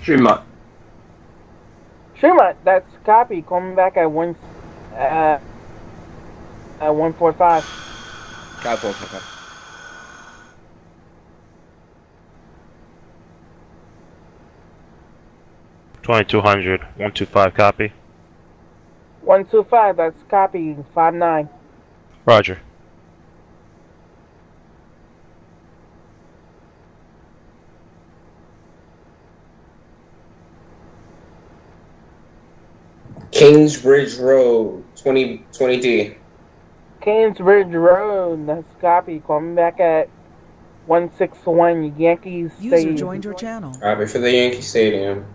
Fremont. Fremont, that's copy. Coming back at 145. Copy 145. $2,200, 125 copy. 125, that's copy. 59. Roger. Kingsbridge Road, 20D. Kingsbridge Road, that's copy. Coming back at 161 Yankees User Stadium. joined your channel. Copy for the Yankee Stadium.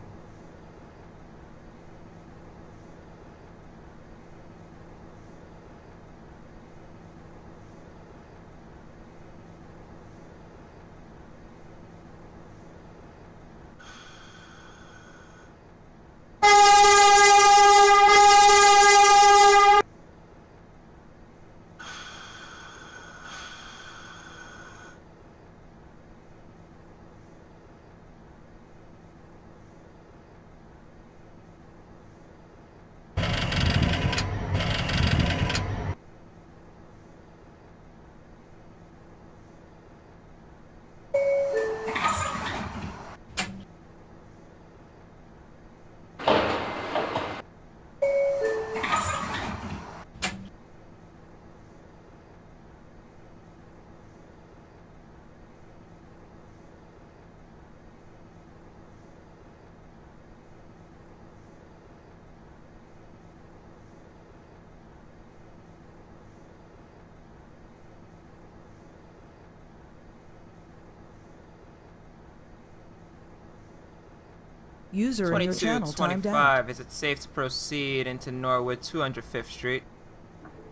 User in your channel timed out. 2225. Is it safe to proceed into Norwood, 205th Street?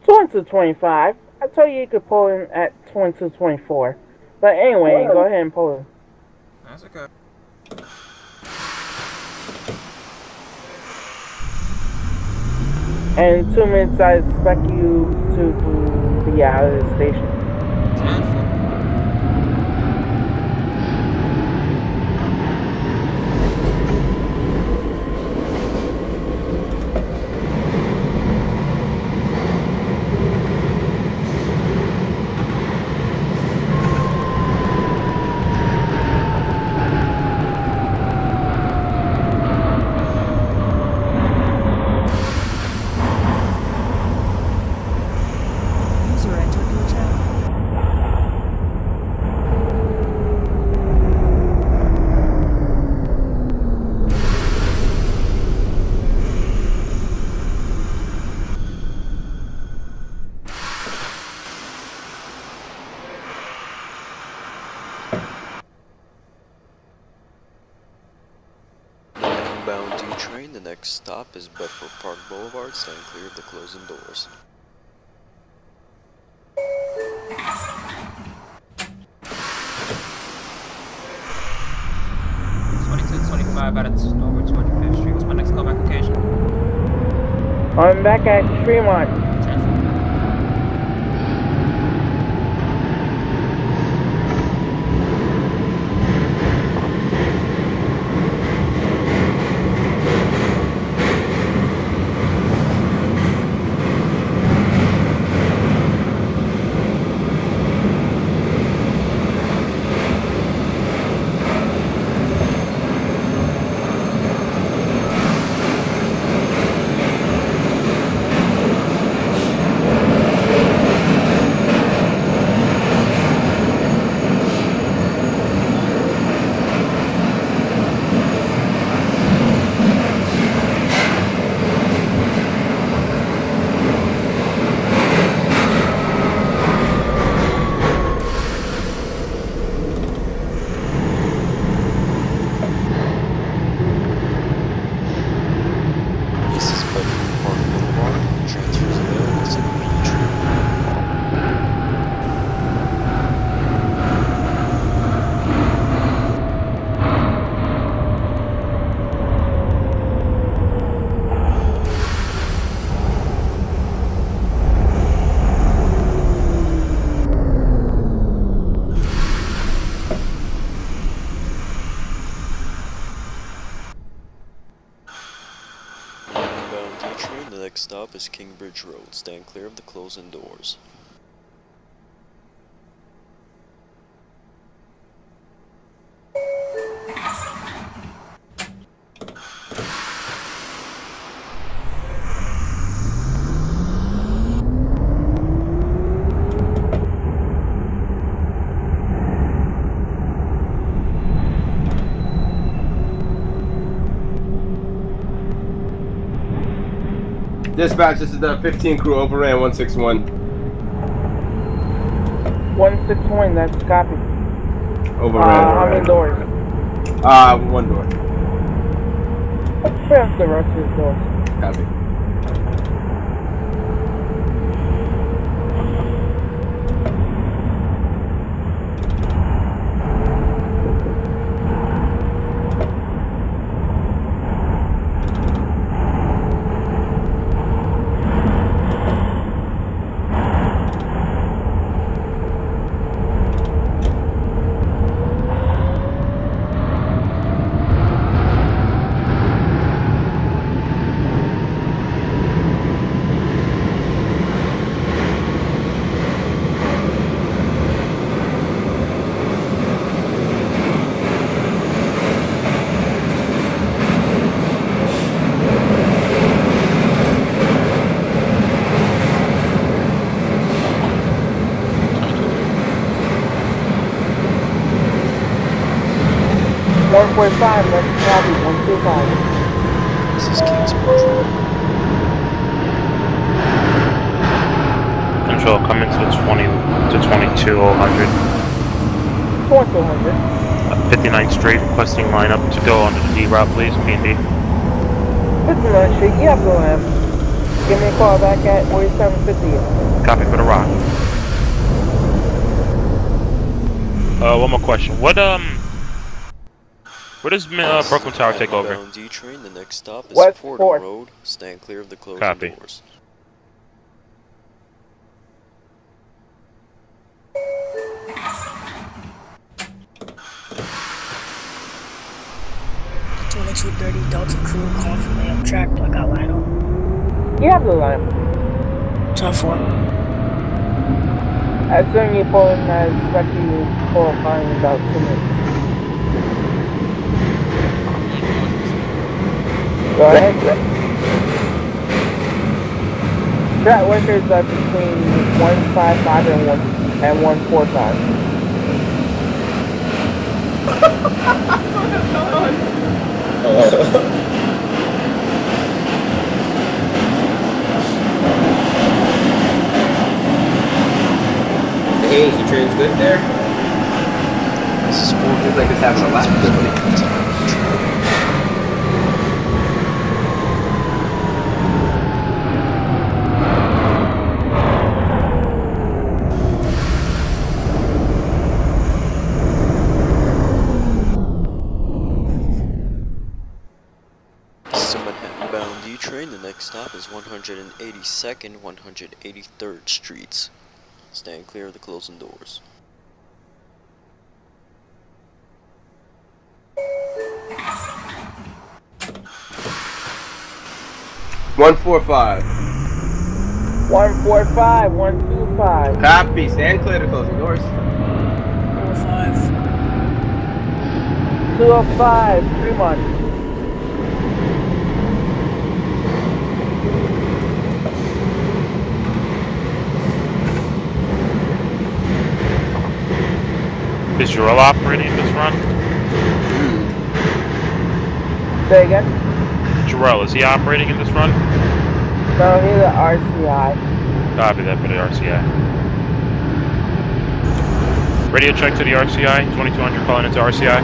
2225. I told you could pull in at 2224. But anyway, go ahead and pull in. That's okay. And 2 minutes, I expect you to be out of the station. 10-4. User entered your channel. Inbound D train, the next stop is Bedford Park Boulevard, stand clear of the closing doors. It's 2225 out of Norwood, 205th Street. What's my next callback location? I'm back at Fremont. 10-4. train, the next stop is Kingbridge Road. Stand clear of the closing doors. Dispatch, this is the 15 crew overran 161. 161, that's copy. Overran. How many doors? One door. Where's the rest of the doors? Copy. That's copy. 125. This is Kingsbridge Road. Control, come into 20 to 2200. 2200. 59th Street, requesting lineup to go onto the D route, please. P&D. 59th Street, yeah, go ahead. Give me a call back at 4750. Copy for the rock. One more question. What does Brooklyn Tower take over? Bound D train, the next stop is West Portal 4th. Road. Stand clear of the closing Copy. doors. Delta crew call for me up track. Do I got line up? You have the line. 10-4. As soon as you pull in, I expect you to pull up in about 2 minutes. Go ahead. Track records are between 155 and 145. Hey, your train's good there? This is Seems like it's having a lap difficulty. Bound D train, the next stop is 182nd, 183rd Streets. Stand clear of the closing doors. One 145. 145, 125. Copy. Stand clear to closing doors. 4-5. 205, Fremont. Is Jarrell operating in this run? Say again? Jarrell, is he operating in this run? No, he's an RCI. Copy that for the RCI. Radio check to the RCI. 2200 calling into RCI.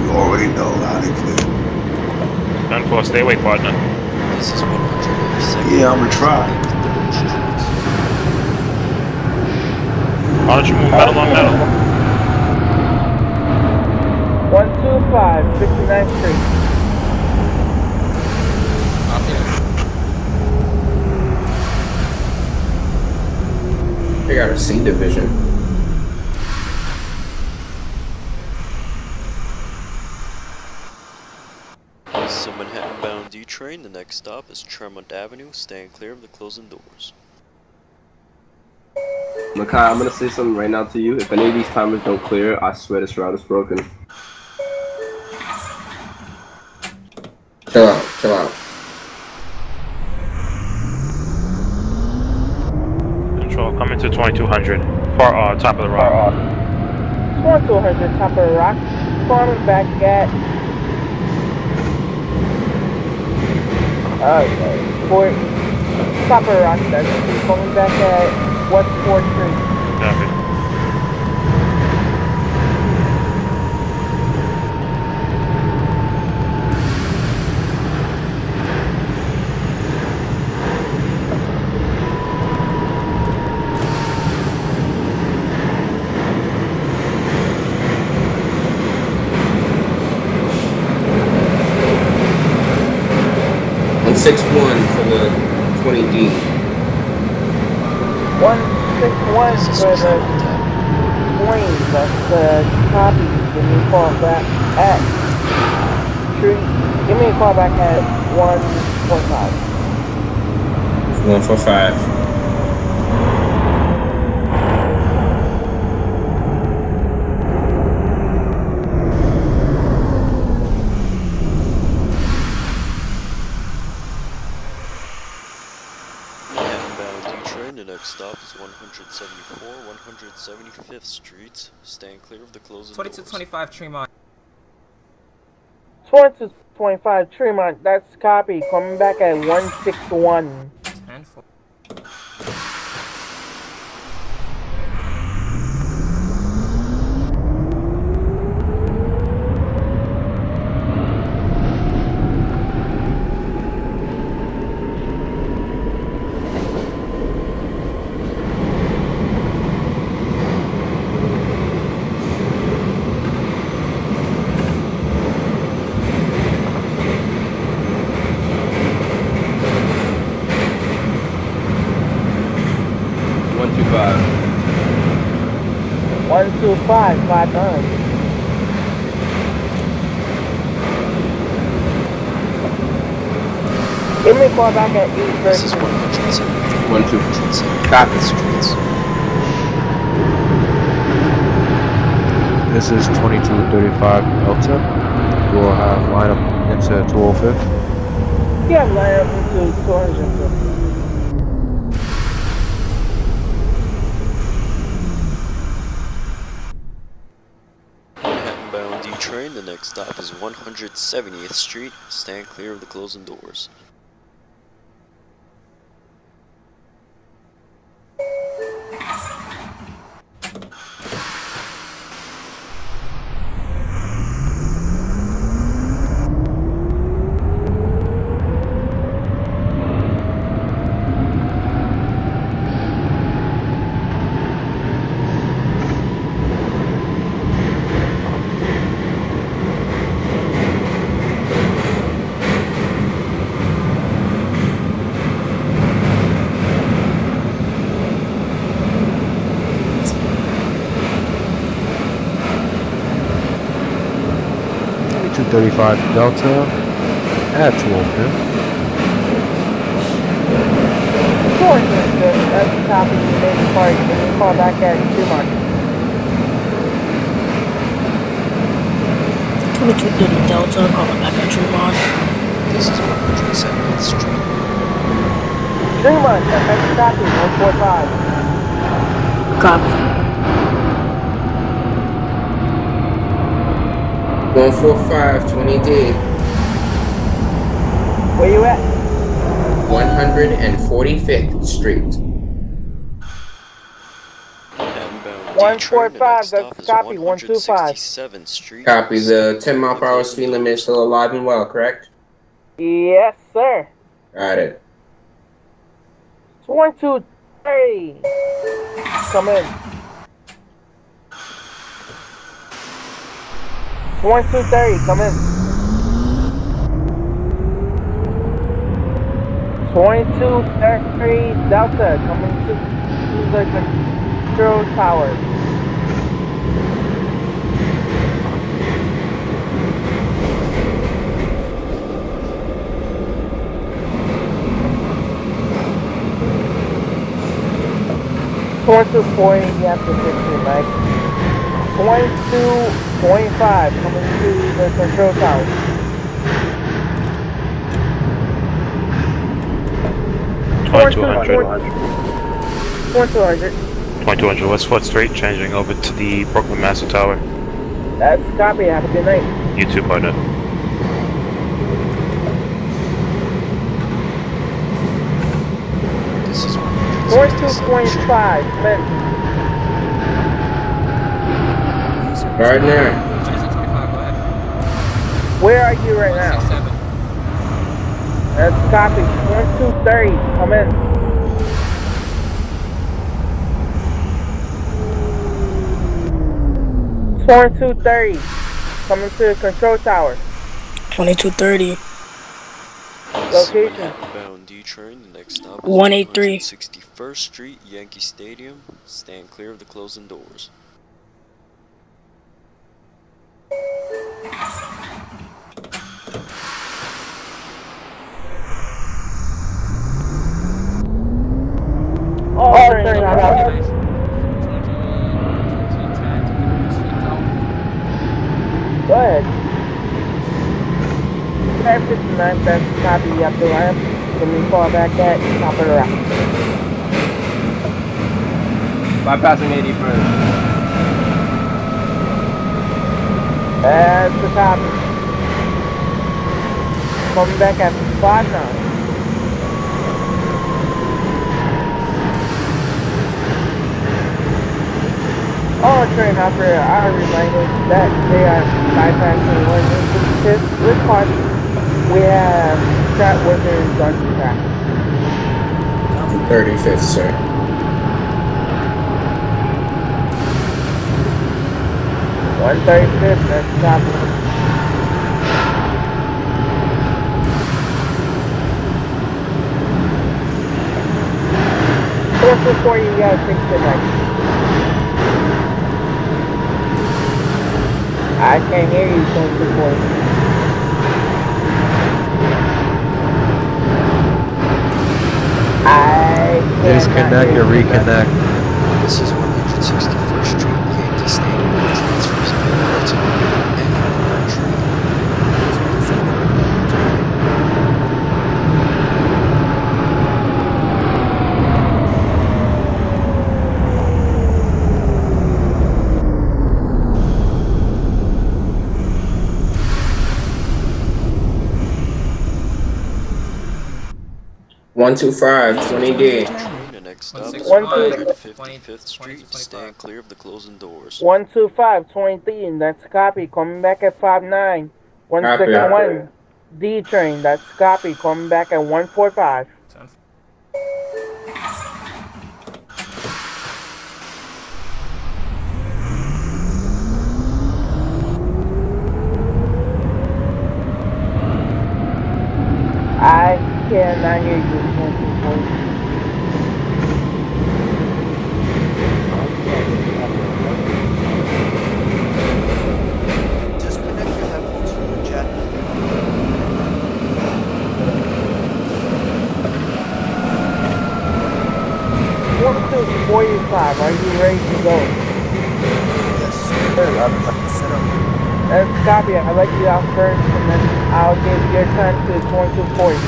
You already know how they play. 10-4, stay away, partner. This is 182nd. Yeah, I'm gonna try. Why don't you move metal on metal? 125, 59th Street. They got a C division. This is a Manhattan bound D train, the next stop is Tremont Avenue. Stand clear of the closing doors. Makai, I'm gonna say something right now to you. If any of these timers don't clear, I swear this route is broken. Chill out, chill out. Control, coming to 2200. Far top of the rock. 2200 top of the rock. Climbing back at Fort top of the rock. That's coming back at West 4th Street. Copy. On 6-1 for the 20D. 161 for the Queens. That's the copy. Give me a call back at Street. Give me a call back at 145. 145. The next stop is 174, 175th Streets. Stand clear of the closing doors. 2225 Tremont. 2225 Tremont. That's copy. Coming back at 161. 10-4. One, two, five, 5-9. Give me a call back at 8:30. This is 107. 1-2. Copy. Streets. This is 2235 Delta. We'll have line up into 205th. Yeah, line up into 205th. Manhattan-bound D train. The next stop is 170th Street. Stand clear of the closing doors. .235 Delta at 205th. That's the copy. You made the part. Give me a call back at 2 mark. 2230 Delta, calling back at Tremont. This is 170th Street. Tremont, that's the copy. 145. Copy. 145, 20D. Where you at? 145th Street. 145, that's copy. 125. 167th Street. Copy. The 10-mile-per-hour speed limit is still alive and well, correct? Yes, sir. Got it. 1, 2, 3. Come in. 1, 2, 3. Come in. 2230 Delta, coming to the control tower. 2240, you have to fix it, Mike. 2225 coming to the control tower. 2200. 2200. 2200 Westwood Street, changing over to the Brooklyn Master Tower. That's copy, have a good night. You too, partner. This is 22.5, men. Right there. 2625, go ahead. Where are you right now? 167. That's copy, 2230, come in. .230, coming to the control tower. 2230. Location. Bound D train. The next stop is 183. 161st Street, Yankee Stadium. Stand clear of the closing doors. All trains are out. Go ahead. 559, that's copy, you have to line up. Can we fall back at top of the rock? Bypassing 81st. That's the copy. Coming back at 59. All train operator are reminded that they are bypassing 165th with caution. We have track workers on the track. 35th, sir. One 35th, that's the top one. What's before you guys fix the night? I can't hear you, 2240. Disconnect or reconnect. This is 161st Street, Yankee Stadium. Transfers available to any entry. User 20D. The next stop is 155th Street. Stand clear of the closing doors. 12523, and that's copy. Coming back at 59. 161 D train, that's copy. Coming back at 145. I cannot hear you, 2240. Disconnect your headphones from the jet. 4245, are you ready to go? Yes, sir. Set up. That's copy. I'll let you out first, and then I'll give your time to 2240.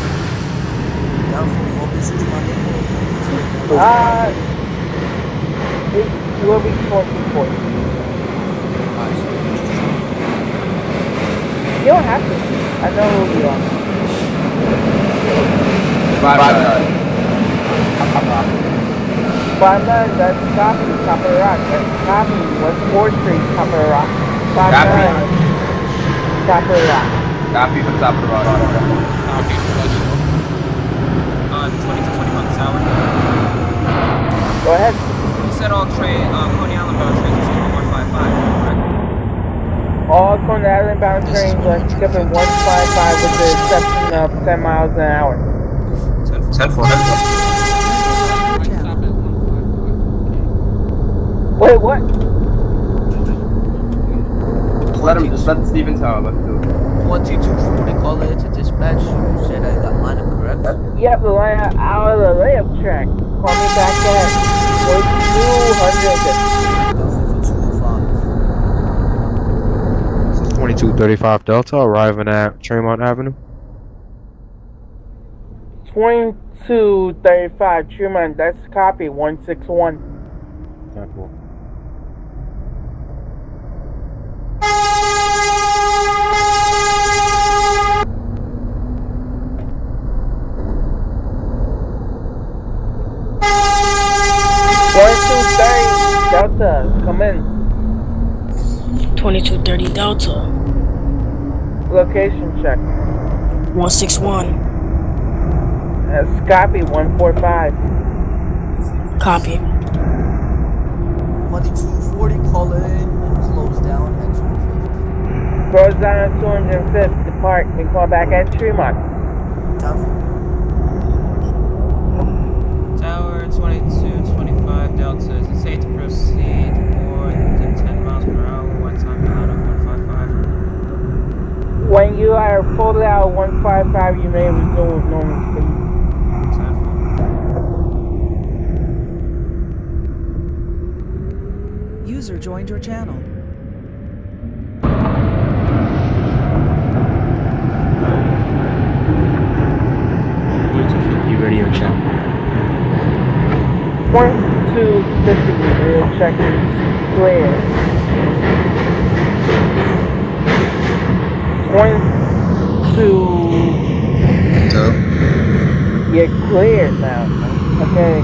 Down for what business my name? It will be 2240. You don't have to. I know who you are. Bye. 59, that's copy. Top of the rock. That's copy. West 4th Street, top of the rock. 59. Top of the rock. Copy for top of the rock. Copy. 2225 tower. Go ahead. You said all train, Coney Island bound trains are skipping 155, correct? All Coney Island bound trains are skipping 155 with the exception of 10 miles an hour. 10-4. Wait, what? Just let Steven Tower, let's do it. 12240, call it to dispatch. You said I got line up correct? You have to line out of the layup track. Call me back at This is 2235 Delta, arriving at Tremont Avenue. 2235 Tremont, that's copy, 161. 10-4. Delta, come in. 2230 Delta. Location check. 161. That's copy, 145. Copy. 2240, call in and close down at 250. Close down at 205th, depart, and call back at Tremont. Tower 2225 Delta. Is it safe to proceed more than 10 miles per hour? One time out of 155. When you are full out 155, you may resume with normal speed. User joined your channel. Radio channel. 1250, radio check is clear. 22. You're cleared now. Okay.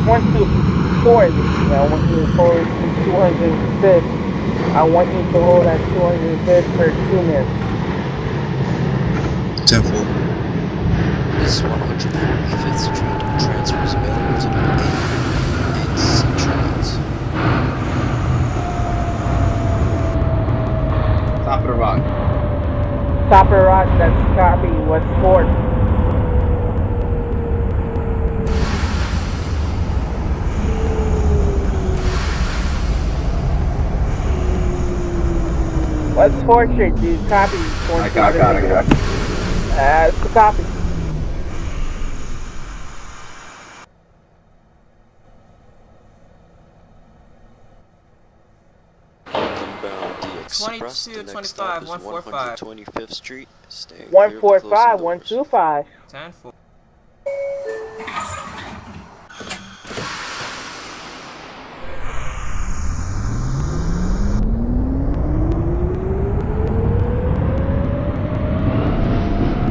1240. Now I want you to hold to 205th. I want you to hold at 205th for 2 minutes. 10-4. This is 145th Street. Transfers available to 8 and C trains. Top of the rock. Top of the rock, that's copy. What's Fort? What's Fort Street, dude? Copy. I got it. It's a copy. Inbound the Express. The next stop is 145. 125th Street. Stay 145, 125. 10-4.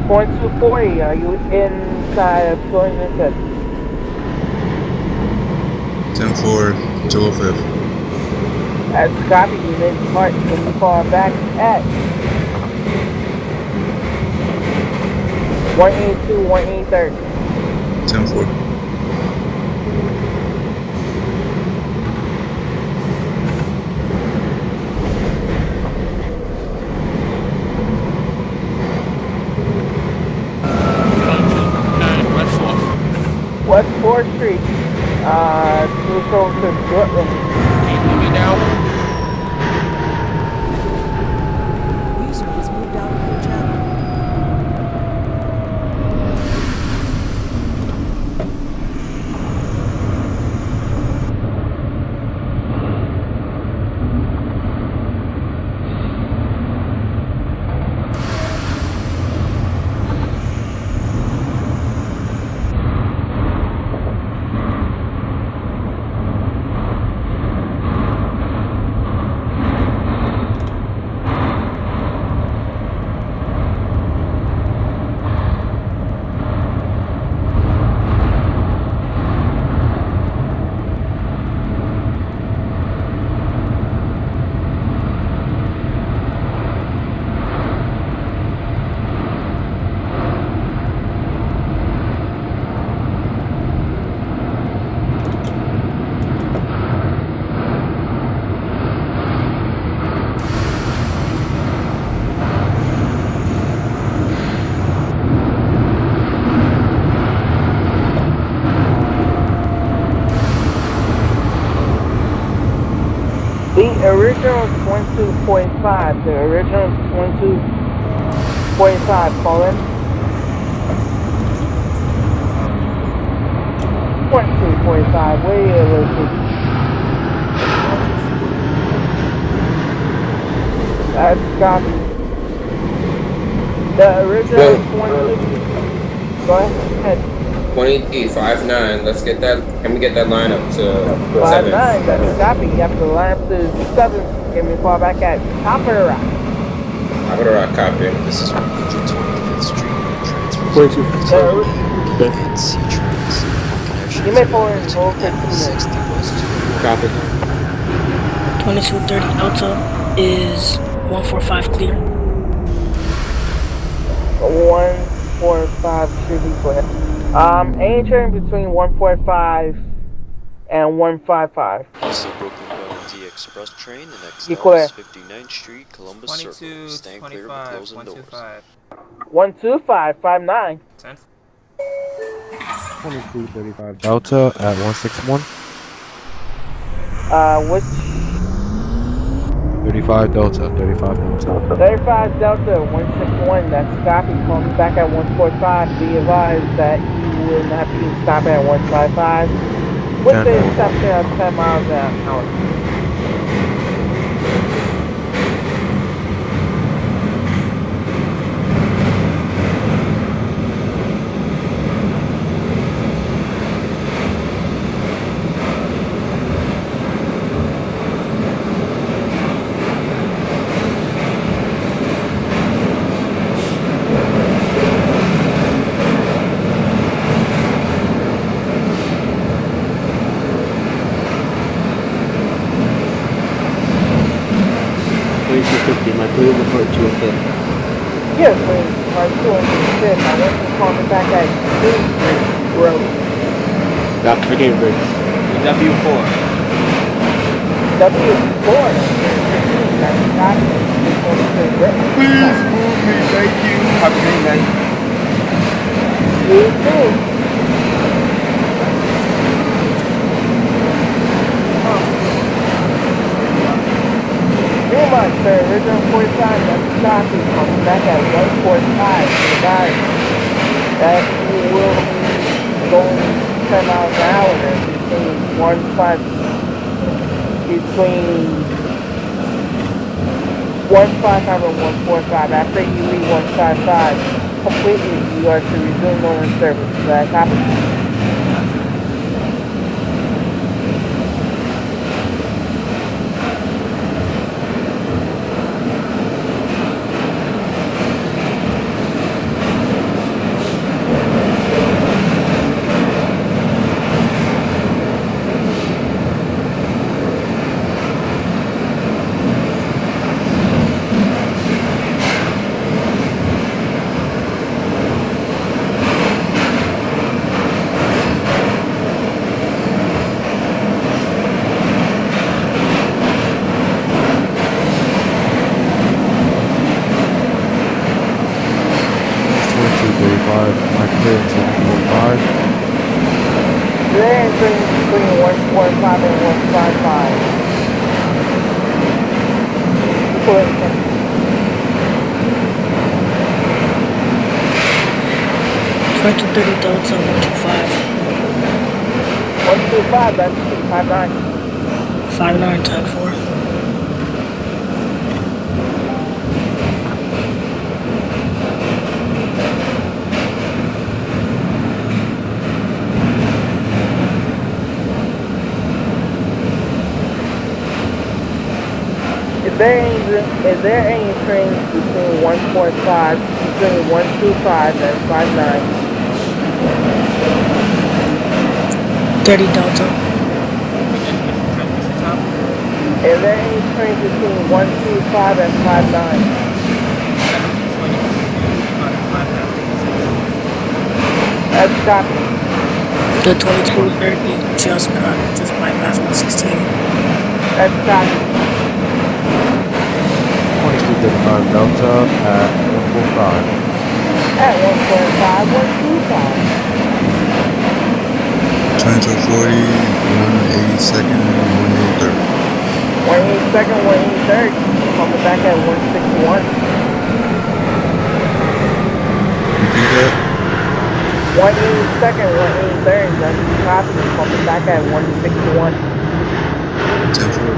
Point 240, are you inside of 205th? 10-4, 205th. That's copy, you may depart when you fall back at 182, 183rd. 10-4. West 4th Street, switch over to Brooklyn. User was moved out of your channel. The original 22.5, the original 22.5, call in. 22. 145. Where are you located? That's copy. The original 160. Go ahead. 2359. Let's get that. Can we get that line up to 59, 7th? that's copy. You have to line up to 7th. Give me a call back at top of the rock. Top of the rock, copy. This is 125th Street. Transfers 2257. and C trains. You may pull in hold 15 minutes. 60 West 2. Copy. 2230 Delta is 145 clear. 145 should be clear. Any train between 145 and 155. Also Brooklyn Bound D Express train. The next You stop clear. is 59th Street, Columbus Circle. Stand clear of the 2225, closing doors. 125. 125, 59. 10. 2235 Delta at 161. Which 35 Delta, 35 Delta. 35 Delta 161, that's copy. Call me back at 145. Be advised that you will not be stopping at 155 with the exception of 10 miles an hour. My clear report to a fifth. Yes, please. Part 2 and 6. I want you to call me back at Teamspeak Road. Forgive me. W4. W4. That's copy. Please move me, thank you. Have a great night. You too. Pretty much, sir. Original 45, that's copy. Call me back at 145. Guys, that you will be going 10 miles an hour there between 155 and 145. After you leave 155 completely, you are to resume normal service. Is that copy? My clear to 145. They're entering between 145 and 155. 2230 Delta 125. 125, that's 59. 59 10 4. Is there any trains between 145, between 125 and 59? 30 Delta. Is there any trains between 125 and 59? That's copy. The 2230 just bypassed 116. That's copy. 2235 Delta at 145. At 145, 125. 2240, 182nd, 183rd. 182nd, 183rd. Coming back at 161. Repeat that. 182nd, 183rd, that's copy. Coming back at 161. 10-4.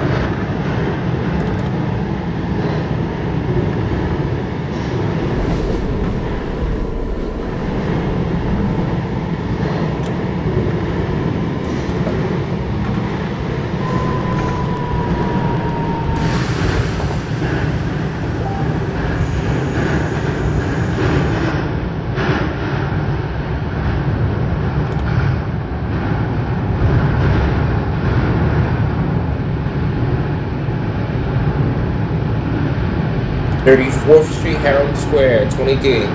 Fourth Street, Herald Square, 20D.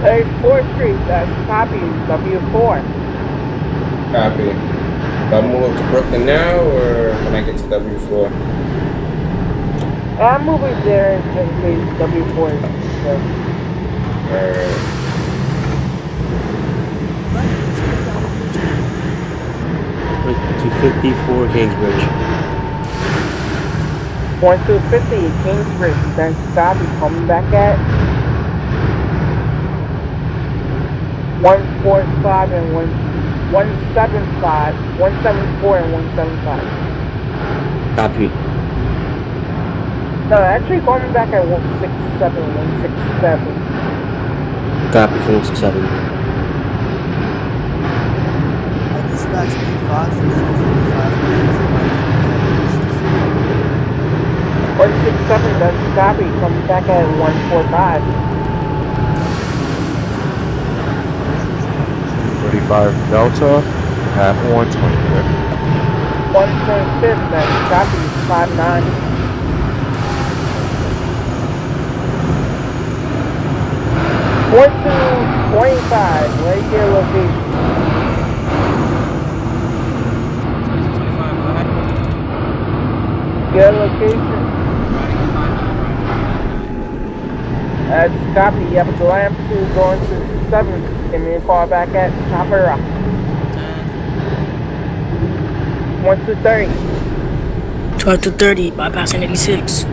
34th Street, that's copy. W4. Copy. Do I move up to Brooklyn now, or when I get to W4? I'm moving there in case W4 is good. Alright. To 54 Kingsbridge. 1250 Kingsbridge, then copy. Coming back at 145 and 175, 174 and 175. Copy. No, actually coming back at 167, 167. Copy for 167. Dispatch B5 for 45 minutes. 167, that's copy. Coming back at 145. 35 Delta at 125th. 125th, that's copy. 59. 4225, where's your location? 25, go ahead. Your location? That's copy. You have a lamp to going to 7th. Give me a call back at Chopper Rock. 1230. 12 to 30, bypassing 86.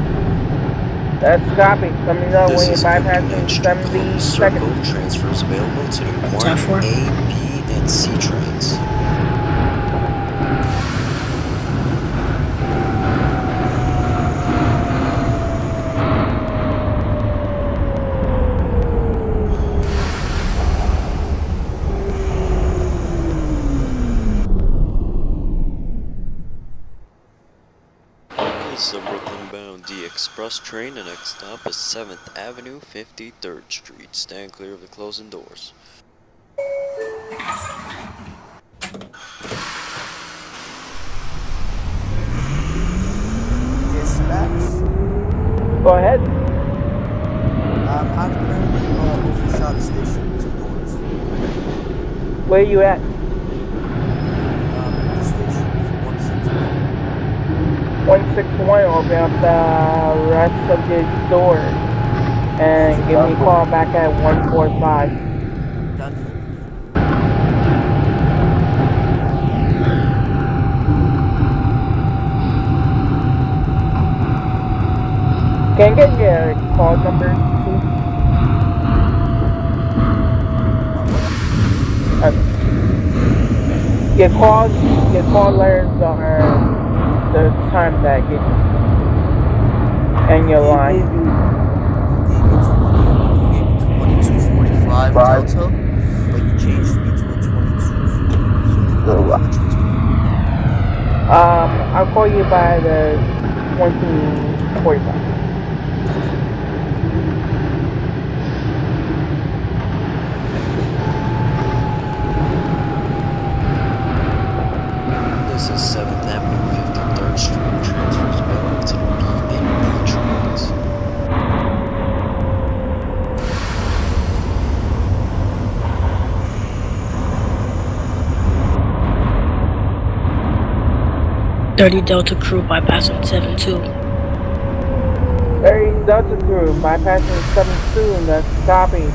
That's copy. Let me know when you're bypassing 70 70 Circle transfers available to the 1A, B, and C trains. This is a Brooklyn-bound D Express train. The next stop is 7th Avenue, 53rd Street. Stand clear of the closing doors. Dispatch. Go ahead. I'm currently overshot the station, 2 doors. Where you at? The station is 161. 161. Open up the rest of the doors and give me a call back at 145. Done. Can I get your call numbers too? Your call letters are the time that you and your line. You gave me 2245 Delta, but you changed me to a 22. I'll call you by the 2045. This is 7th Avenue, 53rd Street. Transfers available to the B and B trains. Dirty Delta crew bypassing 72. 30 Delta crew bypassing 72, and that's copy.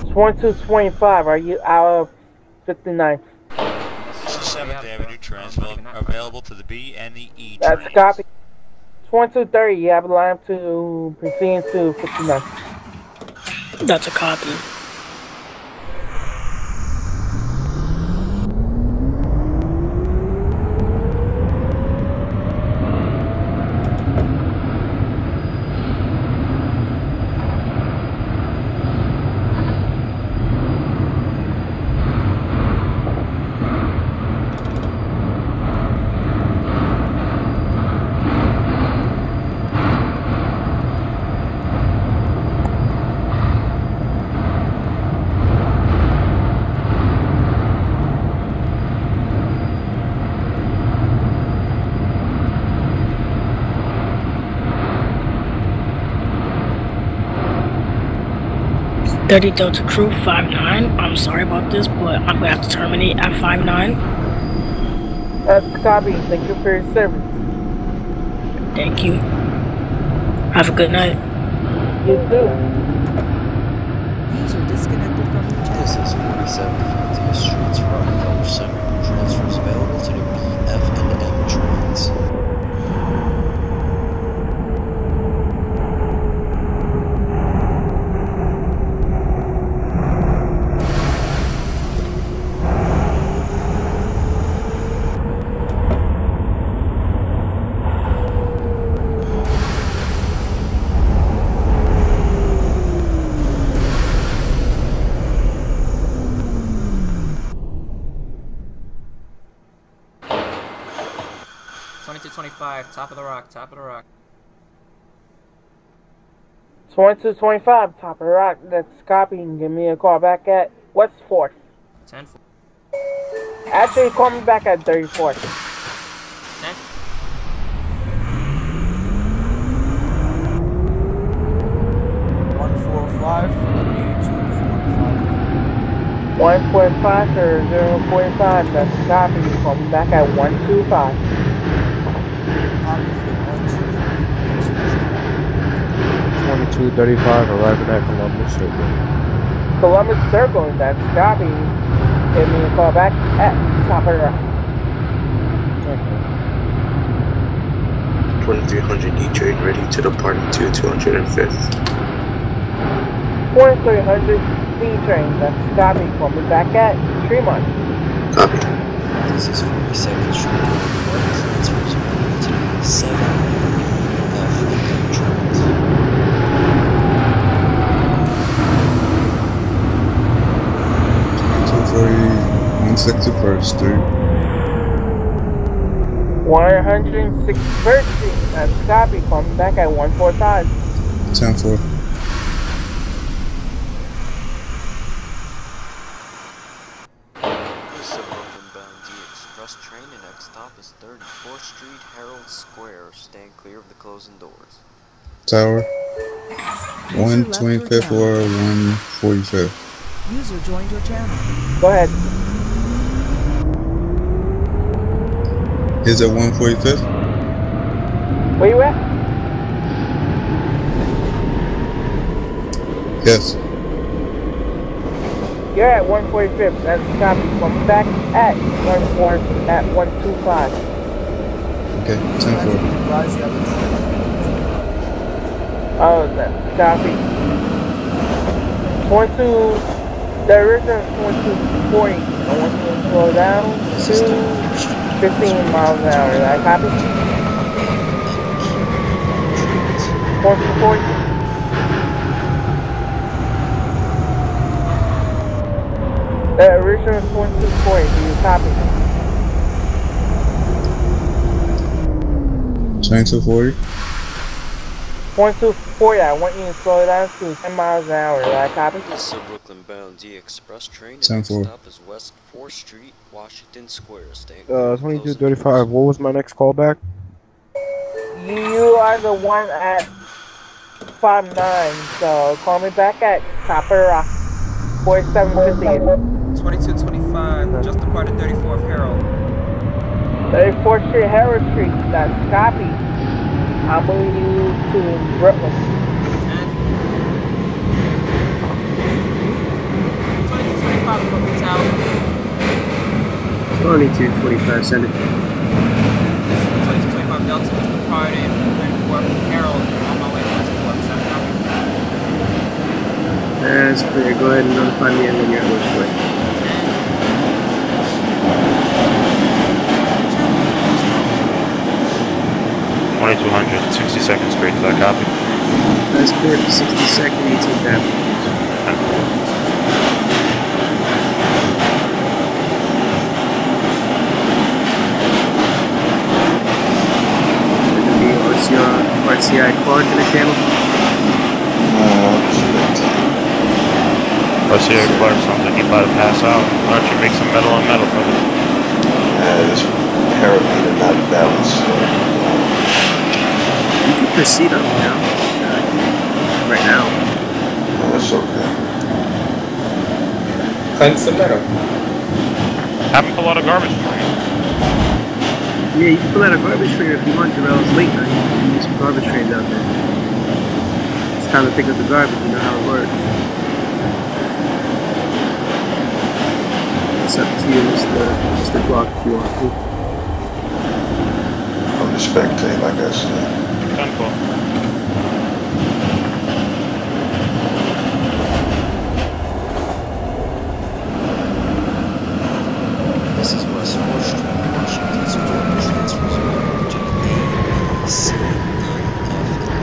2225, are you out of 59? 7th Avenue transfer available to the B and the E That's trains. copy. 2230, you have a line to proceed to 59. That's a copy. 30 Delta Crew 59. I'm sorry about this, but I'm gonna have to terminate at 59. That's copy. Thank you for your service. Thank you. Have a good night. You too. User disconnected from your channel. This is 4750 Streets, Rockefeller Center. Transfers available to the B, F, and M trains. Top of the rock, top of the rock. 2225, top of the rock. That's copy. Give me a call back at what's 4th? 10. Actually, call me back at 34th. 10. $145. 145 or 045. That's copy. Call me back at 125. 2235 arriving at Columbus Circle. Columbus Circle, that's copy. Give me a call back at top of the rock. 2300 E train ready to depart to 205th. 2300 D train, that's copy. Call me back at Tremont. Copy. This is 42nd Street. Transfers available to the 7, F, and M trains. For 161st Street. 161st Street, that's copy. Call me back at 145. 10-4. This is a Brooklyn-bound D Express train. The next stop is 34th Street, Herald Square. Stand clear of the closing doors. Tower. 125th or 145th. User joined your channel. Go ahead. Is it 145th? Where you at? Yes. You're at 145th. That's copy. Come back at 125. Okay, 10-4. Oh, that's copy. 22. The original is 2240. I want you to slow down to 15 miles an hour. Did I copy? 2240. The original is 2240. Do you copy? 2240. 2240. I want you to slow down to 10 miles an hour. Did I copy? This is a Brooklyn-bound D Express train. The 10-4. next stop is West 4th Street, Washington Square. Stand 2235. What was my next call back? You are the one at 59, so call me back at top of the rock. 4750. 2225, just departed 34th Herald. 34th Street, Herald Street, that's copy. I'm moving you to Brooklyn. 2225 Brooklyn Tower. 2225, send it. This is 2225 Delta, just departed 34th Herald. On my way to West 4th, 7 copy. That's clear. Go ahead and notify me when you're which way. 2200, 62nd Street, is that copy? That's clear. 62nd, 18th Avenue. RCI Clark in the channel? RCI Clark sounds like he's about to pass out. Why don't you make some metal on metal, brother? This parameter not balanced. You can proceed up now. Right now. That's okay. Find some metal. Have him pull out a garbage train. Yeah, you can pull out a garbage train if you want, Jarrell. It's late night. You can use some garbage trains out there. It's time to pick up the garbage. You know how it works. It's up to you, Mr. Block, if you want to. I'm just spectating, like I said. 10-4. This is West 4th Street, Washington Street. Transfers available to A, B, C, E, F, and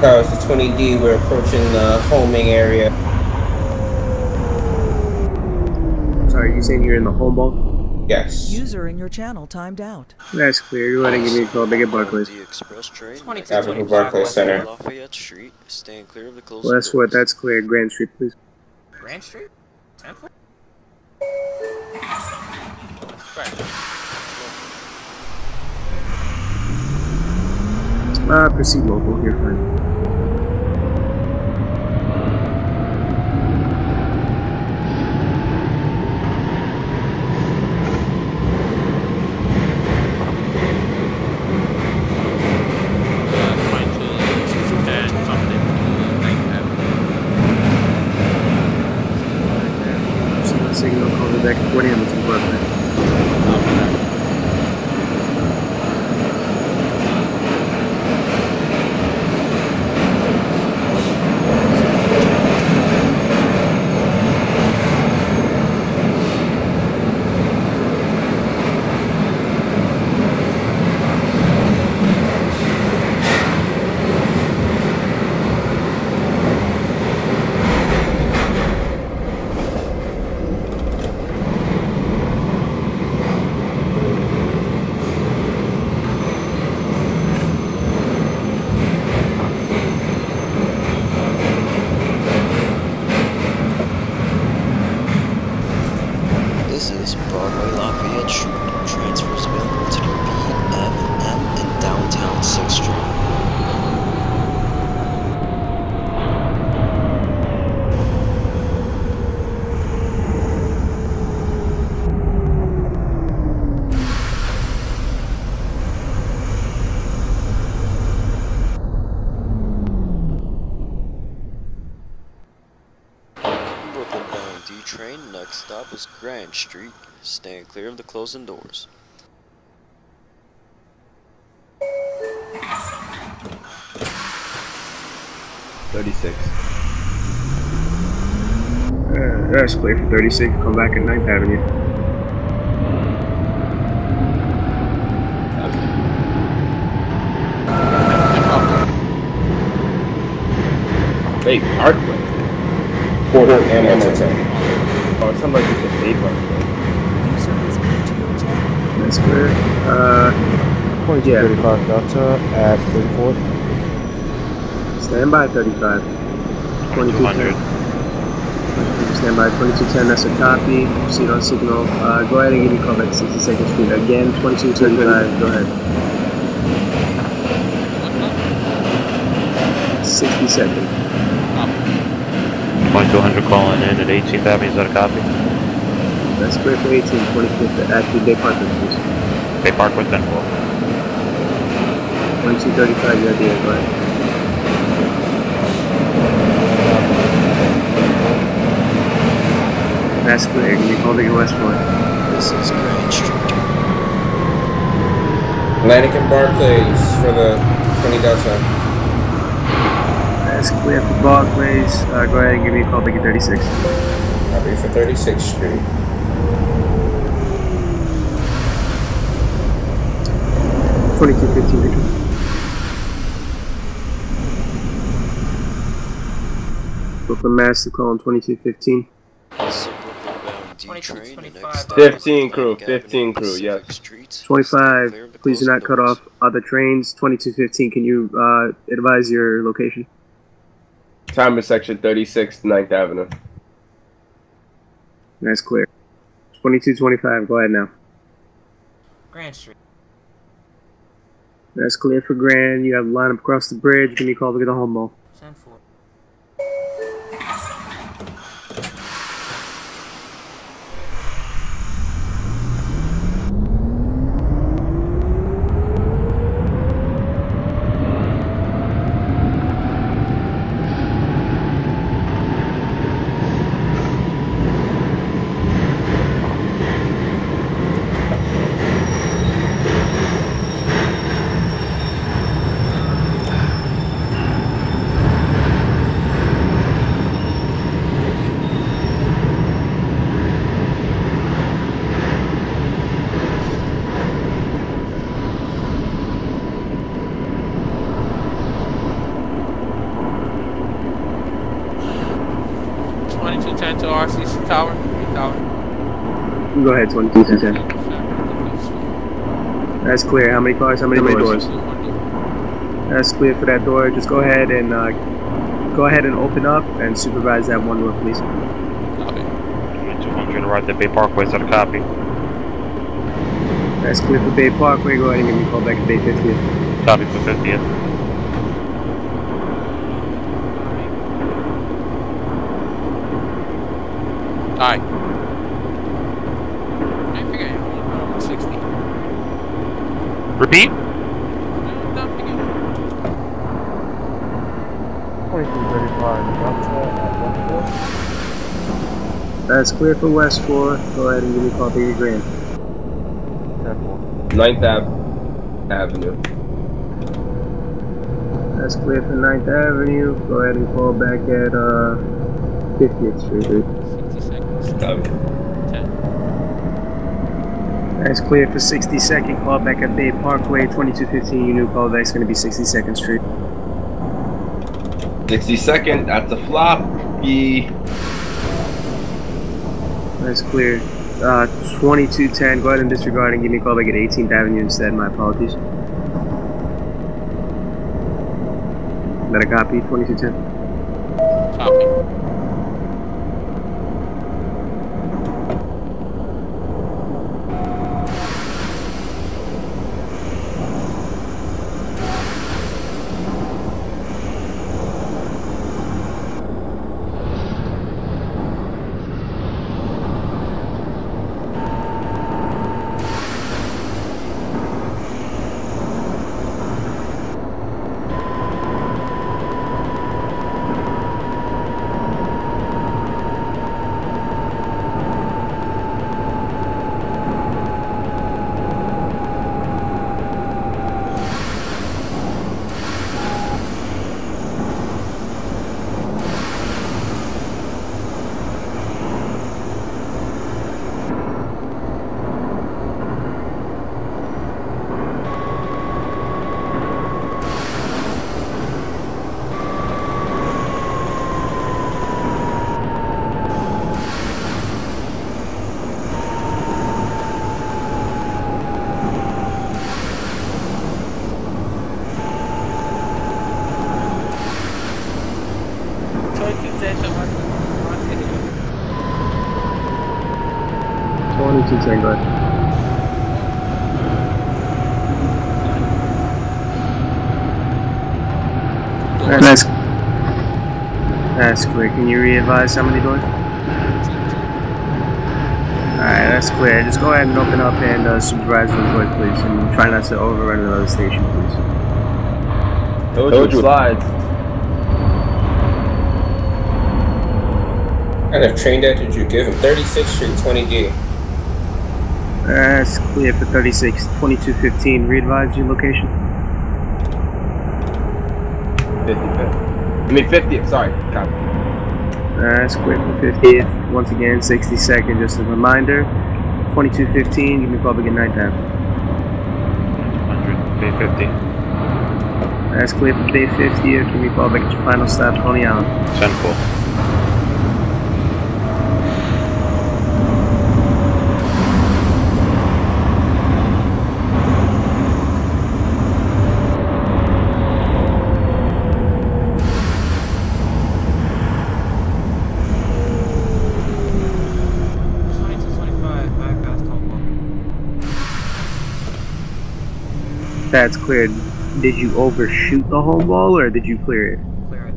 Oh, it's the 20D. We're approaching the homing area. Sorry, you saying you're in the home ball? Yes. User in your channel timed out. That's clear. Go ahead and give me a call. Big at Barclays. The express train. 2225 Barclays Center. Lafayette Street. Staying clear of the closed Well, that's what. That's clear. Grand Street, please. Grand Street? 10th? Proceed local. You're fine. Signal call me back at 20 and it's important. This is Broadway Lafayette Street. Transfers available to the B, F, M, and downtown 6th Street. Brooklyn-bound D train. Next stop is Grand Street. Staying clear of the closing doors. That's clear for 36. Come back at 9th Avenue. Wait, Parkway. Quarter and Edmonton. Oh, it sounded like you said Bay Parkway. User is moved to your channel. That's clear. Yeah. 35 Delta at 34. Stand by 35. 2210. Stand by 2210. That's a copy. Proceed on signal. Go ahead and give me a call back 62nd Street. Again, 2235. Go ahead. 62nd. 2200 calling in at 18th Avenue. Is that a copy? That's clear for 18, 25th. Actually, Bay Parkway, please. Bay Parkway 10-4. 2235, your idea. Go ahead. That's clear. Give me a call to your West 4. This is Grand Street. Atlantic and Barclays for the 20 Delta. That's clear for Barclays. Go ahead and give me a call back at 36. Copy for 36th Street. 2215, Richard. Brooklyn Mass, call on 2215. 15 crew, 15 crew, yes. 25, please do not cut off other trains. 2215, can you advise your location? Time is section 36, 9th Avenue. That's clear. 2225, go ahead now. Grand Street. That's clear for Grand. You have a lineup across the bridge. Give me a call to get a home ball. 10-4. 2210 to RCC Tower. Tower. You go ahead, 2210. That's clear. How many cars? How many doors? That's clear for that door. Just go ahead and open up and supervise that one door, please. Copy. 200 right at Bay Parkway, is that a copy? That's clear for Bay Parkway. Go ahead and give me a call back at Bay 50th. Copy for 50th. Aye. I figure you 60. Repeat? 2235. That's clear for West 4. Go ahead and give me a call back at Grand. 9th Avenue. That's clear for 9th Avenue. Go ahead and call back at 50th Street. 60 seconds. Copy. 10. That's clear for 62nd. Call back at Bay Parkway, 2215. Your new callback's going to be 62nd Street. 62nd, that's a floppy. That's clear. 2210. Go ahead and disregard and give me a call back at 18th Avenue instead. My apologies. That a copy? 2210. Copy. Go ahead. That's clear. Can you re-advise how many doors? Alright, that's clear. Just go ahead and open up and supervise those doors, please. And try not to overrun another station, please. Told you. Slides. What kind of train that did you give him? 36th Street, 20D. That's clear for 36, 2215. Re-advise your location. 50th, sorry. Copy. That's clear for 50th. Once again, 62nd, just a reminder. 2215, give me a call back at 9th Ave. 200, Bay 50. That's clear for Bay 50th. Give me a call back at your final stop, Coney Island. 10-4. That's cleared. Did you overshoot the home wall or did you clear it? Clear it.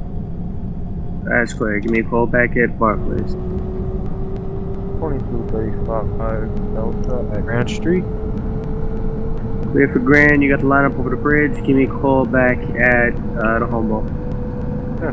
That's clear. Give me a call back at Barclays. 2235 Delta at Grand Street. Clear for Grand. You got the line up over the bridge. Give me a call back at the home wall. Yeah.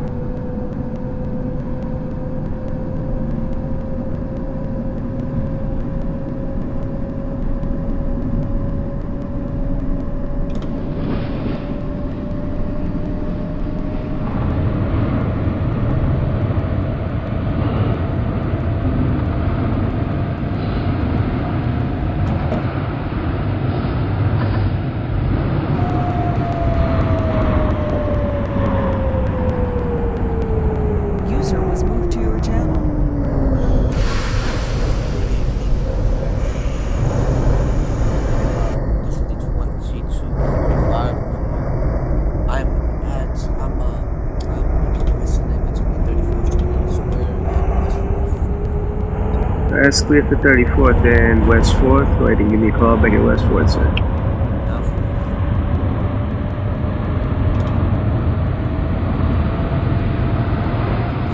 That's clear for 34th and West 4th. Go ahead and give me a call back at West 4th, sir.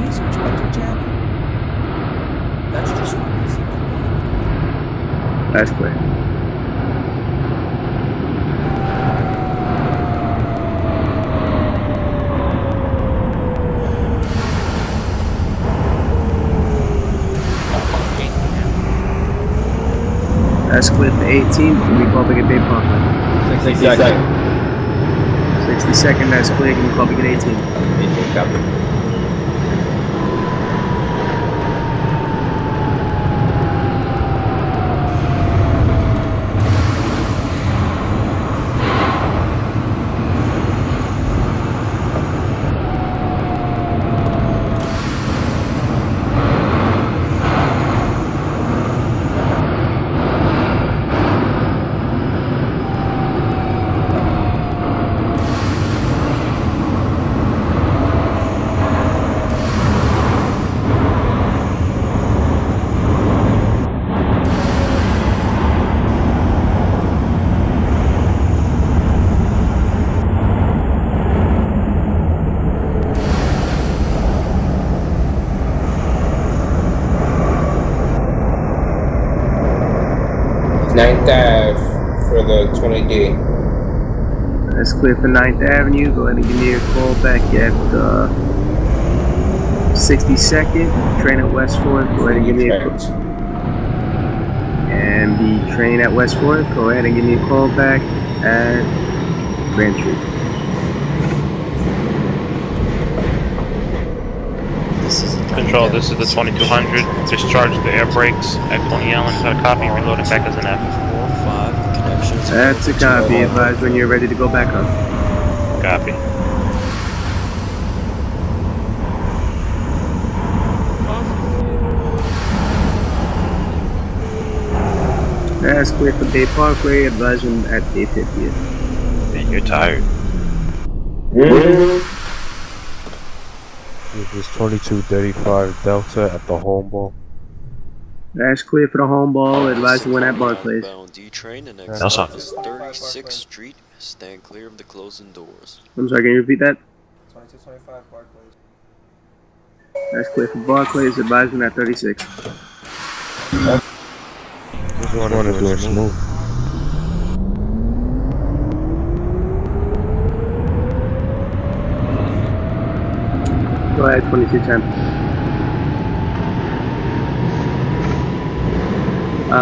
User joined your channel. That's just what we see. That's clear. That's clear for 18. Give me a call back at Bay Parkway. 60 seconds. 62nd, that's clear. Give me a call back at 18. 18, copy. Ninth Ave for the 20D. That's clear for 9th Avenue. Go ahead and give me a call back at 62nd. Train at West 4th. Go ahead and give me a call. And the train at West 4th. Go ahead and give me a call back at Grand Street. Control, this is the 2200. Discharge the air brakes at Coney Island. Got a copy. Reloading back as an F. 4-5 connections. That's a copy. Advise when you're ready to go back up. Copy. That's clear for Bay Parkway. Advise when at Bay 50th. And you're tired. This is 2235 Delta at the home ball. That's clear for the home ball. Advise when at Barclays. D train and next stop is 36th Street. Stand clear of the closing doors. I'm sorry, can you repeat that? 2225 Barclays. That's clear for Barclays. Advise when at 36. This one is doing smooth. Go ahead, 2210. I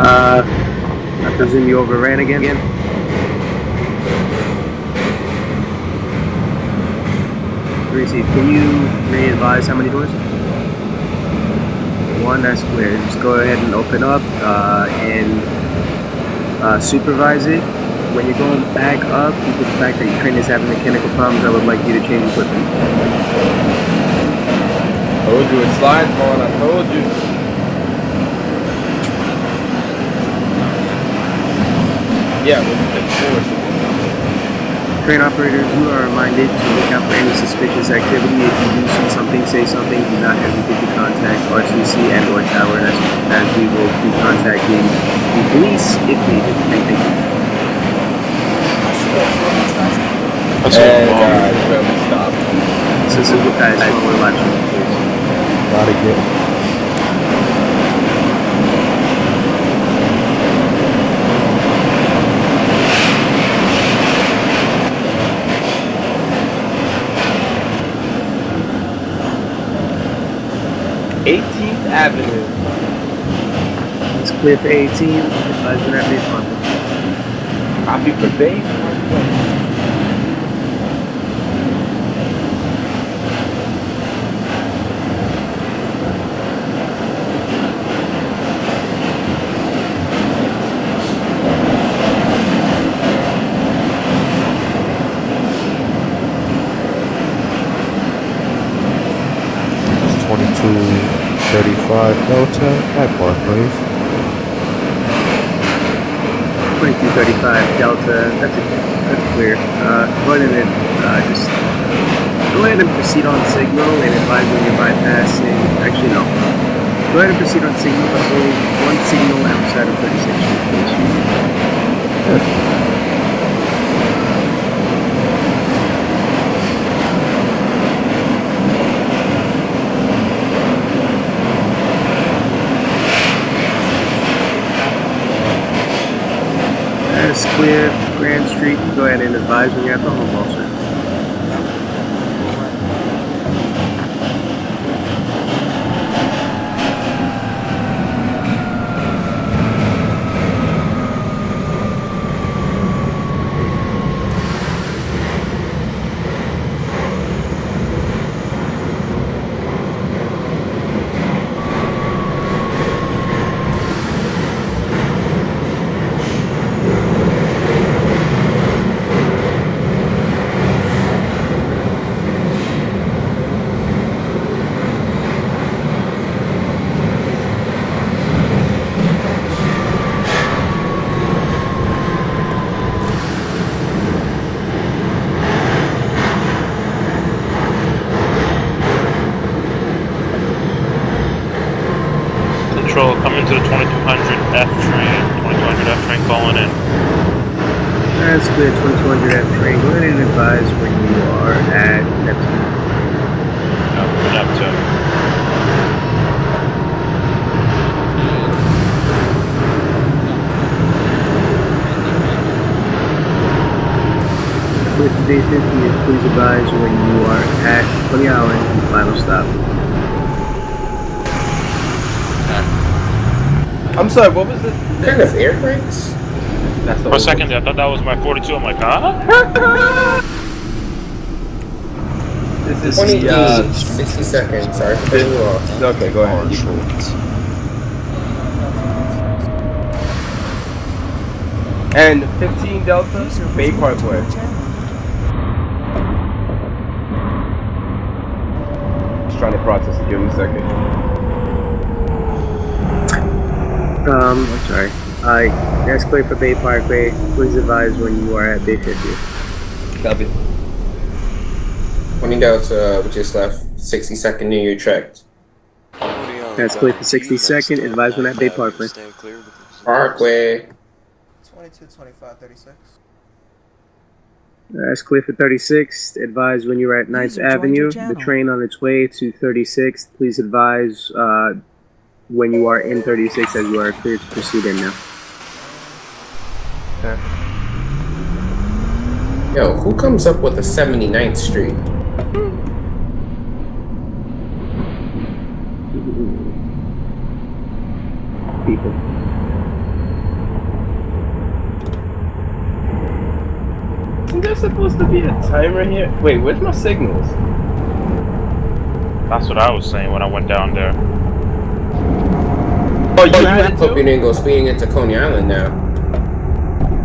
presume you overran again? Greasy, can you re-advise how many doors? One, that's clear. Just go ahead and open up and supervise it. When you're going back up, due to the fact that your train is having mechanical problems, I would like you to change equipment. I told you it slides, man. I told you. Yeah, we'll take forward. Train operators, you are reminded to look out for any suspicious activity. If you do see something, say something. Do not hesitate to contact RCC and or Tower as we will be contacting the police if needed. Thank you. And stop. This is a guys for election, please. Gotta get. Avenue. It's clear for 18. Advise when that is fun. Copy for Bay. It's 2235 Delta at Barclays. 2235 Delta. That's clear. Go ahead and just go ahead and proceed on signal and advise when you're bypassing. Actually, no. Go Go ahead and proceed on signal, but hold one signal outside of 36th Street, please. That's clear. Grand Street, go ahead and advise when you're at the home ball, sir. Control, coming to the 2200 F train. 2200 F train calling in. That's clear, 2200 F train. Go ahead and advise when you are at Neptune. Neptune. With day 50, please advise when you are at Coney Island and final stop. I'm sorry, what was this? What kind of air brakes? That's the For a second there, I thought that was my 42. I'm like, huh? This is 20 the, 60 seconds. Sorry for cutting you off. Okay, go ahead. And 15 Delta, Bay Parkway. Just trying to process it. Give me a second. I'm sorry. That's clear for Bay Parkway. Please advise when you are at Bay 50. Copy. 20 Delta, we just left 60-second New Year checked. That's clear for 62nd. Advise when at Bay Parkway. Parkway. 22, 25, 36. That's clear for 36th. Advise when you're at 9th Avenue. The train on its way to 36th. Please advise when you are in 36 as you are cleared to proceed in now. Okay. Yo, who comes up with a 79th Street? People. Isn't there supposed to be a timer here? Wait, where's my signals? That's what I was saying when I went down there. Oh, you had it Hope too? you didn't go speeding into Coney Island now.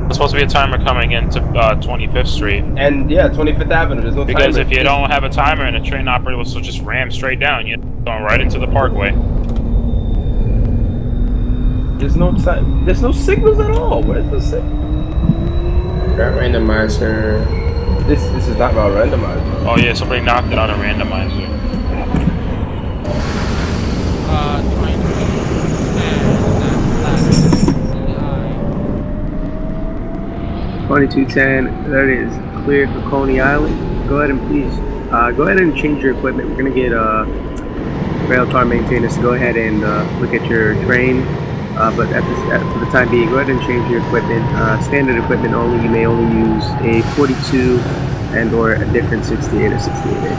There's supposed to be a timer coming into 25th Street. And yeah, 25th Avenue, there's no timer. Because if you don't have a timer and the train operator will just ram straight down, you're going right into the parkway. There's no time. There's no signals at all. Where's the signal? That randomizer. This is not about randomizer. Oh yeah, somebody knocked it on a randomizer. 2210, that is clear for Coney Island. Go ahead and please, go ahead and change your equipment. We're going to get rail car maintainers to go ahead and look at your train. But for the time being, go ahead and change your equipment. Standard equipment only. You may only use a 42 and or a different 68 or 68A.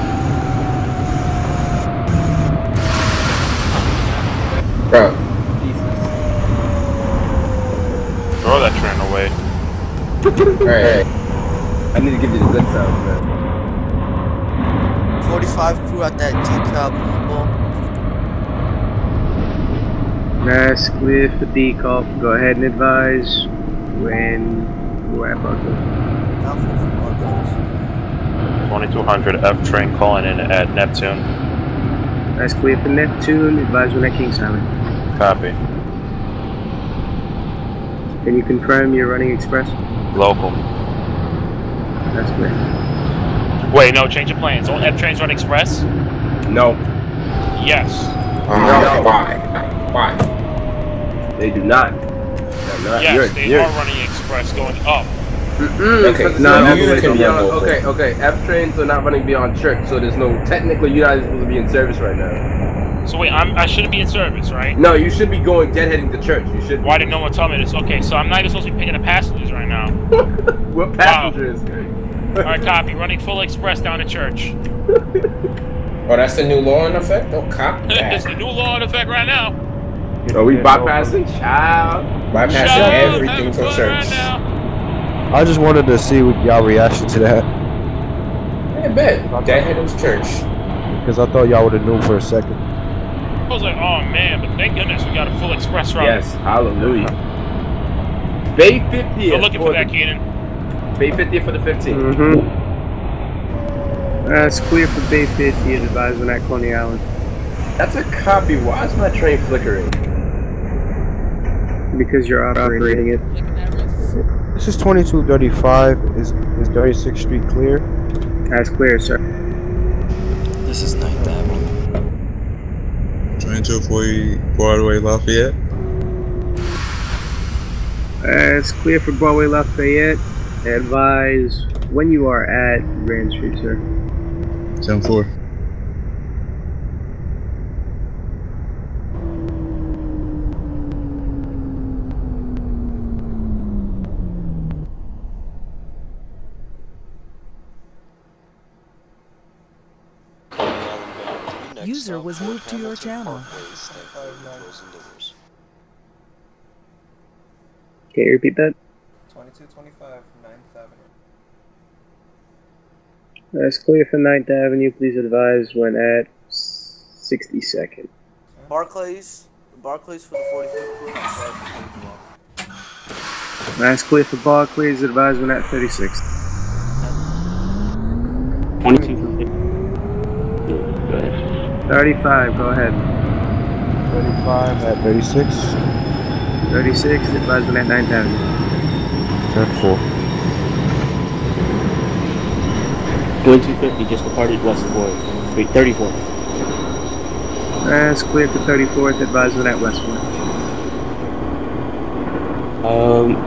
Bro. Throw that train away. Alright. I need to give you the good sound, man. 45 crew at that decal ball. That's clear for decal. Go ahead and advise when you are at Buckle. 2200 F train calling in at Neptune. That's clear for Neptune. Advise when at Kings Island. Copy. Can you confirm you're running express? Local. That's clear. Wait, no, change of plans. Don't F trains run express? No. Yes. No, why? Why? They do not. Yes, they are running express going up. Okay, okay. F trains are not running beyond church, so there's no. Technically, you guys will be in service right now. So wait, I shouldn't be in service, right? No, you should be going deadheading to church. You should. Why didn't no one tell me this? Okay, so I'm not even supposed to be picking up passengers right now. What passengers? Wow. All right, copy. Running full express down to church. Oh, that's the new law in effect? Oh, cop that. It's the new law in effect right now. Are we bypassing? Child. Bypassing everything for church. Right I just wanted to see what y'all reaction to that. I bet. Deadheading to church. Because I thought y'all would have known for a second. I was like, oh man, but thank goodness we got a full express route. Yes, hallelujah. Bay 50th. You're looking for that, Keenan. Bay 50th for the 15th. It's clear for Bay 50th, advised when at Coney Island. That's a copy. Why is my train flickering? Because you're operating it. This is 2235. Is 36th Street clear? That's clear, sir. This is 9th Avenue. 2240 Broadway Lafayette. It's clear for Broadway Lafayette. Advise when you are at Grand Street, sir. 10-4. User was moved to your channel. Can you repeat that? 2225 9th Avenue. That's clear for 9th Avenue. Please advise when at 62nd. Barclays for the 45th. That's clear for Barclays. Advise when at 36th. 22 from 50. Go ahead. 35, go ahead. 35 at 36. 36, advise when at 9th Avenue. 10-4. 2250, just departed west 4th. Wait, 34. That's clear for 34th, advise when at West 4th.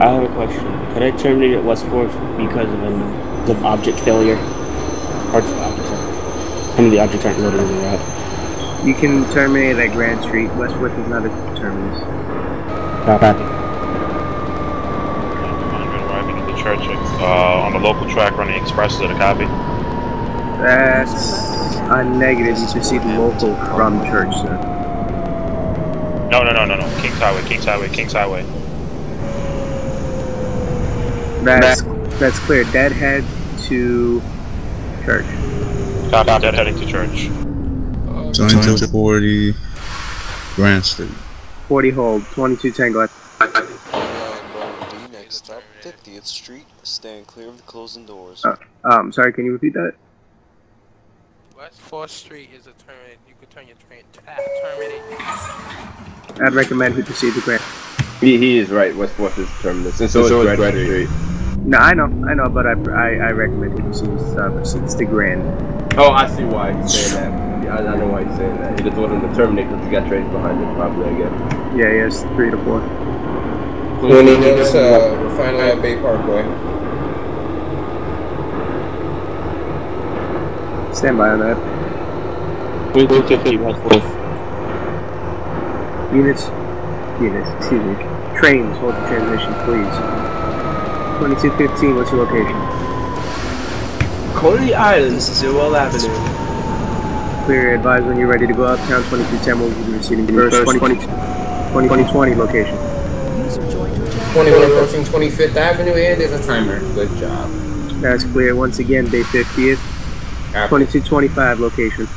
I have a question. Could I terminate at West 4th because of an object failure? Parts of the objects. Some of the objects aren't loaded in the route. You can terminate at Grand Street. West 4th is not a terminus. Copy. Arriving at the church on the local track running expresses at a copy. That's a negative. You proceed local from church, sir. No. Kings Highway. That's clear. Deadhead to church. Copy. Deadheading to church. 2240 Grand Street. 40 hold. 22 Tango. Next stop, 50th Street. Stand clear of the closing doors. Sorry, can you repeat that? West 4th Street is a terminate. You could turn your train terminate. I'd recommend he proceed to Grand. He is right. West 4th is terminus, and so is Grand Street. No, I know, but I recommend he proceeds to Grand. Oh, I see why he's saying that. Yeah, I know why he's saying that. He just wanted to terminate because he got trains behind him, probably, I guess. Yeah, yes, 3 to 4. We're finally at Bay Parkway. Stand by on that. 2250 West 4th. Units, excuse me. Trains, hold the transmissions, please. 2215, what's your location? Coney Island, Sewell Avenue. Clear, advise when you're ready to go uptown. 2210 will be receiving first. 2020 location. 21 approaching 25th Avenue, and there's a timer. Good job. That's clear. Once again, Bay 50th. 2225 location.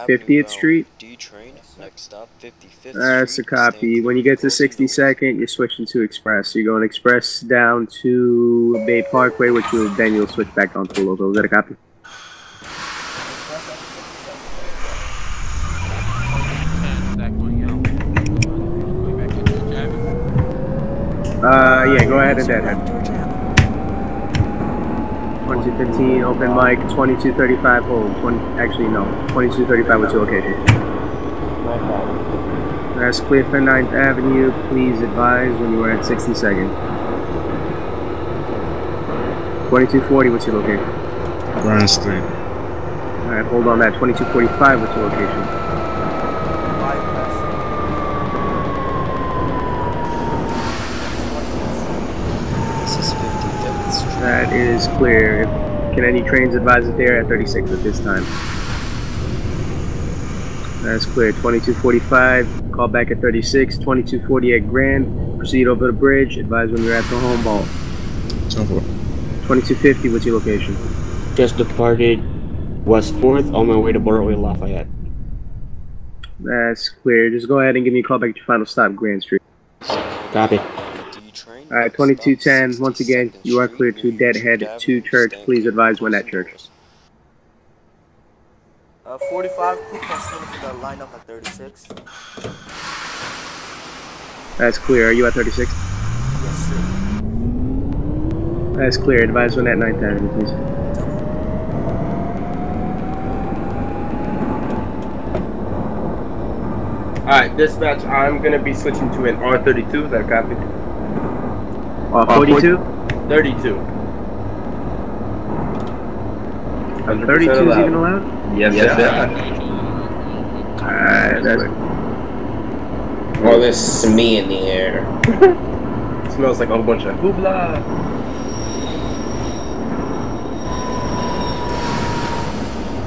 50th Street. D train. Next stop, 55th That's a copy. When you get to 62nd, you're switching to Express. So you're going Express down to Bay Parkway, which you'll switch back onto the local. Is that a copy? Yeah, go ahead and deadhead. 2215, open mic, 2235, hold. 2235 with your location. That's clear for 9th Avenue. Please advise when you are at 60 seconds. 2240, what's your location? Grand Street. Alright, hold on that. 2245, what's your location? This is 57th Street. That is clear. Can any trains advise that they are at 36 at this time? That's clear. 2245, call back at 36. 2240 at Grand. Proceed over the bridge. Advise when you're at the home ball. 2250, what's your location? Just departed West 4th on my way to Broadway Lafayette. That's clear. Just go ahead and give me a call back at your final stop, Grand Street. Copy. Alright, 2210, once again, you are clear to Deadhead to Church. Please advise when at church. 45, consider for the lineup at 36. That's clear. Are you at 36? Yes, sir. That's clear. Advise when at 9th Avenue, please. Alright, dispatch, I'm gonna be switching to an R32, is that copy? 42? 32. 32 is even allowed? Yes, yes, sir. Alright, that's all this me in the air. Smells like a whole bunch of hoopla.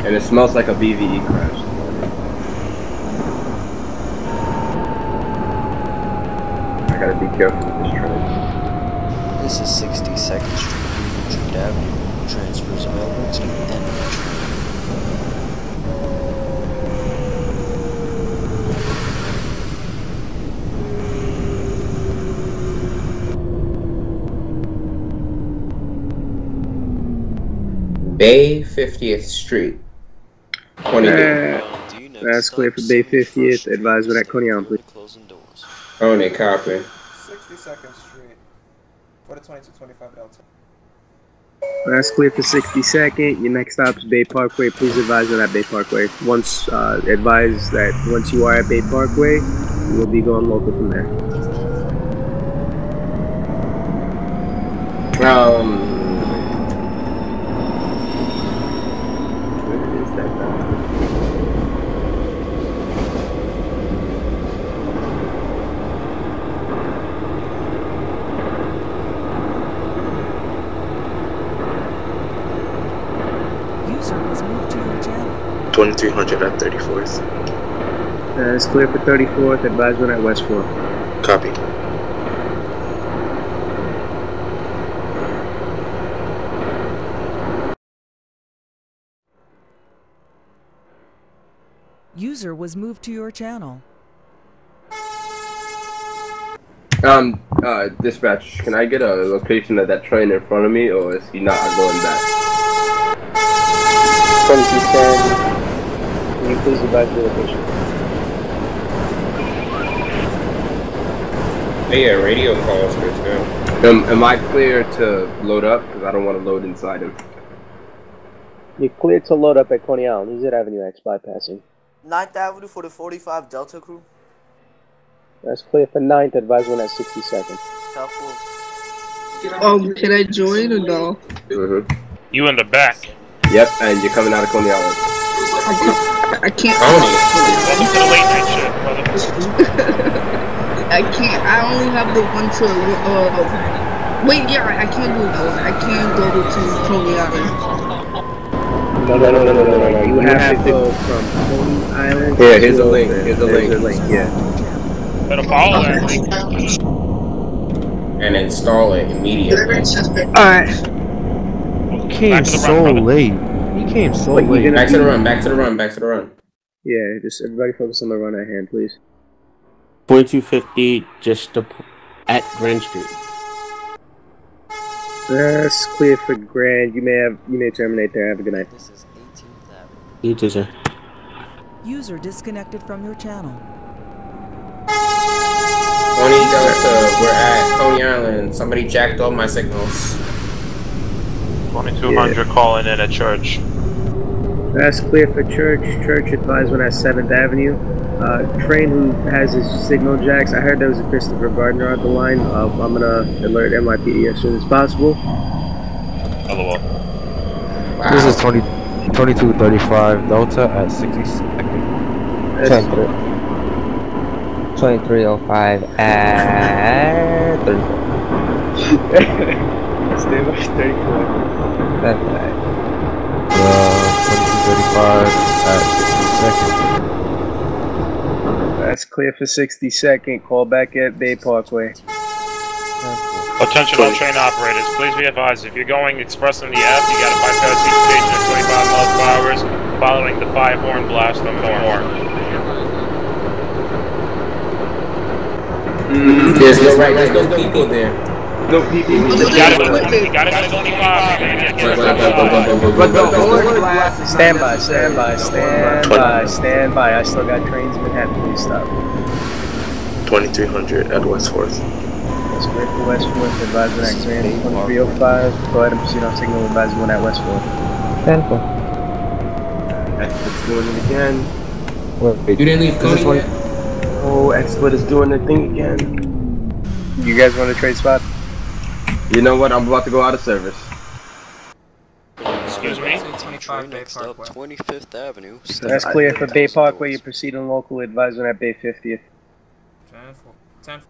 And it smells like a BVE crash. I gotta be careful with this train. This is 62nd Street, Union Street Avenue. Transfers available to NYCT. Bay 50th Street. 22. That's clear for Bay 50th. Advise when at Coney Island, please. Coney, copy. 62nd Street. What a 2225 Delta. That's clear for 62nd. Your next stop is Bay Parkway. Please advise on that Bay Parkway. Once advise that once you are at Bay Parkway, you will be going local from there. User was moved to your channel. 2300 at 34th. That's clear for 34th. Advise when at West 4. Copy. User was moved to your channel. Dispatch, can I get a location of that train in front of me, or is he not going back? 2210. Can you please advise your location? Hey, yeah, radio calls good too. Am I clear to load up? Because I don't want to load inside him. You're clear to load up at Coney Island. He's at Avenue X bypassing. 9th Avenue for the 45 Delta crew. That's clear for 9th. Advise when at 60 seconds. Can I join or no? You in the back. Yep, and you're coming out of Coney Island. I can't. Welcome to the late night shift, brother. I can't. I only have the one to. Wait, yeah, I can't do that one. I can't go to Coney Island. No. You have to go from Coney Island. Yeah, here's a link. Here's a link. Yeah. Better follow that link. And install it immediately. Alright. He came so late. He came so late. Back to the run, back to the run, back to the run. Yeah, just everybody focus on the run at hand, please. 2250 just at Grand Street. That's clear for Grand. You may terminate there. Have a good night. This is 18th Avenue. You too, sir. User disconnected from your channel. 20 Delta, we're at Coney Island. Somebody jacked all my signals. 2200 calling in at Church. That's clear for Church. Church advised one at 7th Avenue. Train who has his signal jacks. I heard there was a Christopher Gardner on the line. I'm gonna alert NYPD as soon as possible. LOL. Wow. This is 2235 Delta at 62nd. 2305 at 34. Stay by 34. That's right. 2235 at 62nd. That's clear for 62nd. Call back at Bay Parkway. Attention all train operators, please be advised, if you're going express on the F, you gotta bypass each station at 25 miles per hour, following the 5-horn blast on the horn. There's no people there. No people. You gotta go 25, baby. But the horn blast. Stand by. I still got trains in Manhattan. Please stop. 2300 at West 4th. That's great for West 4th. Advisor at Grand 2305. Go ahead and proceed on signal. Advisor one at West 4th. 10-4. Exped's doing it again. You didn't leave Coney yet? Oh, Exped is doing the thing again. You guys want to trade spot? You know what? I'm about to go out of service. Excuse me? 25 next up, 25th Avenue. That's clear for Bay Parkway. You proceed on local. Advisor at Bay 50th. 10-4.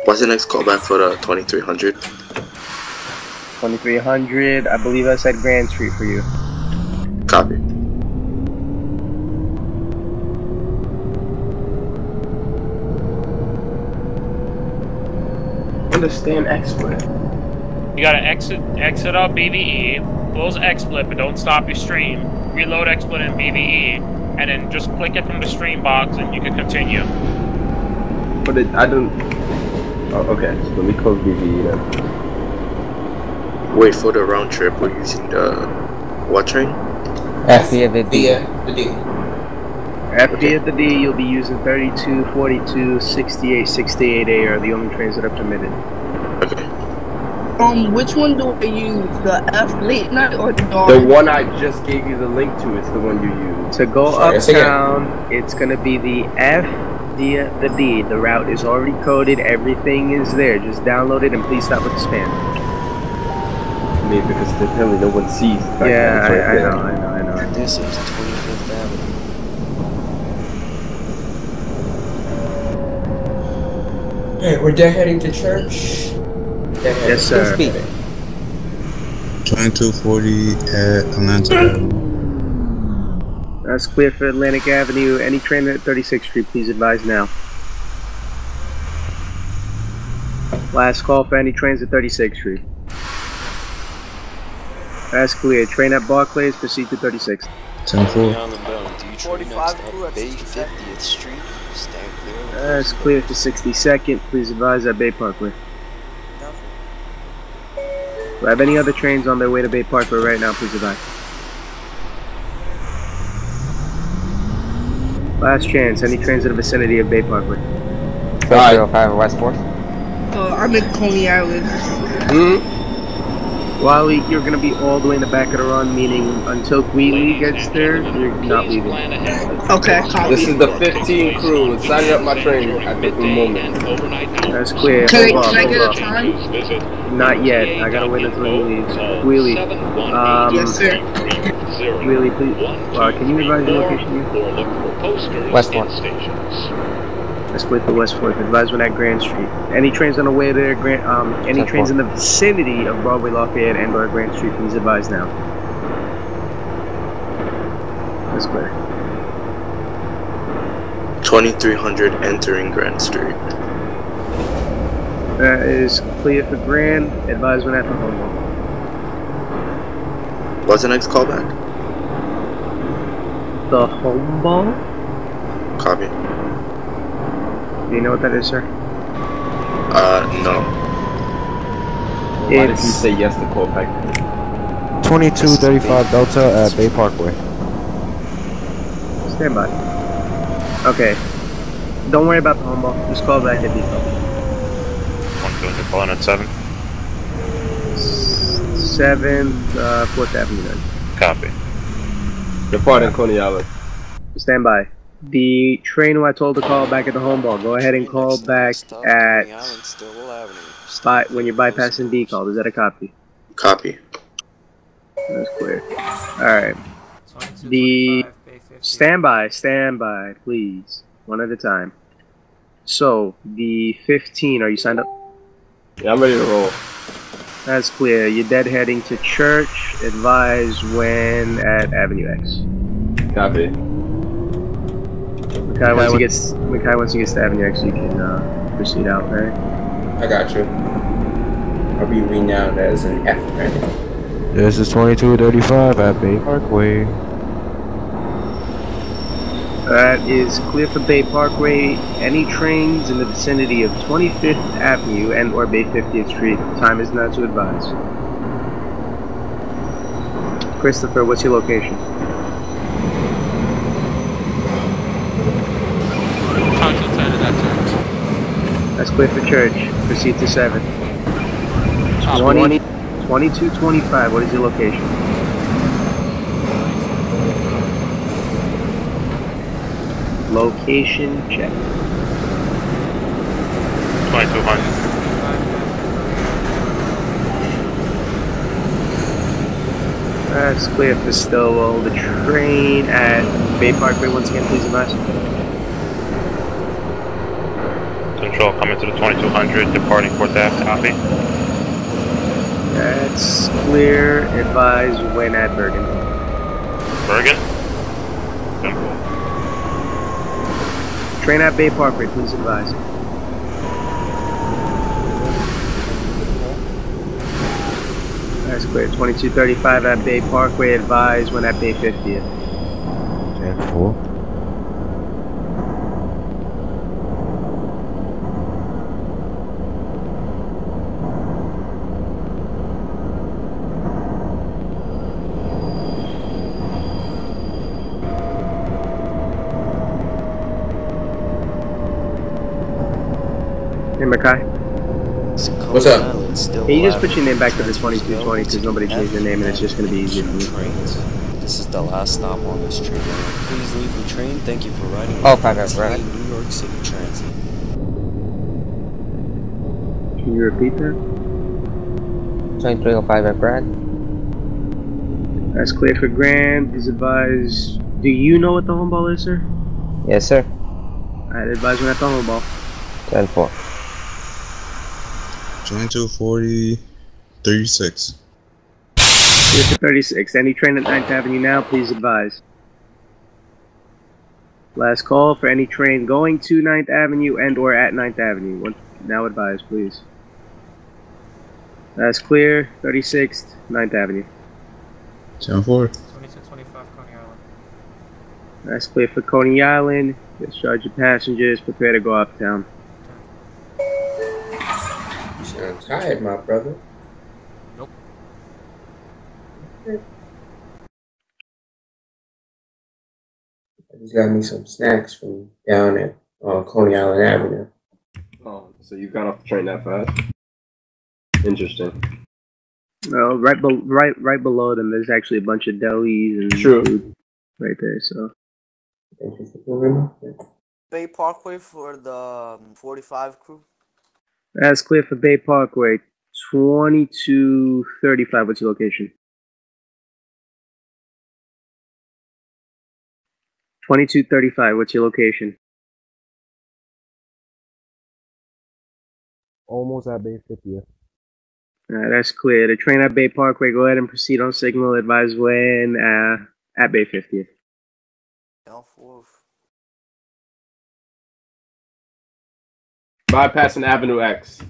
What's the next callback for the 2300? 2300. I believe I said Grand Street for you. Copy. Understand XSplit. You gotta exit out BVE, close XSplit, but don't stop your stream. Reload XSplit and BVE, and then just click it from the stream box and you can continue. But I don't... Oh, okay, so let me close BVE then. Wait, for the round trip, we're using the... what train? FB of the D. FB of the D, you'll be using 32, 42, 68, 68A are the only trains that are permitted. Okay. Which one do I use? The F late night or the dark? The one I just gave you the link to is the one you use. To go uptown, it's gonna be the F via the D. The route is already coded, everything is there. Just download it and please stop with the spam. I mean, because apparently no one sees. Yeah, I know. This is 25th Avenue. Alright, we're dead heading to church. Yes, sir. 2240 at Atlanta Avenue. That's clear for Atlantic Avenue. Any train at 36th Street, please advise now. Last call for any trains at 36th Street. That's clear. Train at Barclays, proceed to 36th. 10-4. 45 at Bay 50th Street. Stand clear. That's clear for 62nd. Please advise at Bay Parkway. Do I have any other trains on their way to Bay Parkway right now? Please advise. Last chance. Any trains in the vicinity of Bay Parkway? 505 West 4th. I'm in Coney Island. Wally, you're going to be all the way in the back of the run, meaning until Queeley gets there, you're not leaving. Okay, copy. This is the 15 crew. Signing up my train at the moment. That's clear. Can I get a time? Not yet. I got to wait until he leaves. Wheelie. Yes, sir. Wheelie, please. Can you advise your location here? West 4th. Let's wait for West 4th. Advise when at Grand Street. Any trains on the way there, any trains in the vicinity of Broadway, Lafayette, and or Grand Street, please advise now. That's clear. 2300 entering Grand Street. That is clear for Grand. Advise when at the home. What's the next callback? The home ball? Copy. Do you know what that is, sir? No. Why did you say yes to callback? 2235 Delta at Bay Parkway. Stand by. Okay. Don't worry about the home ball. Just call back at depot. 1 calling at 7. 7th, 4th Avenue then. Copy. Departing Coney Island. Stand by. The train who I told to call back at the home ball, go ahead and call back at when you're bypassing D call. Is that a copy? Copy. That's clear. Alright. The stand by, please. One at a time. So, the 15, are you signed up? Yeah, I'm ready to roll. That's clear. You're deadheading to church. Advise when at Avenue X. Copy. Makai, once he gets to Avenue X, you can proceed out, right? I got you. I'll be renowned as an F right now. This is 2235 at Bay Parkway. That is clear for Bay Parkway. Any trains in the vicinity of 25th Avenue and or Bay 50th Street, time is not to advise. Christopher, what's your location? That's clear for church. Proceed to 7. 2225, what is your location? Location check. 2200. That's clear for Stillwell. The train at Bay Parkway, once again, please advise. Control coming to the 2200, departing 4th Ave. Copy. That's clear. Advise when at Bergen. Bergen? Train at Bay Parkway, please advise. That's clear. 2235 at Bay Parkway. Advise when at Bay 50th. 10-4. Hey, Makai. What's up? Hey, you just put your name back to the 2220 because nobody changed their name and it's just going to be easier for me. This is the last stop on this train. Please leave the train. Thank you for riding. Oh, 5F, right? New York City Transit. Can you repeat that? 2305 Brad. That's clear for Grand. Please advise. Do you know what the home ball is, sir? Yes, sir. Alright, advise when at the home ball. 10-4. 2240, 36. Clear for 36. Any train at 9th Avenue now, please advise. Last call for any train going to 9th Avenue and or at 9th Avenue. Now advise, please. That's clear. 36th, 9th Avenue. 10-4. 2225 Coney Island. That's clear for Coney Island. Discharge your passengers. Prepare to go uptown. You sound tired, my brother. Nope. I just got me some snacks from down at Coney Island Avenue. Oh, so you got off the train that fast? Interesting. Well, right below them, there's actually a bunch of delis and food right there. So. Bay Parkway for the 45 crew. That's clear for Bay Parkway. 2235. What's your location? 2235. What's your location? Almost at Bay 50th. That's clear. The train at Bay Parkway, go ahead and proceed on signal. Advise when at Bay 50th. L4. Bypassing Avenue X.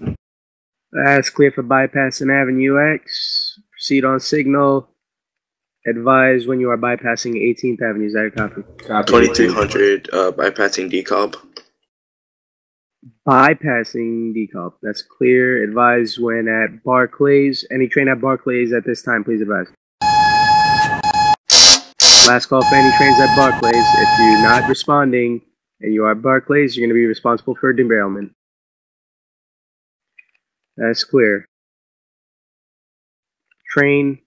That's clear for bypassing Avenue X. Proceed on signal. Advise when you are bypassing 18th Avenue. Is that a copy? 2300, bypassing decob. Bypassing decob. That's clear. Advise when at Barclays. Any train at Barclays at this time, please advise. Last call for any trains at Barclays. If you're not responding and you are at Barclays, you're going to be responsible for derailment. That's clear. train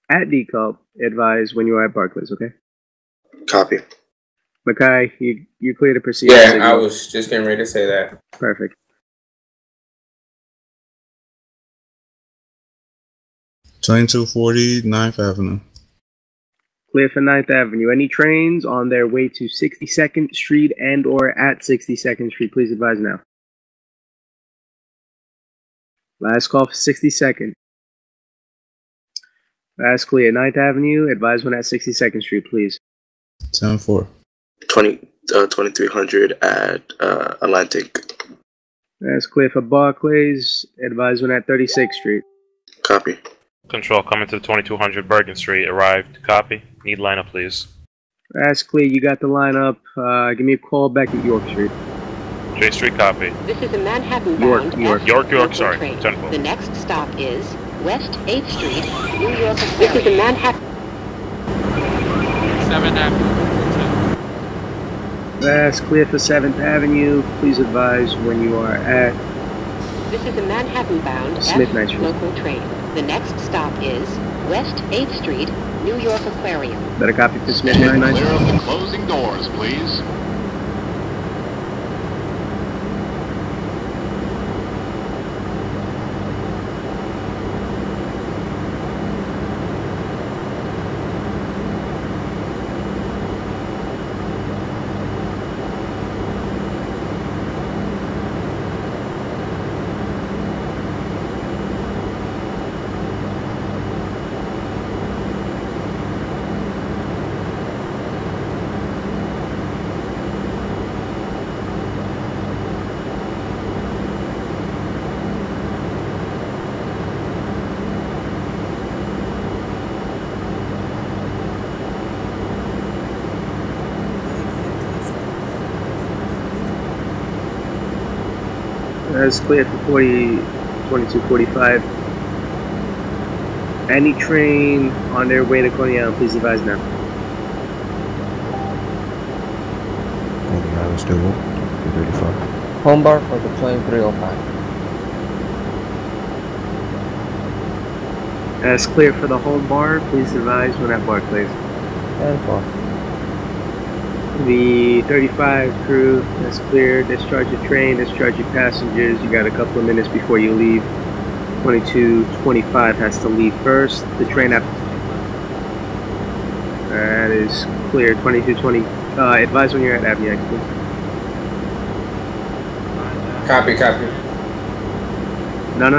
at Deculp, advise when you are at Barclays, okay? Copy. Mackay, you clear to proceed. Yeah, I was just getting ready to say that. Perfect. 2240 9th Avenue. Clear for 9th Avenue. Any trains on their way to 62nd Street and or at 62nd Street, please advise now. Last call for 62nd. Last clear. 9th Avenue, advise when at 62nd Street, please. 10-4. 2300 at Atlantic. That's clear for Barclays, advise when at 36th Street. Copy. Control, coming to the 2200 Bergen Street. Arrived. Copy. Need lineup, please. That's clear. You got the lineup. Give me a call back at York Street. J Street, copy. This is a Manhattan-bound York, sorry. train. 10-4. The next stop is West 8th Street, New York. This is a Manhattan. 7th Avenue. That's clear for 7th Avenue. Please advise when you are at This is a Manhattan-bound Smith Night Street. local train. The next stop is West 8th Street, New York Aquarium. Better copy for Smith Night. Clear of the closing doors, please. That's clear for 2245. Any train on their way to Coney Island, please advise now. Coney Island still up. 235. Home bar for the 2305. That's clear for the home bar. Please advise when at Barclays. 10-4. The 35 crew, that's clear. Discharge your train, discharge your passengers. You got a couple of minutes before you leave. 2225 has to leave first. The train after. That is clear. 2220. Advise when you're at Avenue X, please. Copy. No.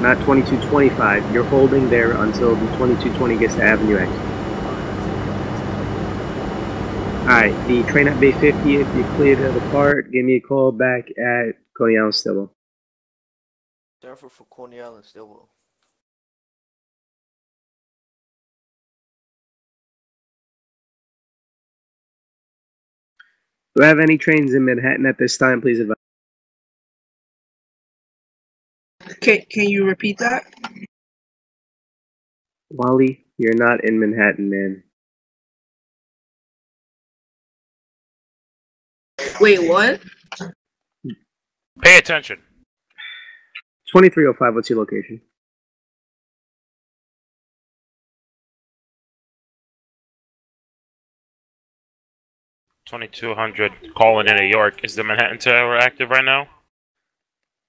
Not 2225. You're holding there until the 2220 gets to Avenue X. Alright, the train at Bay 50, if you're clear to depart, give me a call back at Coney Island Stillwell. Therefore for Coney Island Stillwell. Do I have any trains in Manhattan at this time? Please advise. Can you repeat that? Wally, you're not in Manhattan, man. Wait, what? Pay attention. 2305, what's your location? $2,200 calling in New York. Is the Manhattan Tower active right now?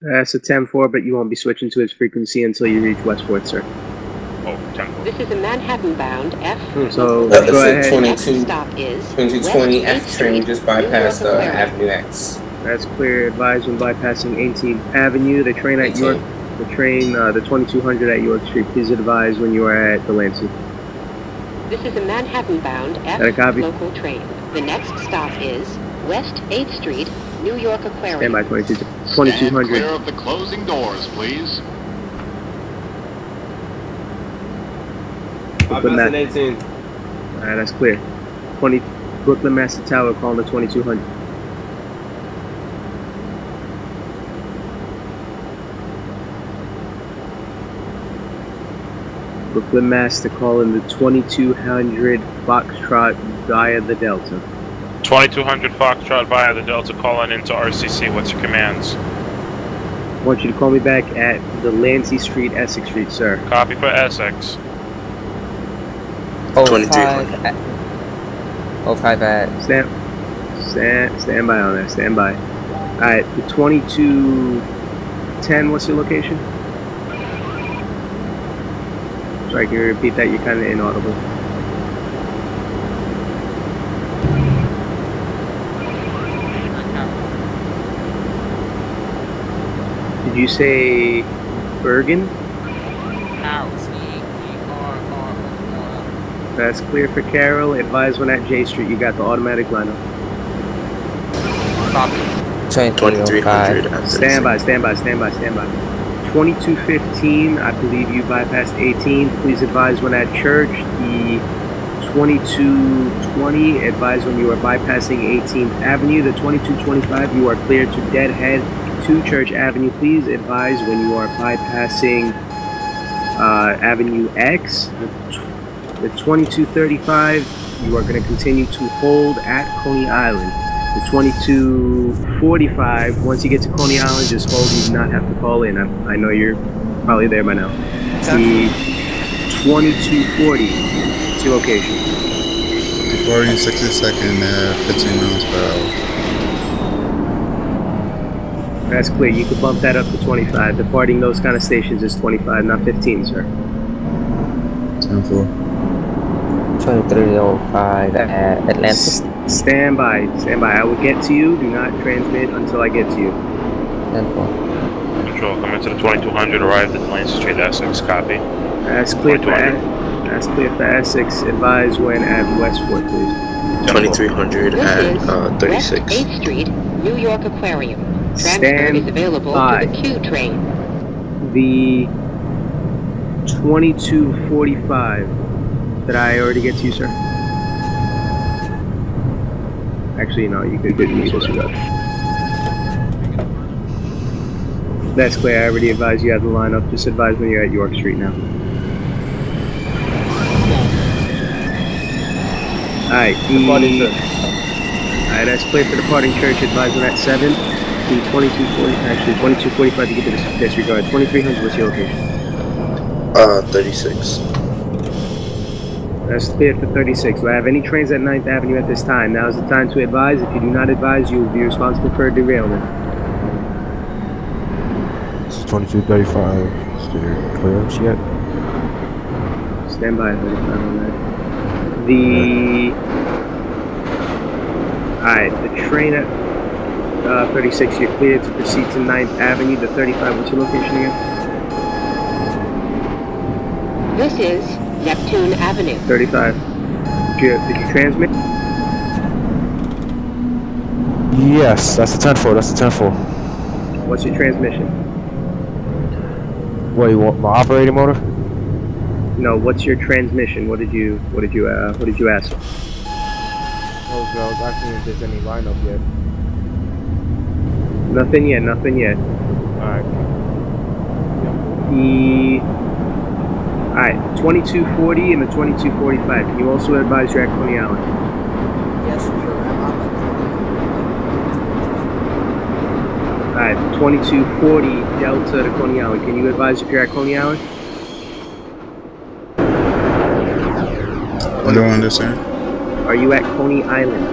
That's a 10-4, but you won't be switching to its frequency until you reach Westport, sir. Oh, 10-4. This is a Manhattan-bound F. So That's go a ahead. 2220 F train just bypassed Avenue X. That's clear. Advise when bypassing 18th Avenue. The train at York, the 2200 at York Street. Please advise when you are at Delancey. This is a Manhattan-bound F local train. The next stop is West 8th Street, New York Aquarium. Stand by 2200. Stand clear of the closing doors, please. Bypassing 18. Alright, that's clear. 20 Brooklyn Master Tower calling the 2200. Brooklyn Master calling the 2200 Foxtrot via the Delta. 2200 Foxtrot via the Delta calling into RCC. What's your commands? I want you to call me back at the Lancey Street, Essex Street, sir. Copy for Essex. 2300. 05 at. Stand by on that. Stand by. Alright, the 2210, what's your location? Sorry, can you repeat that? You're kind of inaudible. Did you say Bergen? That's clear for Carroll. Advise when at J Street. You got the automatic lineup. Copy. 2305. Stand by. 2215, I believe you bypassed 18. Please advise when at Church. The 2220, advise when you are bypassing 18th Avenue. The 2225, you are clear to deadhead to Church Avenue. Please advise when you are bypassing Avenue X. The 2235, you are going to continue to hold at Coney Island. The 2245, once you get to Coney Island, just hold. You do not have to call in. I know you're probably there by now. The 2240, what's your location? Departing 62nd at 15 miles per hour. That's clear. You can bump that up to 25. Departing those kind of stations is 25, not 15, sir. 10-4. 2305 at Atlantic. Stand by. I will get to you. Do not transmit until I get to you. 10-4. Control, coming to the 2200, arrived at Lancey Street, Essex. Copy. That's clear for Essex. Advise when at Westport, please. 2300 at 36. 8th Street, New York Aquarium. Transfer Stand is available by. to the Q train. The 2245. Did I already get to you, sir? Actually, no, you could disregard. That's clear. I already advised you have the lineup. Just advise when you're at York Street now. Alright, alright, that's clear for departing Church. Advise when at 7. The 2240, actually 2245 to get to disregard. 2300, what's your location? 36. That's clear for 36. Do I have any trains at 9th Avenue at this time? Now is the time to advise. If you do not advise, you will be responsible for a derailment. 2235. Is there clearance yet? Stand by 35 on that. Alright, the train at 36, you're cleared to proceed to 9th Avenue. The 35, what's your location again? This is Neptune Avenue. 35. Did you transmit? Yes, that's the 10-4. What's your transmission? What, you want my operating motor? No, what's your transmission? What did you ask? I was asking if there's any lineup yet. Nothing yet. Alright. Alright, 2240 and the 2245. Can you also advise you're at Coney Island? Yes, we are. Alright, 2240 Delta to Coney Island. Can you advise if you're at Coney Island? I don't understand. Are you at Coney Island?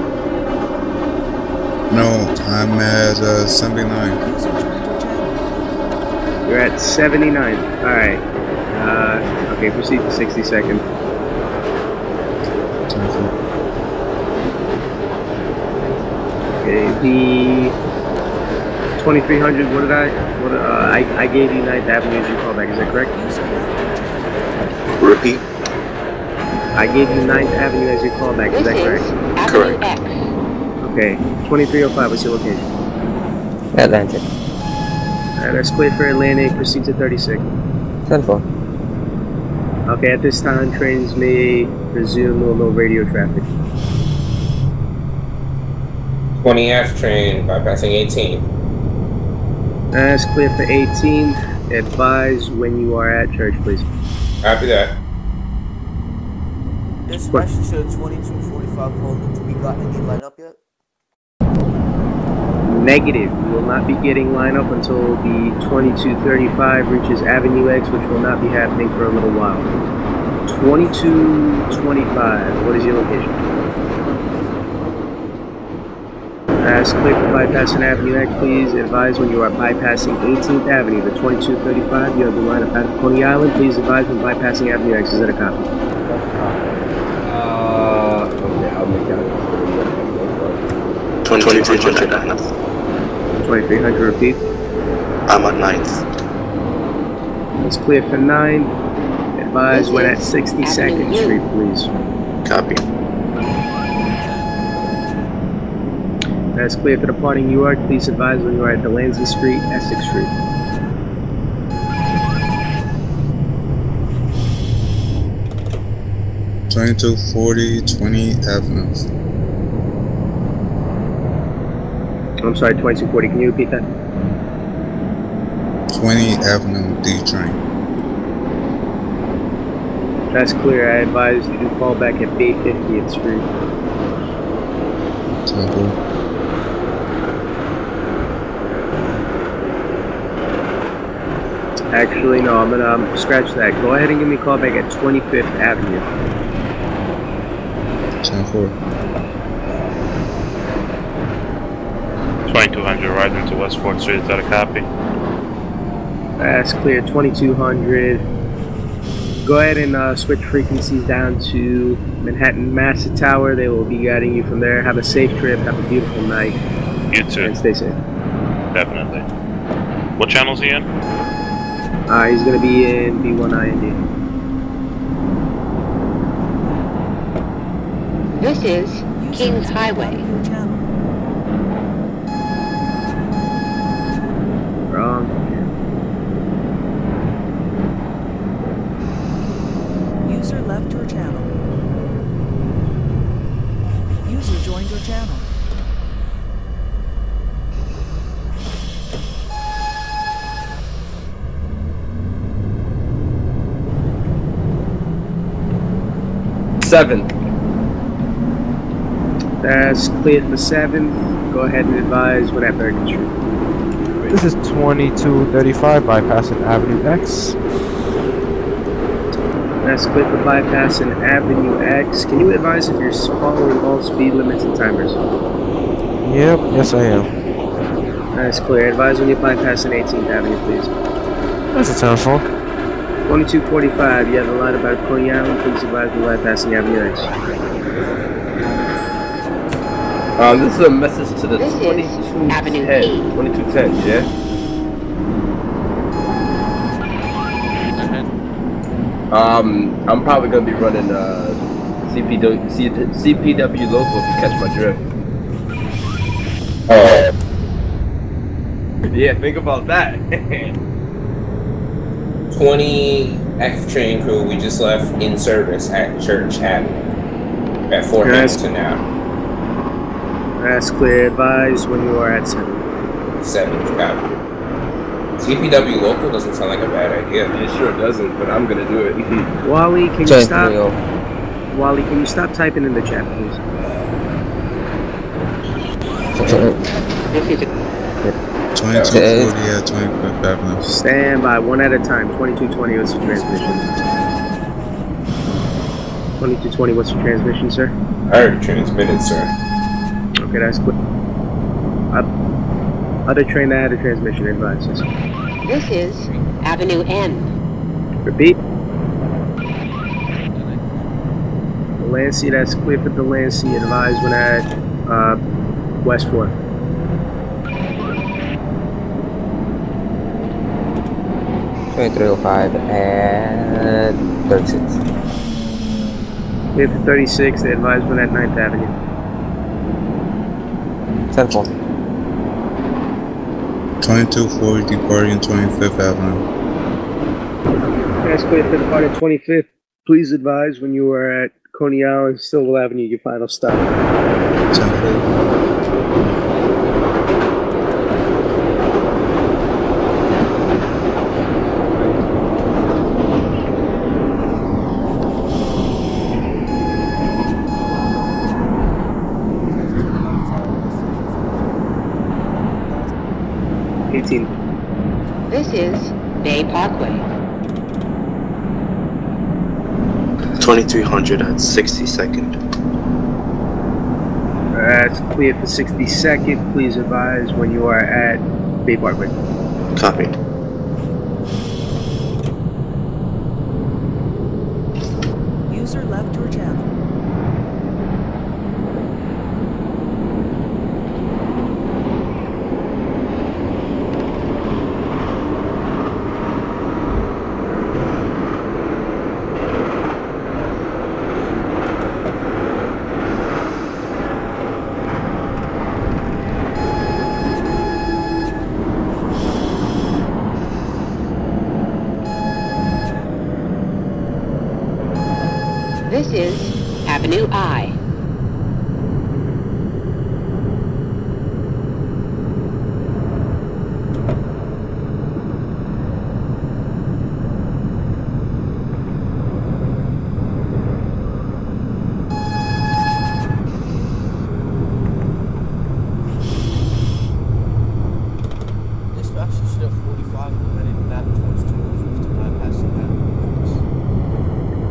No, I'm at 79. You're at 79. Alright. Okay, proceed to 60 seconds. Okay, the 2300, I gave you 9th Avenue as your callback, is that correct? Repeat. I gave you 9th Avenue as your callback, is that correct? Correct. Okay, 2305, what's your location? Atlantic. Alright, that's clear for Atlantic, proceed to 36. 10-4. Okay, at this time, trains may resume normal radio traffic. 20F train bypassing 18. That's clear for 18. Advise when you are at Church, please. Copy that. Dispatch to 2245 Colton. Do we got any lineup yet? Negative. You will not be getting line up until the 2235 reaches Avenue X, which will not be happening for a little while. 2225. What is your location? As clear for bypassing Avenue X, please advise when you are bypassing 18th Avenue, the 2235. You have the line up at Coney Island. Please advise when bypassing Avenue X. Is that a copy? Okay, I'll make that. 2300 at 9th. 2300, repeat. I'm at 9th. That's clear for 9th. Advise when at 62nd Street, please. Copy. That's clear for departing New York. Please advise when you are at Delancey Street, Essex Street. $2240 20th Avenue. I'm sorry, 2240. Can you repeat that? 20th Avenue D train. That's clear. I advise you to call back at 850th Street. Temple. Actually, no, I'm gonna scratch that. Go ahead and give me a call back at 25th Avenue. 10-4. 2200 right into West 4th Street. Is that a copy? That's clear. 2200. Go ahead and switch frequencies down to Manhattan Massive Tower. They will be guiding you from there. Have a safe trip. Have a beautiful night. You too. And stay safe. Definitely. What channel's he in? He's going to be in B1IND. This is Kings Highway. Wrong. User left your channel. User joined your channel. Seventh. That's clear for 7th. Go ahead and advise when at Bergen Street. This is 2235 bypassing Avenue X. That's clear for bypassing Avenue X. Can you advise if you're following all speed limits and timers? Yep, yes I am. That's clear. Advise when you're bypassing 18th Avenue, please. That's a 10-4. 2245, you have the line about Coney Island. Please advise when bypassing Avenue X. This is a message to the 2210. 2210, yeah? I'm probably gonna be running CPW local if you catch my drift. Yeah, think about that. 20 F train crew we just left in service at Church Avenue at 4 minutes to now. That's clear. Advise when you are at 7. 7th copy. CPW local doesn't sound like a bad idea. It sure doesn't, but I'm gonna do it. Wally, can you stop? Wally, can you stop typing in the chat, please? 2240 at 25th Avenue. Stand by, one at a time. 2220, what's your transmission? 2220, what's your transmission, sir? I already transmitted, sir. Okay, that's good. Other train that had a transmission advices. This is Avenue N. Repeat. Delancey, that's clear for Delancey. Advise when at West 4. $23.05 and 36. Clear for 36. They advise when at 9th Avenue. 10-4. 2240 departing 25th Avenue. That's clear for departing 25th. Please advise when you are at Coney Island, Stillwell Avenue, your final stop. 10-4. 18. This is Bay Parkway. 2300 at 62nd. That's clear for 62nd. Please advise when you are at Bay Parkway. Copy. User left your channel. This is Avenue I. Dispatch should have 45 heading back towards 250 bypassing Avenue.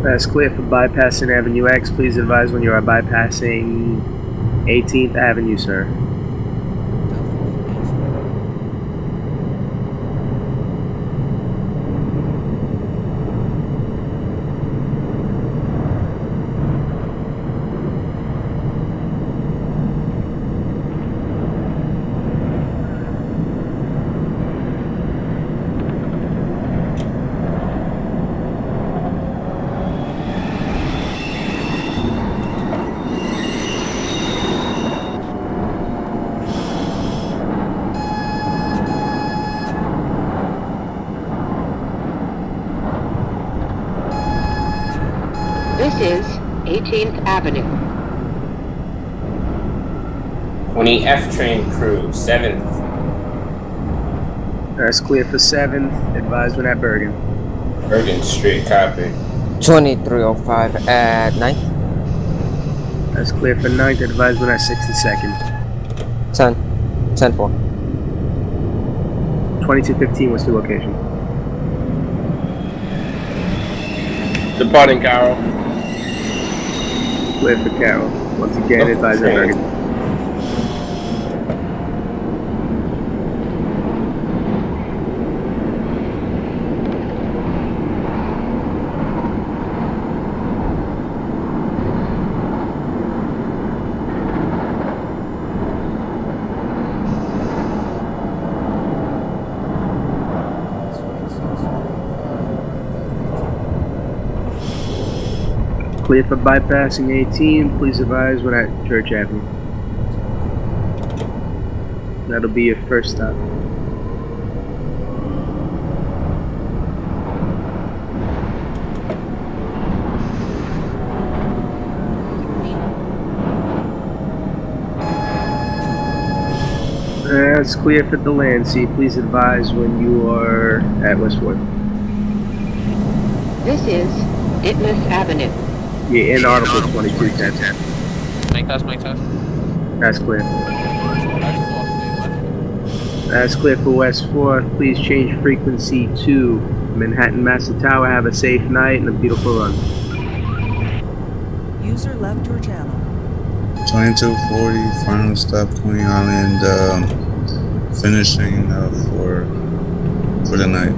That's clear for bypassing Avenue X. Please advise when you are bypassing 18th Avenue, sir. This is 18th Avenue. 20 F train crew, 7th. That's clear for 7th. Advise when at Bergen. Bergen Street, copy. 2305 at 9th. That's clear for 9th. Advise when at 62nd. 10-4. 2215 was the location. Departing Carroll. Clear for Carroll. Once again, advise at Bergen. Clear for bypassing 18. Please advise when at Church Avenue. That'll be your first stop. That's clear for Delancey. Please advise when you are at Westford. This is Ditmas Avenue. Yeah, in Article 2210. Make test. That's clear. That's clear for West 4th. Please change frequency to Manhattan Master Tower. Have a safe night and a beautiful run. User left your channel. 2240, final stop, Coney Island, finishing for the night.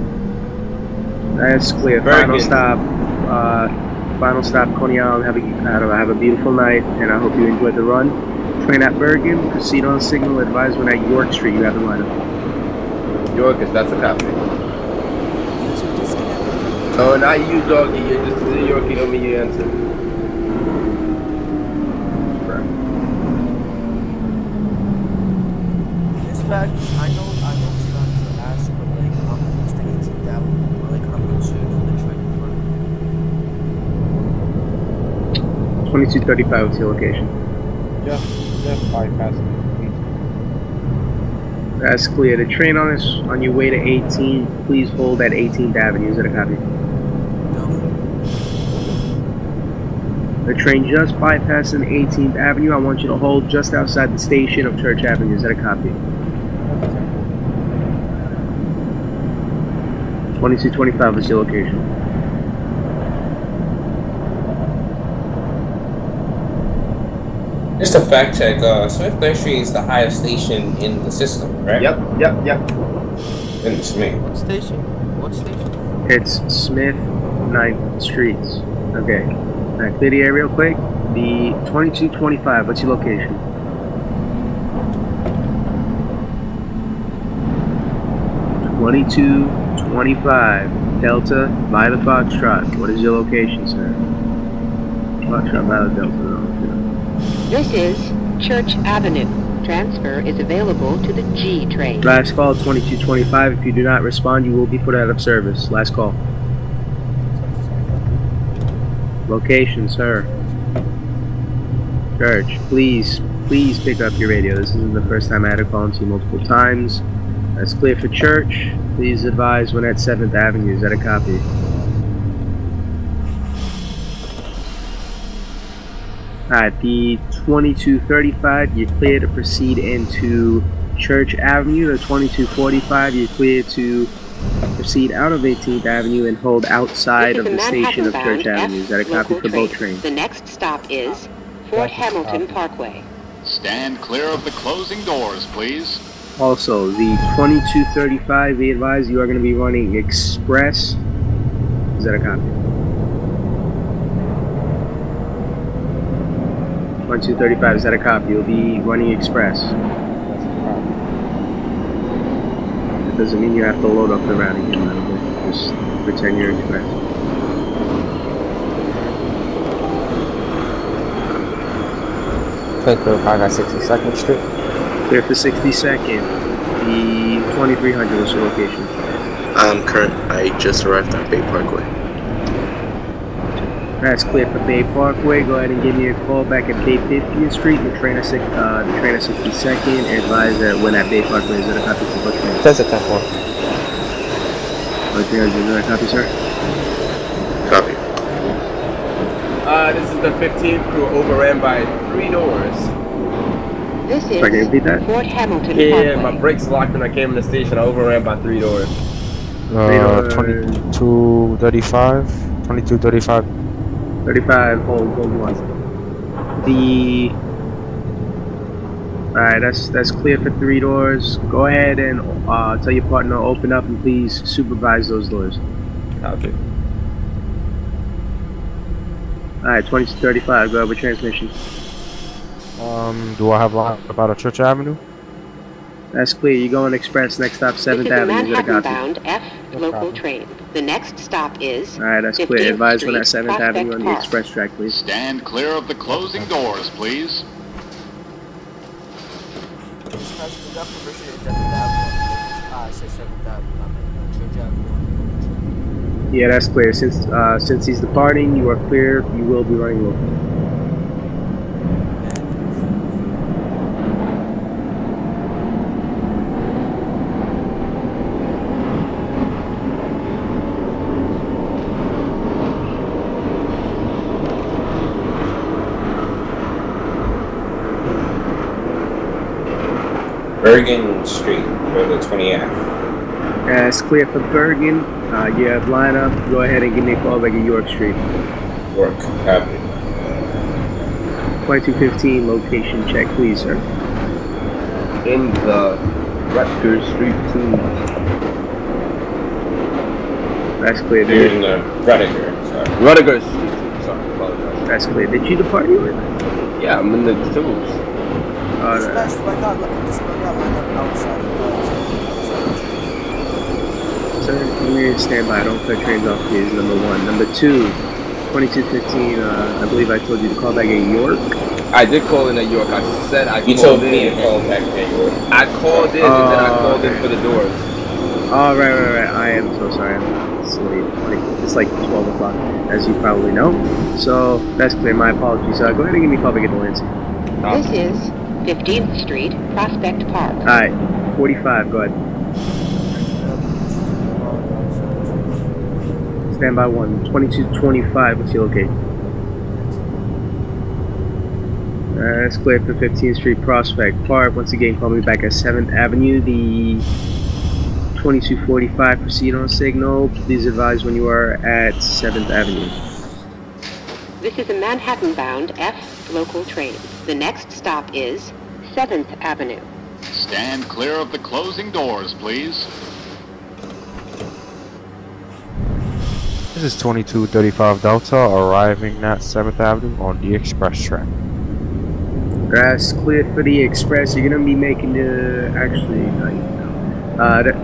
That's clear. Bergen. Final stop, Coney Island. Have a beautiful night, and I hope you enjoyed the run. Train at Bergen. Proceed on signal. Advise when at York Street you have the lineup. York, that's a copy. Oh, not you, doggy. You're just a York. You don't mean you answer. Dispatch, I know it's not to ask, but like, what's the 18th Avenue? Like, I'm concerned for the train in front. 2235 is your location. Just bypass it. That's clear. The train on your way to 18. Please hold at 18th Avenue. Is that a copy? The train just bypassing 18th Avenue. I want you to hold just outside the station of Church Avenue. Is that a copy? 2225 is your location. Just a fact check, Smith 3rd Street is the highest station in the system, right? Yep. Goodness me. What station? What station? It's Smith 9th Streets. Okay. Alright, clear the area real quick. The 2225, what's your location? $22.25 Delta Violet Foxtrot. What is your location, sir? Foxtrot Violet Delta. No. This is Church Avenue. Transfer is available to the G train. Last call, 2225. If you do not respond, you will be put out of service. Last call. Location, sir. Church, please pick up your radio. This isn't the first time I had to call into you multiple times. That's clear for Church. Please advise when at 7th Avenue. Is that a copy? Alright, the 2235, you're clear to proceed into Church Avenue. The 2245, you're clear to proceed out of 18th Avenue and hold outside of the station of Church Avenue. Is that a copy for both trains? The next stop is Fort Hamilton Parkway. Stand clear of the closing doors, please. Also, the 2235, be advised you are going to be running Express. Is that a copy? 2235, is that a copy? You'll be running Express. It doesn't mean you have to load up the route again, though. Just pretend you're Express. Clear for 62nd Street. Clear for 62nd. The 2300 is your location. Current. I just arrived at Bay Parkway. That's clear for Bay Parkway. Go ahead and give me a call back at Bay 50th Street. The train of 62nd. Advise that when at Bay Parkway, is that a copy for both trains? That's a 10-4. Okay, is that a copy, sir? Copy. This is the 15th crew overran by 3 doors. This is Sorry, can you repeat that? Fort Hamilton Yeah, Parkway. my brakes locked when I came in the station. I overran by 3 doors. 2235. 2235. 35, hold one. Alright, that's clear for 3 doors. Go ahead and tell your partner to open up and please supervise those doors. Copy. Alright, 2235, go over transmission. Do I have line about a Church Avenue? That's clear, you're going Express, next stop 7th This is a Avenue, is that a Manhattan-bound F local train. The next stop is Alright, that's clear. 15th Advise when at Street, 7th Prospect Avenue on the Park. express track, please. Stand clear of the closing doors, please. Dispatch, we got permission to eject that one. Say 7th Avenue, Church Avenue. Yeah, that's clear. Since he's departing, you are clear. You will be running local. Bergen Street for the 20F. It's clear for Bergen. You have lineup. Go ahead and give me a call back at York Street. York, copy. 2215 location check, please, sir. In the Rutgers Street 2. That's clear. You're in the Rudiger, sorry. Rudiger Street 2, sorry, apologize. That's clear. Did you depart York? Yeah, I'm in the tubes. Dispatch, I got lined up outside of Sir, you stand by. Don't cut trains off, please. Number 1. Number 2, 2215. I believe I told you to call back at York. I did call in at York. I said I You called told me in. to call back at York. I called in and then I called in for the doors. Oh, right. I am so sorry. It's late. It's like 12 o'clock, as you probably know. So, that's clear. My apologies. Go ahead and give me a call back at the Lansing. This is 15th Street, Prospect Park. Alright, 45, go ahead. Stand by 1, 2225, what's your location? That's clear for 15th Street, Prospect Park. Once again, call me back at 7th Avenue. The 2245, proceed on signal. Please advise when you are at 7th Avenue. This is a Manhattan-bound F local train. The next stop is 7th Avenue. Stand clear of the closing doors, please. This is 2235 Delta arriving at 7th Avenue on the express track. That's clear for the express. You're going to be making the... Actually,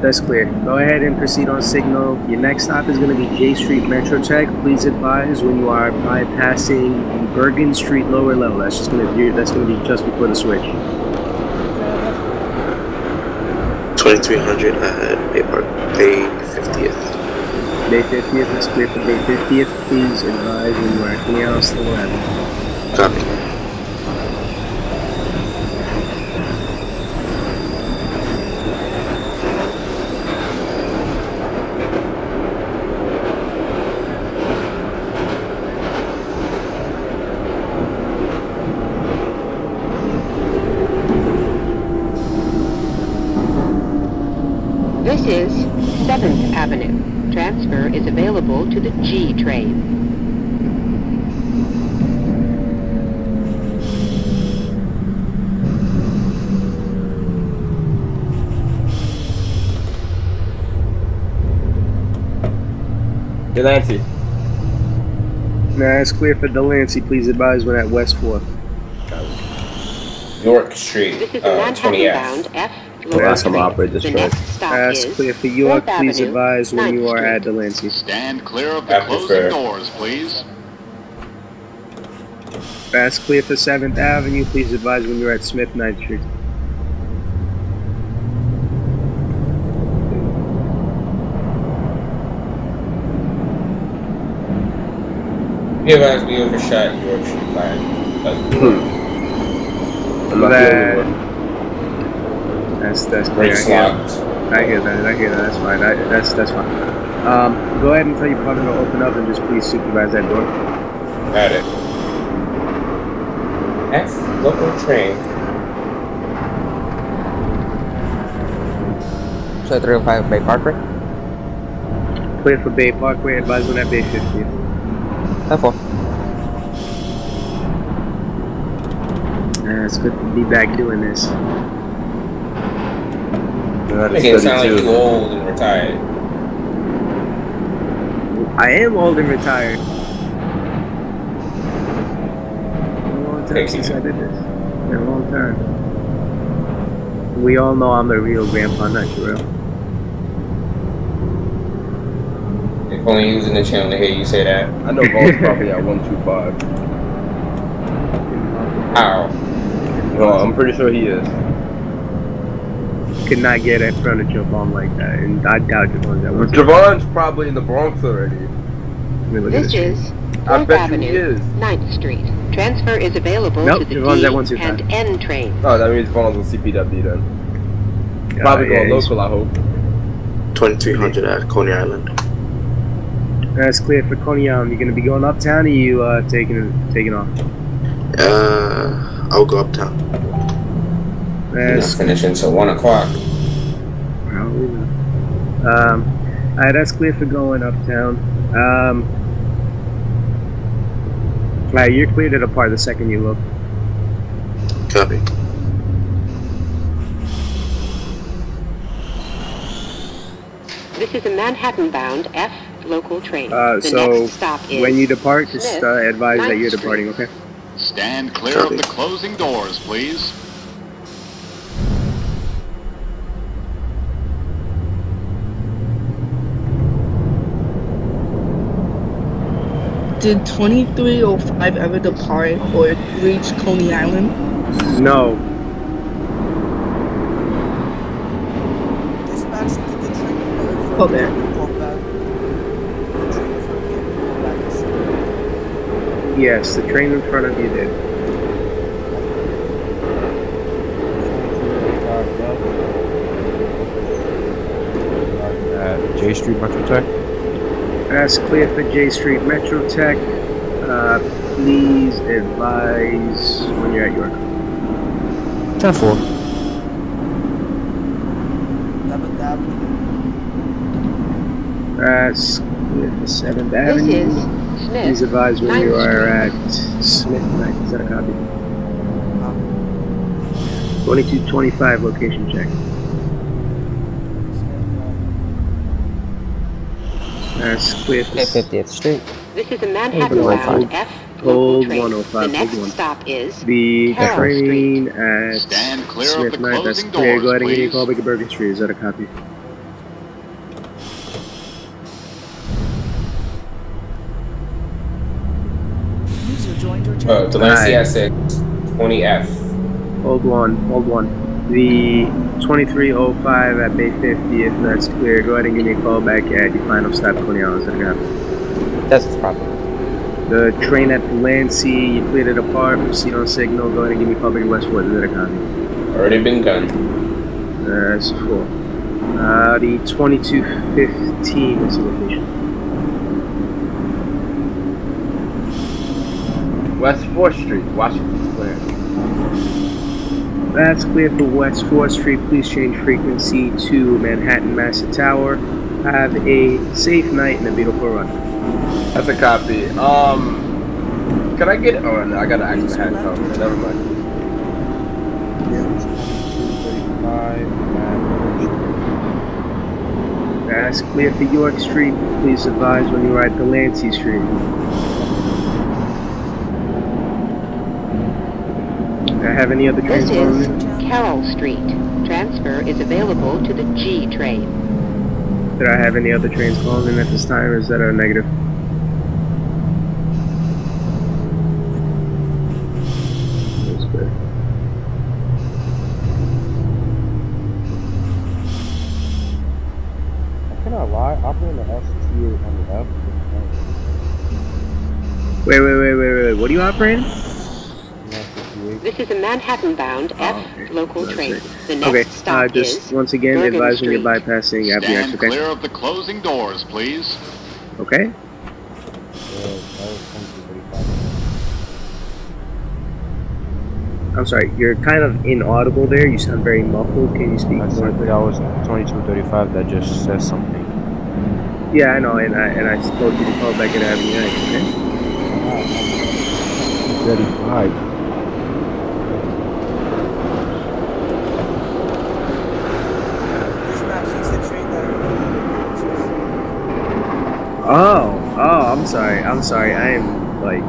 that's clear. Go ahead and proceed on signal. Your next stop is going to be J Street Metro Tech. Please advise when you are bypassing Bergen Street lower level. That's going to be just before the switch. 2300 at Bay Park, Bay 50th. Bay 50th is clear for Bay 50th. Please advise when you are at Coney Island still Avenue. Copy. This is 7th Avenue. Transfer is available to the G train. Delancey. Nah, it's clear for Delancey. Please advise when at West 4th. York Street, This is a 20F. Manhattan-bound F Well, that's how I operate this The train. next stop That's is clear for York. 4th Please Avenue, advise when 9th you are Street. at Delancey. Stand clear of the I closing prefer- doors, please. That's clear for 7th Avenue. Please advise when you're at Smith 9th Street. You advise we overshot York Street line. I'm not the only one. That's clear. Brakes locked. I hear that. That's fine. That's fine. Go ahead and tell your partner to open up and just please supervise that door. Got it. F local train. So 305 Bay Parkway? Clear for Bay Parkway. Advise when at Bay 50. Helpful. It's good to be back doing this. Make it sound like you old and retired. I am old and retired. A long time since I did this. A long time. We all know I'm the real grandpa, not Jarrell. If only using the channel to hear you say that. I know Vault's probably at 125. How? No, I'm pretty sure he is. Could not get in front of Javon like that, and I doubt Javon's that one. Javon's probably in the Bronx already. This is I 4th bet you he Avenue, is. 9th Street. Transfer is available Nope, to the Javon's D at 125. and N train. Oh, that means Vaughn's on CPW then. Probably going local, I hope. 2300 at Coney Island. That's clear for Coney Island. You're gonna be going uptown, or you taking off? I'll go uptown. It's finishing until 1 o'clock. Probably not. Alright, that's clear for going uptown. Alright, you're clear to depart the second you look. Copy. This is a Manhattan-bound F local train. So next stop is when you depart, just Smith, advise that 9th you're Street. departing, okay? Stand clear of the closing doors, please. Did 2305 ever depart or reach Coney Island? No. Dispatch, did the train Okay. call back? The train in front of you call back and say, Yes, the train in front of you did. At J Street Metro Tech. That's clear for J Street Metro Tech. Please advise when you're at York. 10-4. 7th Avenue. That's clear for 7th This Avenue. is Smith. Please advise when 9th you are Street. at Smith 9th. Is that a copy? 2225 location check. That's clear for 50th Street. This is a Manhattan-bound F local Hold train. 105. The next Hold 1. stop is The Carroll train Street. at Stand clear Smith of the 9th. That's closing clear. doors, Go ahead and give me a please. call back at Bergen Street. Is that a copy? User joined your channel. Delancey at 6, 20F. Hold one. The 2305 at Bay 50, if that's clear, go ahead and give me a call back at your final stop, 20 hours. That's the problem. The train at Delancey, you cleared it apart, proceed on signal, go ahead and give me a call back at Westport. Is that a copy? Already been done. That's cool. The 2215, what's the location? West 4th Street, Washington Square. That's clear for West 4th Street. Please change frequency to Manhattan Master Tower. Have a safe night and a beautiful run. That's a copy. Can I get? Oh no, I gotta actually have help. Never mind. That's clear for York Street. Please advise when you are at Delancey Street. Do I have any other trains This calling is in? Carroll Street. Transfer is available to the G train. Did I have any other trains calling in at this time, or is that a negative? That's good. Can I lie? Operating the ST on the F. Wait. What are you operating? This is a Manhattan-bound F local train. The next Okay, stop just is once again, Bergen advise when you're Street. bypassing FDX, Stand okay? clear of the closing doors, please. Okay? I'm sorry, you're kind of inaudible there. You sound very muffled. Can you speak I more? said that was 2235 that just says something. Yeah, I know, and I told you to call back at Avenue 9, okay? 35. Oh, I'm sorry. I am like,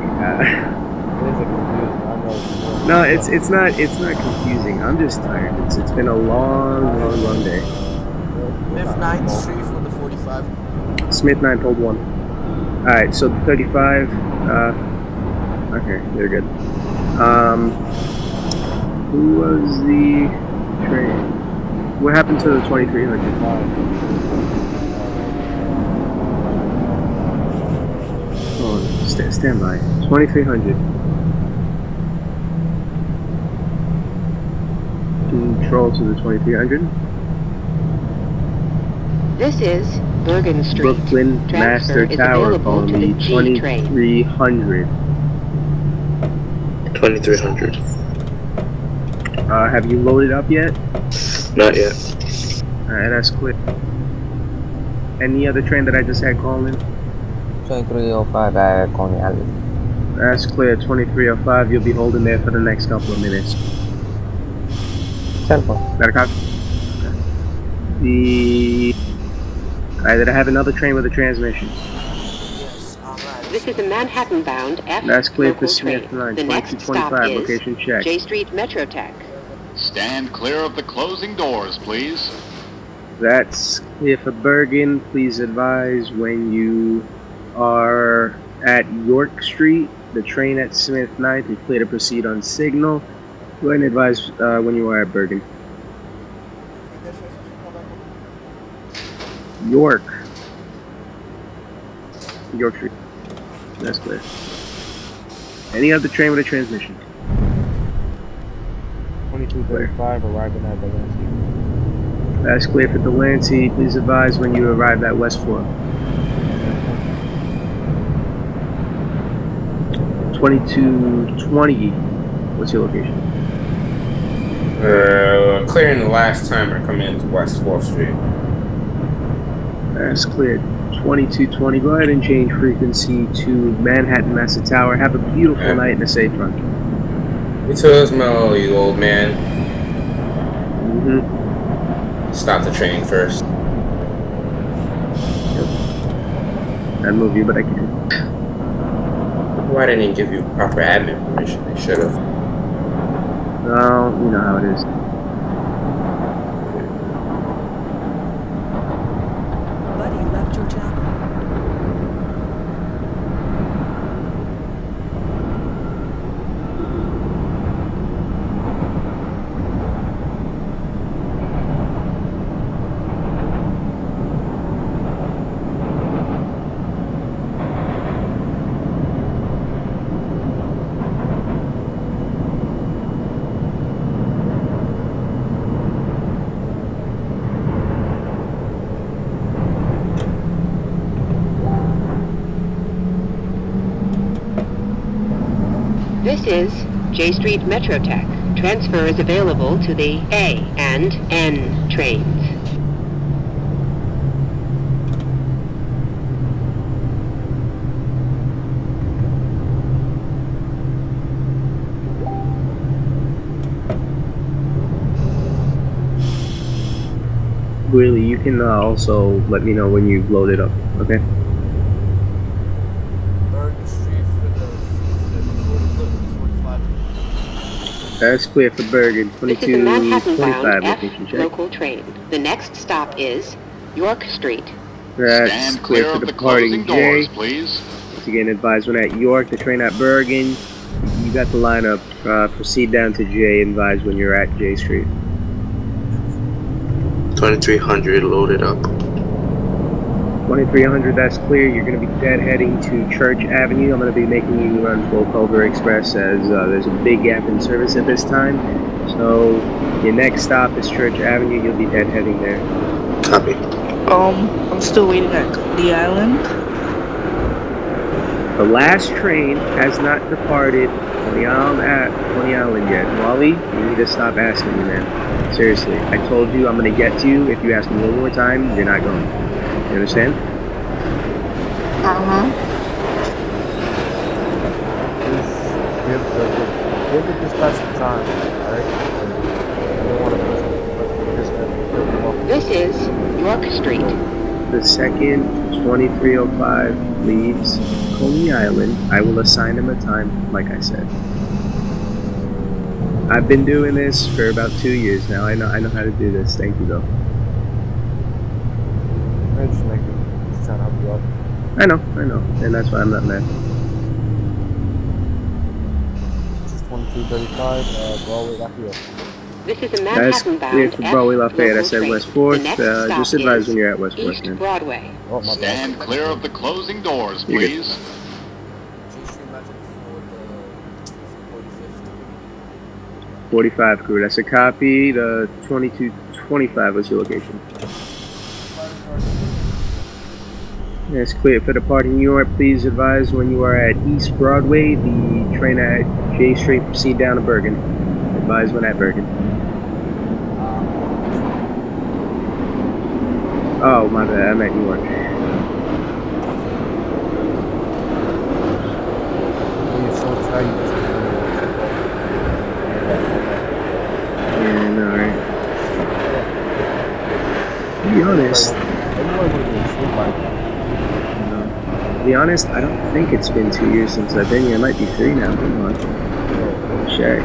no, it's not confusing. I'm just tired. It's been a long day. Smith 9th Street for the 45. Smith 9th, hold 1. Alright, so the 35, okay, you're good. Who was the train? What happened to the 2300? Oh, stand by. 2300. Control to the 2300. This is Bergen Street. Brooklyn Master Transfer is Tower, available calling to the me. G train. 2300. 2300. Have you loaded up yet? Not yet. Alright, that's clear. Any other train that I just had calling in? 2305 calling Alley. That's clear. 2305. You'll be holding there for the next couple of minutes. Telephone. Got a copy? Alright, did I have another train with a transmission? This is a Manhattan-bound F That's clear local for Smith train. 9, The next stop 2225. is Location check. J Street Metrotech. Stand clear of the closing doors, please. That's clear for Bergen. Please advise when you are at York Street. The train at Smith 9th is clear to proceed on signal. Go ahead and advise when you are at Bergen. York Street. That's clear. Any other train with a transmission? 2235 arriving at Delancey. That's clear for Delancey. Please advise when you arrive at West 4. 2220. What's your location? Clearing the last timer coming into West 4th Street. That's clear. 2220, go ahead and change frequency to Manhattan Mesa Tower. Have a beautiful night and a safe run. You too as well, you old man. Stop the train first. I'd move you, but I can't. Why didn't he give you proper admin permission? They should have. Well, you know how it is. Buddy left your channel. This is J Street Metrotech. Transfer is available to the A and N trains. Really, you can also let me know when you've loaded up, okay? Bergen Street for the 45. That's clear for Bergen. This is a Manhattan 2225 bound location F check. local train. The next stop is York Street. That's Stand clear clear for of the departing closing J. doors, please. Once again, advise when at York, the train at Bergen. You got the lineup. Proceed down to J. Advise when you're at J Street. 2300 loaded up. 2300, that's clear. You're going to be dead heading to Church Avenue. I'm going to be making you run full Culver Express as there's a big gap in service at this time. So your next stop is Church Avenue. You'll be dead heading there. Copy. I'm still waiting at the island. The last train has not departed on the island yet. Wally, you need to stop asking me, man. Seriously, I told you I'm going to get to you. If you ask me one more time, you're not going. You understand? Give the dispatch some time, alright? I don't want to This is York Street. The second 2305 leaves Coney Island, I will assign him a time, like I said. I've been doing this for about 2 years now. I know how to do this. Thank you, though. I'm just trying to help you out. I know, and that's why I'm not mad. This is 2235, Broadway, Lafayette. This is a That's Manhattan clear bound for F Broadway Lafayette. I local said train. West 4th. The next stop Just advise is when you're at West 4th, East man. Broadway. Oh, my Stand bad. clear of the closing doors, You're good. please. J Street Magic for the 45th. 45 crew. That's a copy. The 2225 was your location. That's clear for departing New York. Please advise when you are at East Broadway. The train at J Street proceed down to Bergen. Advise when at Bergen. Oh, my bad. I'm at New York. You're so tight. Yeah, no, right. To be honest, to be honest, I don't think it's been 2 years since I've been here. It might be 3 now. Come on. Check.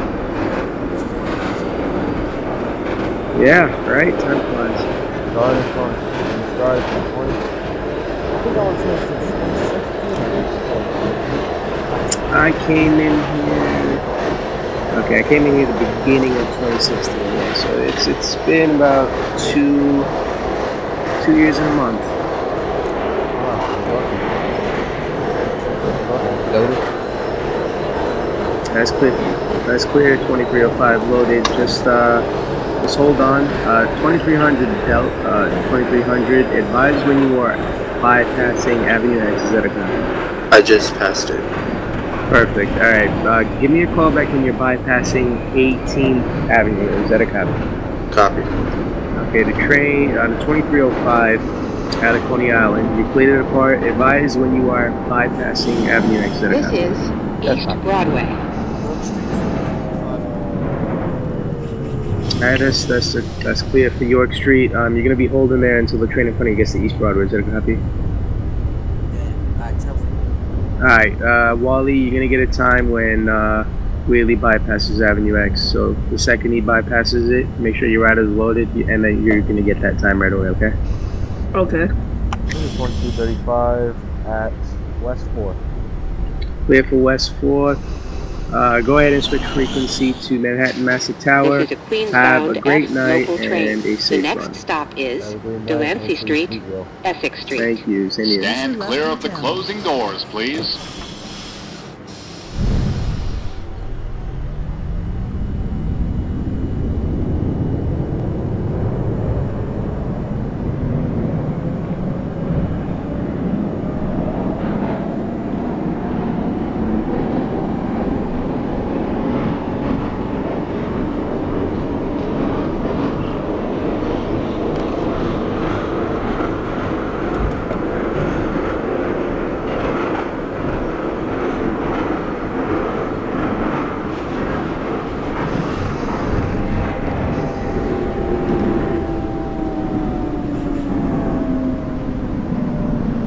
Yeah, right? Time flies. I came in here. Okay, I came in here the beginning of 2016. Yeah, so it's been about 2 years and a month. That's clear. That's clear. 2305 loaded. Just hold on. 2300 2300. Advise when you are bypassing Avenue X. Is that a copy? I just passed it. Perfect. All right. Give me a call back when you're bypassing 18th Avenue. Is that a copy? Copy. Okay. The train on 2305 out of Coney Island. You clear to depart. Advise when you are bypassing Avenue X. This is East Broadway. Alright, that's clear for York Street. You're gonna be holding there until the train in front of you gets to East Broadway. Is that a copy? Alright, Wally, you're gonna get a time when Wheelie bypasses Avenue X. So the second he bypasses it, make sure your rider is loaded, and then you're gonna get that time right away. Okay? Okay. This is 2235 at West 4th. Clear for West 4th. Go ahead and switch frequency to Manhattan Massive Tower. This is a Queens Have bound a great F night local train. and a The safe next run. stop is Delancey Street, Essex Street. Thank you. Same here. Stand clear of the closing doors, please.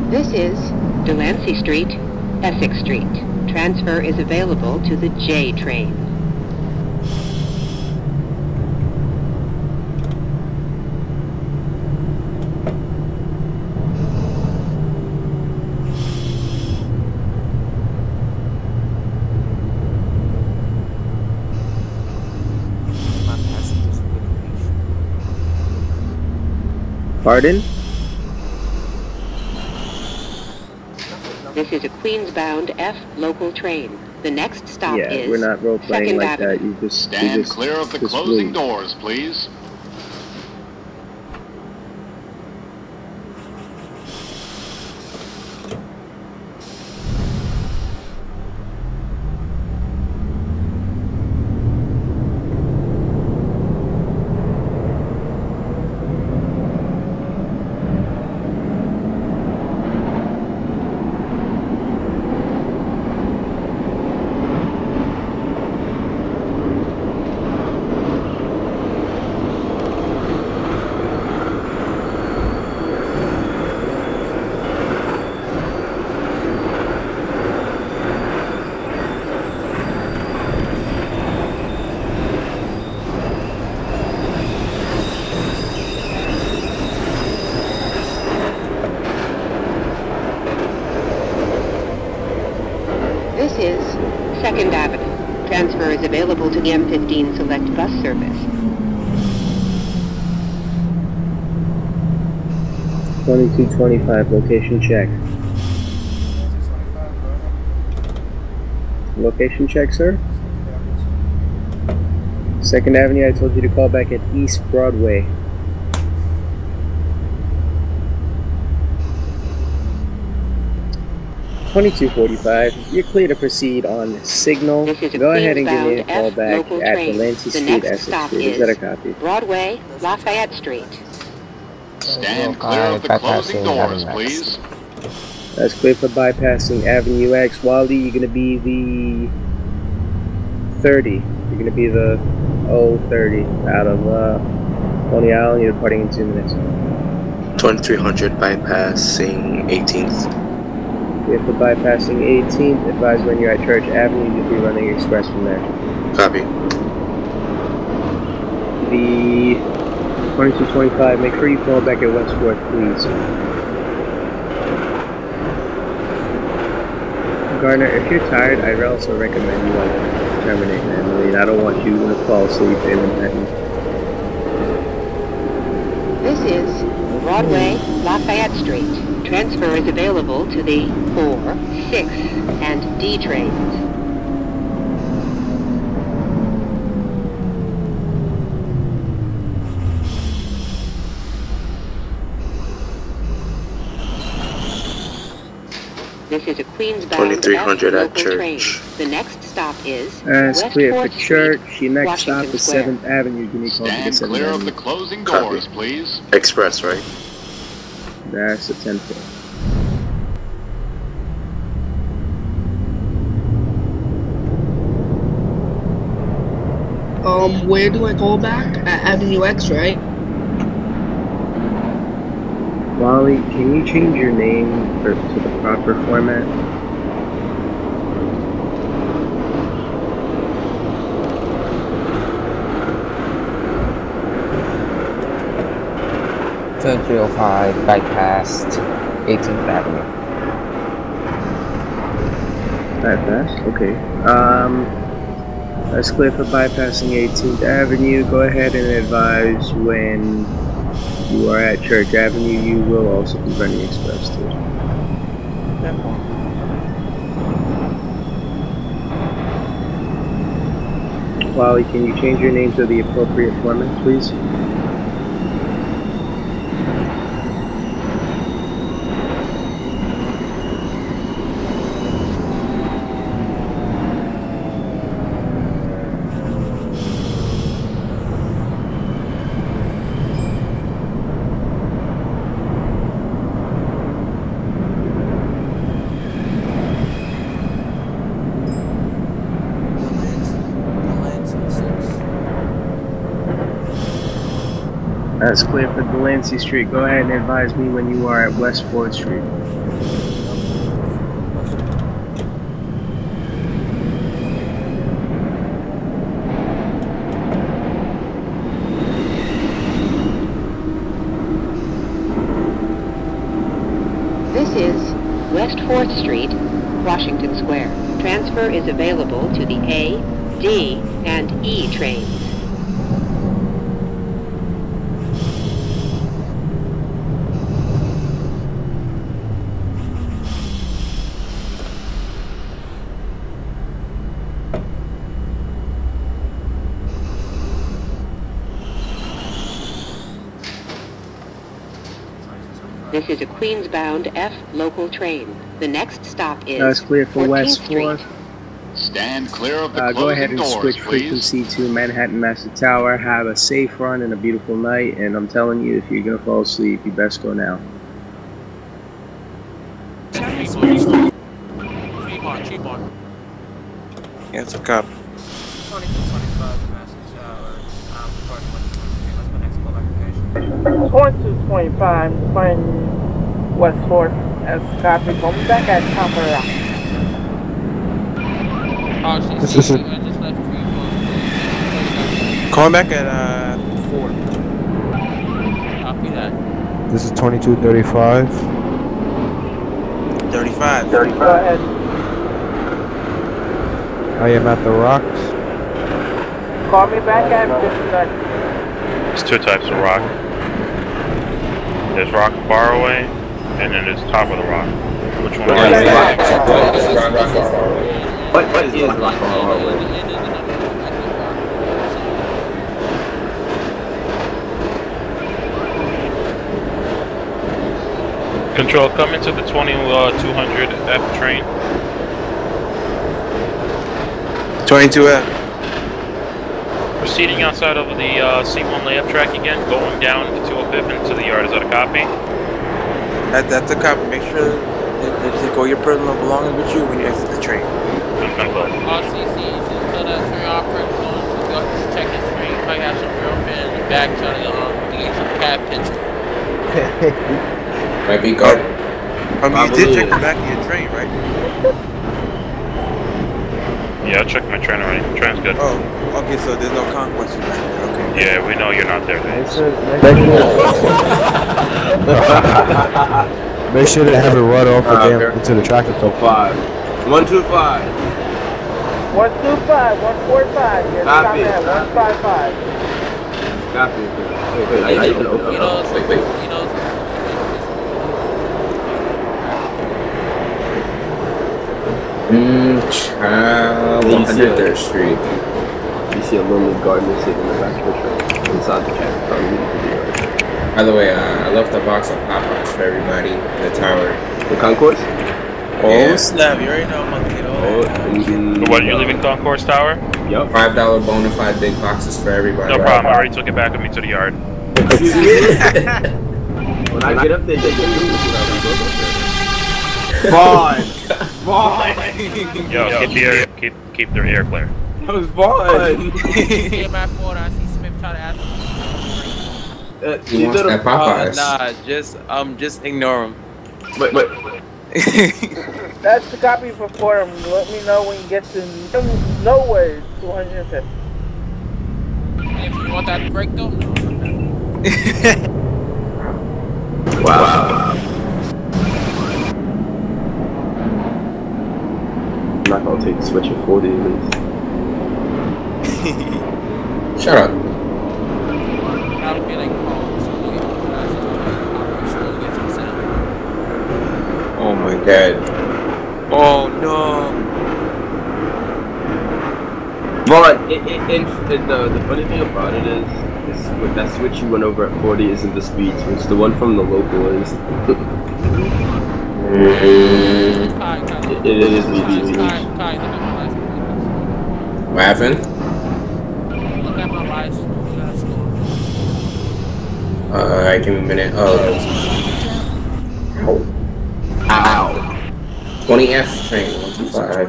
This is Delancey Street, Essex Street. Transfer is available to the J train. Pardon? This is a Queens-bound F local train. The next stop Yeah, is we're not role playing Second like Avenue. that. You just Stand clear of the closing wait. doors, please. This is Second Avenue. Transfer is available to the M15 Select Bus Service. 2225, location check. Location check, sir? Second Avenue, I told you to call back at East Broadway. $22.45. You're clear to proceed on signal. Go ahead and give me a call back at Delancey Street, Essex Street. Is that a copy? Broadway, Lafayette Street. Stand clear of the closing doors, please. That's clear for bypassing Avenue X. Wally, you're going to be the 30. You're going to be the 030 out of Coney Island. You're departing in 2 minutes. 2300 bypassing 18th. Clear for bypassing 18th. Advise when you're at Church Avenue, you'll be running express from there. Copy. The 2225, make sure you call back at West 4th, please. Garner, if you're tired, I'd also recommend you terminate, man. I mean, I don't want you to fall asleep in Manhattan. This is Broadway, Lafayette Street. Transfer is available to the 4, 6, and D trains. This is a Queens-bound 2300 at local train. Church. The next stop is That's West clear for 4th Church. Street, Your next Washington stop is Square. 7th Avenue. Give me a call to get Stand 7th clear of Avenue. the closing Copy. doors, please. Express, right? That's a 10-4. Where do I call back? At Avenue X, right? Wally, can you change your name to the proper format? bypassed 18th Avenue. Bypass? Okay. That's clear for bypassing 18th Avenue. Go ahead and advise when you are at Church Avenue. You will also be running express too. Wally, can you change your name to the appropriate format, please? That's clear for Delancey Street. Go ahead and advise me when you are at West 4th Street. This is West 4th Street, Washington Square. Transfer is available to the A, D, and E trains. This is a Queens-bound F local train. The next stop is That's clear for 14th West Street. 4th. Stand clear of the Go ahead closing and doors, switch please. frequency to Manhattan Master Tower. Have a safe run and a beautiful night. And I'm telling you, if you're going to fall asleep, you best go now. Yeah, it's a cop. 2225 Master Tower. Reporting West 4th Street. What's my next callback location? 2225, when West 4th as copy. Coming back at Copper Rock. This is Calling back at 4. Copy that. This is 2235. 35. Go ahead. I am at the Rocks. Call me back at 59. There's two types of rock. There's rock far away, and then there's top of the rock. Which one? What is rock far away? Control, come into the 2200 F train. 22F. Proceeding outside of the C1 layup track again, going down the 205 into the yard. Is that a copy? That's a copy. Make sure that you go your personal belongings with you when you exit the train. RCC, just tell that train operator going to go check his train. Might have some girlfriend in the back trying to get some cat picture. Might be guarded. I mean, you did check the back of your train, right? Yeah, I checked my train already. Train's good. Oh, okay, so there's no conquest back there, okay. Yeah, we know you're not there, man. Make sure to have it run off again into the traffic. 5. 125. 125, 145. You're Copy. stopping at 155. Copy. Wait, I didn't open it. Wait. Charlie 3rd Street. You see a lonely gardener sitting in the back of the train inside the cab. By the way, I left a box of Popeyes for everybody in the tower. The concourse? Oh, snap. You already know I'm gonna get So what, you leaving Concourse Tower? Yep. $5 bona fide big boxes for everybody. No problem, I already took it back with me to the yard. When I get up there, they can do Vaughn! Yo, keep their air clear. That was Vaughn! See him at Florida. I see Smith try to ask him. He wants that Popeyes. Just ignore him. Wait. That's the copy for Forum. Let me know when you get to Norwood 250. If you want that break though. Wow. I'm not gonna take the switch at 40 at least. Shut up. That'll be like calls. Oh my god. Oh no. But the funny thing about it is with that switch you went over at 40 isn't the speed switch. The one from the local is. It is BBE. What happened? Look at my license. Alright, give me a minute. Ow. 20F train, 125.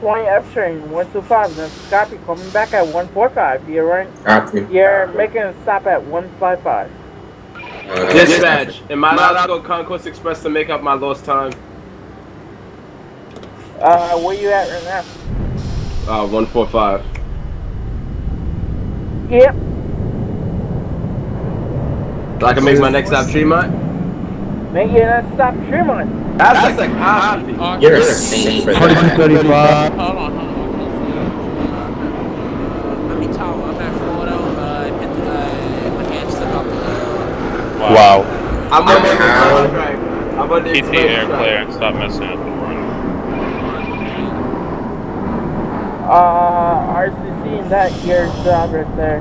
20F train, 125. That's copy. Coming back at 145. You're right. Copy. You're making a stop at 155. Dispatch. Am I allowed to go Concourse Express to make up my lost time? Where you at right now? 145. Yep. So I can make my next stop Tremont? Make your next stop Tremont. That's like copy. You're a saint for that. 2235. Hold on. Let me tell you, I'm at Florida. My hands slip out the. Wow. I'm on the Keep the air clear and stop messing up the run. RCC and that gear job right there.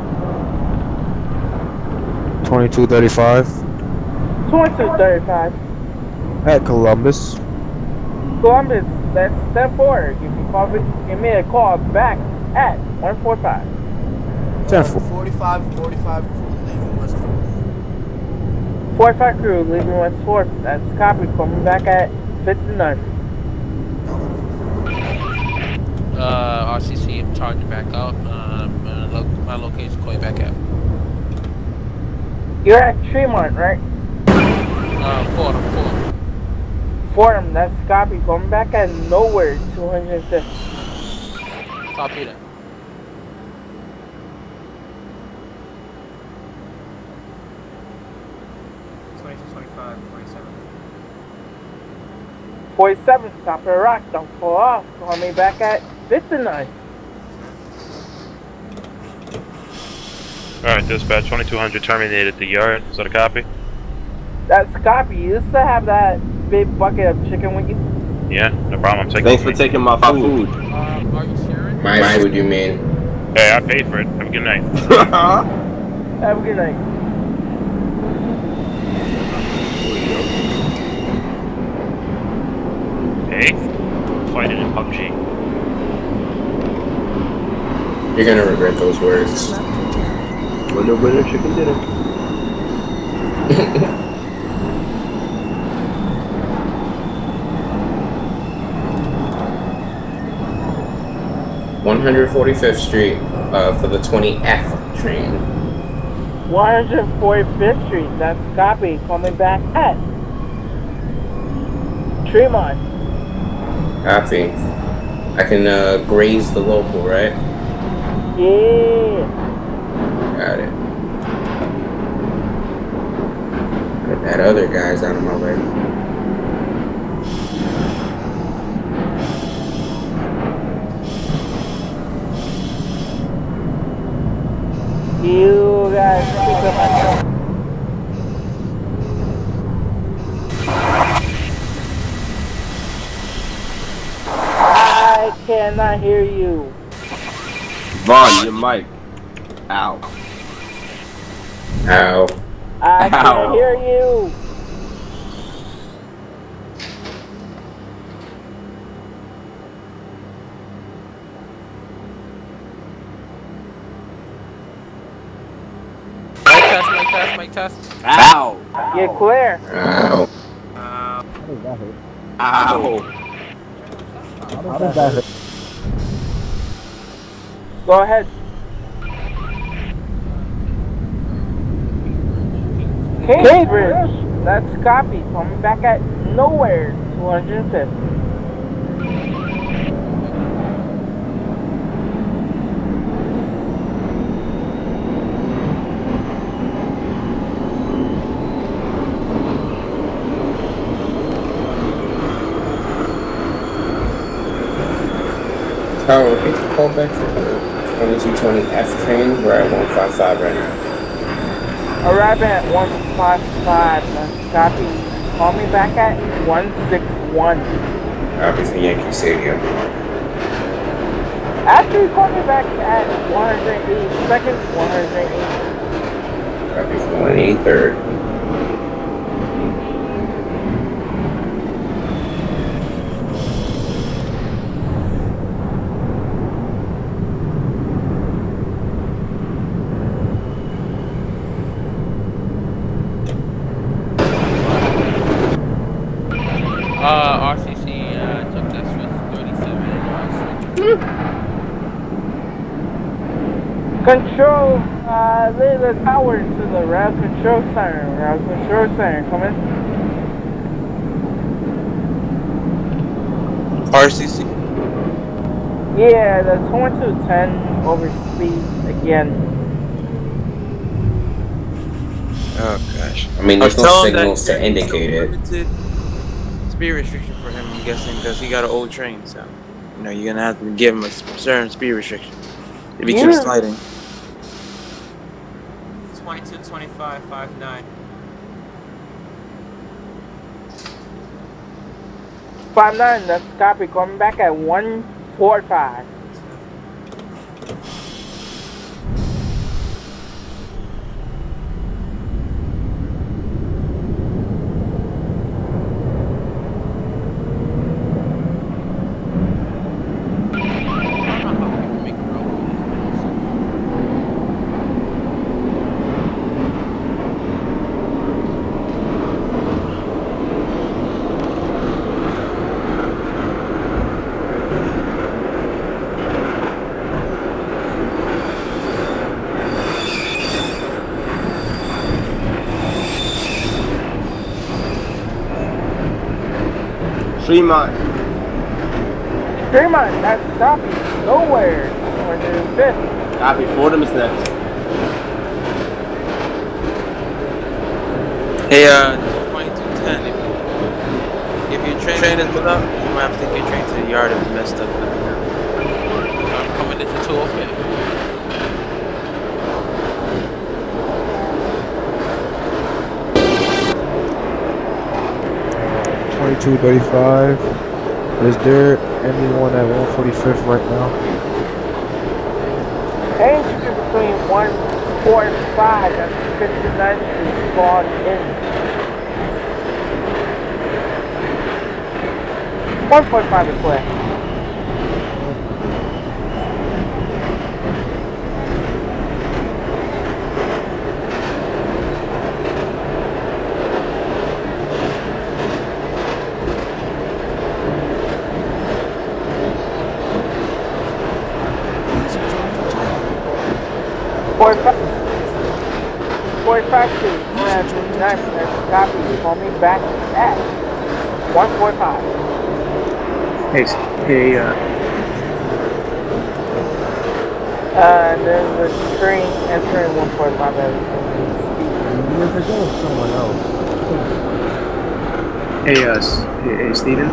2235. 2235. At Columbus. Columbus, that's step 4. Give me a call back at 145. 45 crew leaving West 4th. 45 crew leaving West 4th. That's copy. Coming back at 59. RCC, I'm charging back out. My location, call you back out. You're at Tremont, right? Fordham, that's copy. Coming back at Norwood 250. Copy that. $22.25, 47, stop at Rock, don't pull off. Call me back at 59. Alright, dispatch 2200 terminated the yard. Is that a copy? That's a copy. You used to have that big bucket of chicken with you? Yeah, no problem. I'm taking Thanks for taking my food. Are you sharing? My food, you mean? Hey, I paid for it. Have a good night. Have a good night. Hey, fight it in PUBG. You're gonna regret those words. Winner, chicken dinner. $145th Street for the 20F train. 145th Street, that's copy. Coming back at Tremont. Copy. I can graze the local, right? Yeah. Got it. Get that other guy's out of my way. You guys pick up my I cannot hear you. Vaughn, your mic. Ow. Ow. I can't hear you. I test my Mic test. Ow! You're clear. Ow. Ow! How does that hurt? Go ahead. Cambridge. That's copy. Coming back at nowhere. 250. Tower, repeat the callback for the 2220 F train. We're at 155 right now. Arriving at 155. That's copy. Call me back at 161. Copy for Yankee Stadium. After you call me back at 182nd, 180. Copy for 183rd. RCC, took that switch 37. Control, lead the tower to the rail control center. Rail control center, come in. RCC. Yeah, the 2210 over speed again. Oh gosh. I mean, there's no tell him signals that to indicate it. limited speed restriction for him, I'm guessing, because he got an old train, so you know you're gonna have to give him a certain speed restriction if he keeps sliding. 2225, 59. 59, that's copy. Coming back at 145. Fremont, that's copy. Nowhere. 150. Copy. Fordham is next. Hey, this is 2210. If your train is put up, you might have to take your train to the yard if it's messed up. I'm coming into 205. $22.35. Is there anyone at 145th right now? Entry between 145 and 59th Street gone in. 145 is clear. Copy. Call me back at 145. Hey, there's a train entering 145 at someone else. Hey, Steven?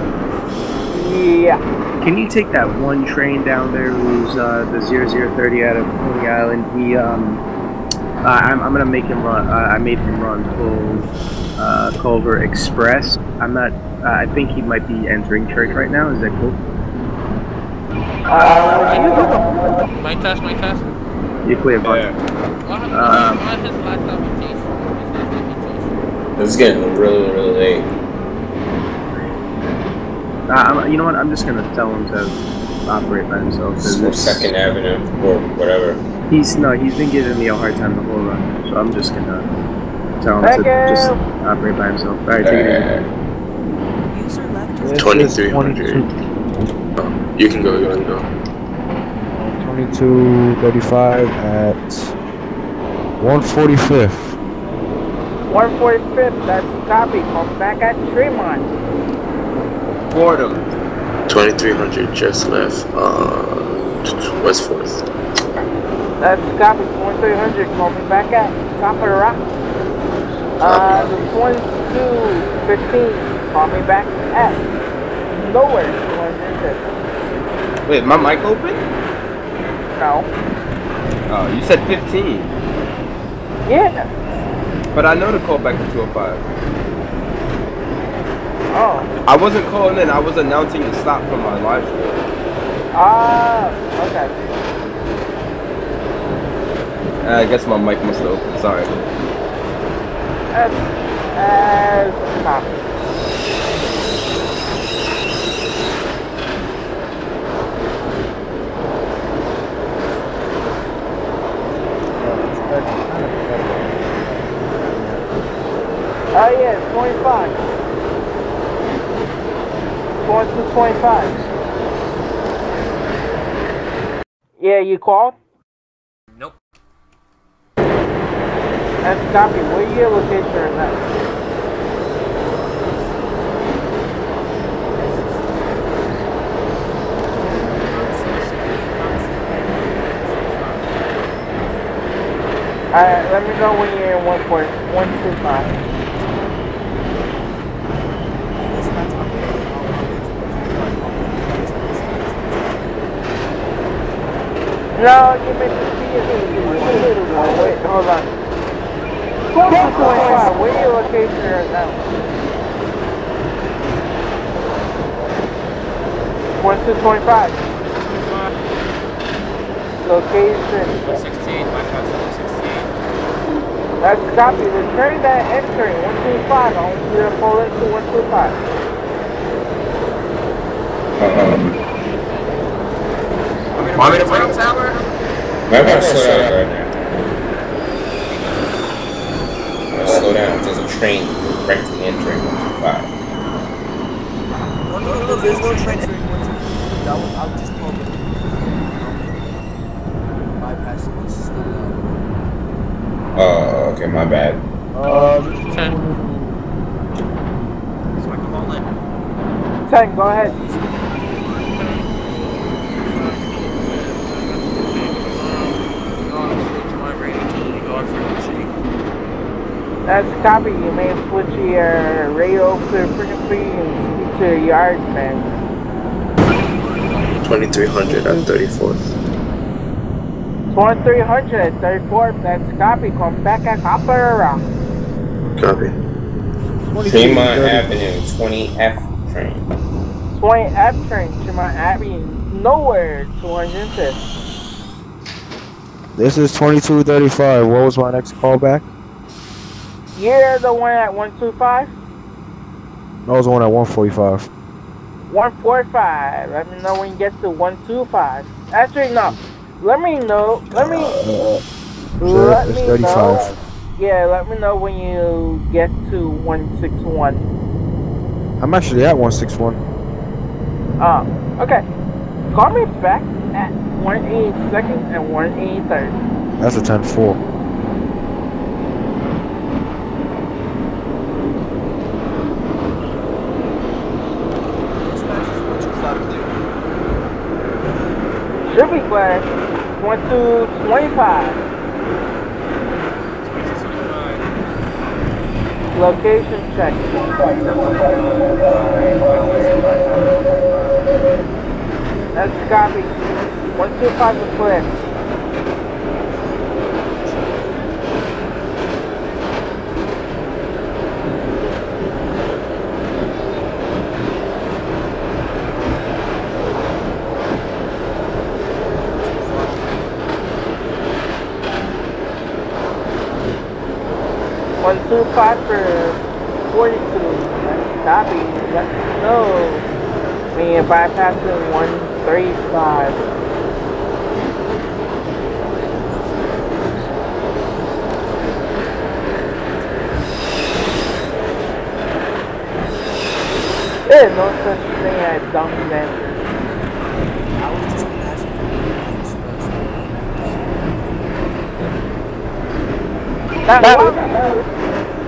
Yeah. Can you take that one train down there who's the 0030 out of Coney Island? I'm gonna make him run. I made him run full Culver Express. I'm not. I think he might be entering church right now. Is that cool? Mic test. You're clear, bud. What his last application? It's getting really, really late. You know what? I'm just gonna tell him to operate by himself. Or 2nd Avenue or whatever. He's been giving me a hard time the whole run, so I'm just gonna tell him to just operate by himself. Alright, take it easy. 2300. You can go. 2235 at 145th. 145th, that's copy. Come back at Tremont. Fordham. 2300 just left West 4th. That's copy. 2300 coming back at top of the rock. The 2215 coming back at nowhere. 250. Wait, my mic open? No. Oh, you said 15. Yeah. But I know to call back to 205. Oh. I wasn't calling in, I was announcing the stop from my live stream. Okay. I guess my mic must have opened, sorry. As copy. Oh yeah, 25. 25. Yeah, you called? Nope. That's copy. Where your location is at? Alright, let me know when you're in 1.125. No, you meant to see it. Wait, hold on. 25. Where your location right now? 1225. Location. 116, my house 116. That's copy. The train that entering 125. I want you to pull into 125. Want me to bring tower? Might want to slow down right now. Slow down. There's a train directly entering 125. No, there's no train entering 125. I'll just call it. Bypassing this slow down. Oh, okay, my bad. So I can call in. 10, go ahead. That's copy. You may switch your radio to frequency and speak to your yard man. 2300 at 34th. 2300 at 34th. That's copy. Come back at Copper Rock. Copy. Tremont Avenue, 20F train. 20F train, Tremont Avenue. Nowhere. 250. This is 2235. What was my next callback? You're the one at 125? I was the one at 145. 145. Let me know when you get to 125. Actually, no. Let me know. Let me know. Yeah, let me know when you get to 161. I'm actually at 161. Okay. Call me back at 182nd and 183rd. That's a 10-4. Should be clear. 1225. Location check. That's copy. 125 is clear. One, 2, 5 for 42. That's copy. Let me know when you're bypassing 135. There is no such thing as dumb answers. I was just gonna ask if you express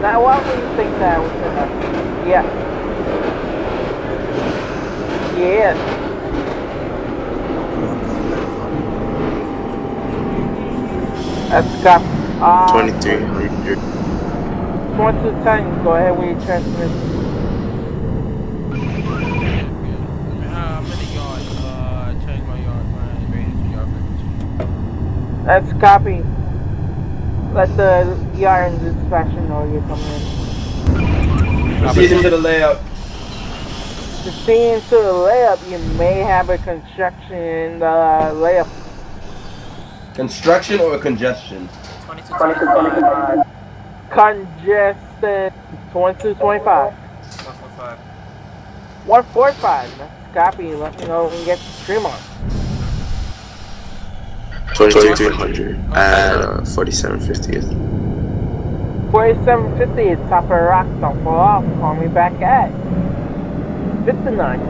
Now, why would you think that I would say that? Yes. Yes. That's got 2300. 2210. Go ahead with your transmission. I'm in the yard. Change my yard. My radius to yard frequency. That's copy. Let the ER and dispatcher know you're coming in. Proceed into the layup. Proceed into the layup. You may have a construction layup. Construction or congestion? 2225. Congested. 2225. 145. 145. That's copy. Let me know when you get to Tremont. 2300 at 4750th. 4750, top of rock, don't fall off. Call me back at 59.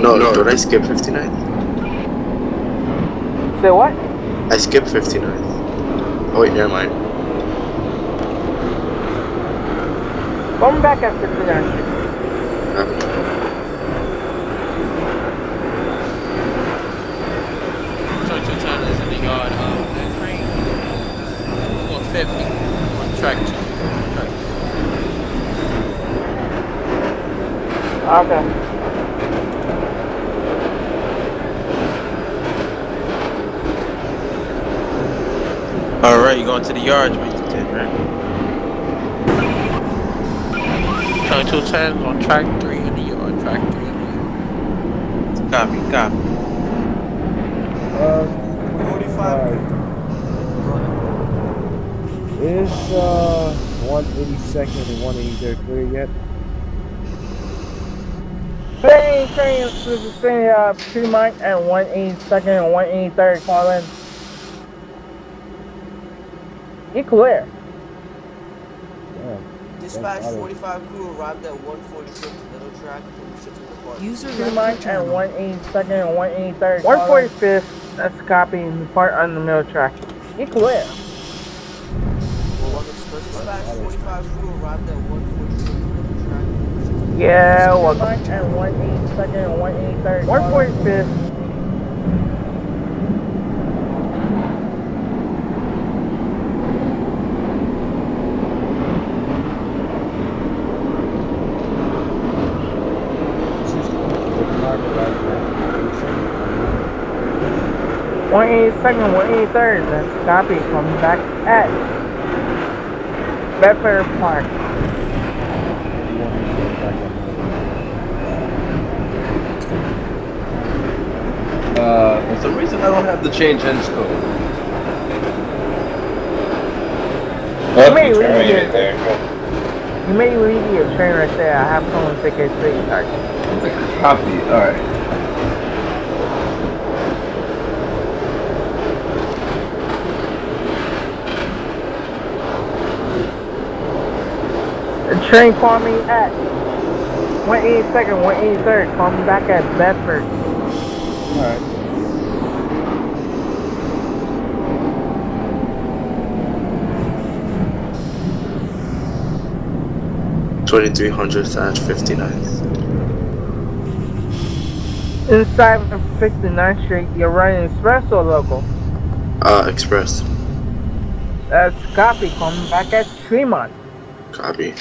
No, did I skip 59? Say what? I skipped 59. Oh wait, never mind. Call me back at 59. Is in the yard. Train 450 on track 2. Okay. Alright, you going to the yard, 2210, right? 2210 on track 3 in the yard. Track 3 in the yard. Copy. 45. Is 182nd and 183rd clear yet? Train is the Tremont and 182nd and 183rd. Call in. You clear. Yeah. Dispatch 45 crew arrived at 145th middle track and pushed it to the park. User Tremont and 182nd and 183rd. 145th. That's copying the part on the middle track. You clear. Dispatch 45 crew arrived at 145th middle track. Yeah, welcome. And 182nd and 183rd. 145th. One 82nd, 183rd. That's copy. Coming back at Bedford Park. For some reason I don't have the change ends code. You may leave your train right there. I have someone take it to you. Copy. Alright. The train call me at 182nd, 183rd. Call me back at Bedford. Alright. $2300/59th. Inside of 59th Street, you're running express or local? Express. That's copy. Call me back at Tremont. Copy.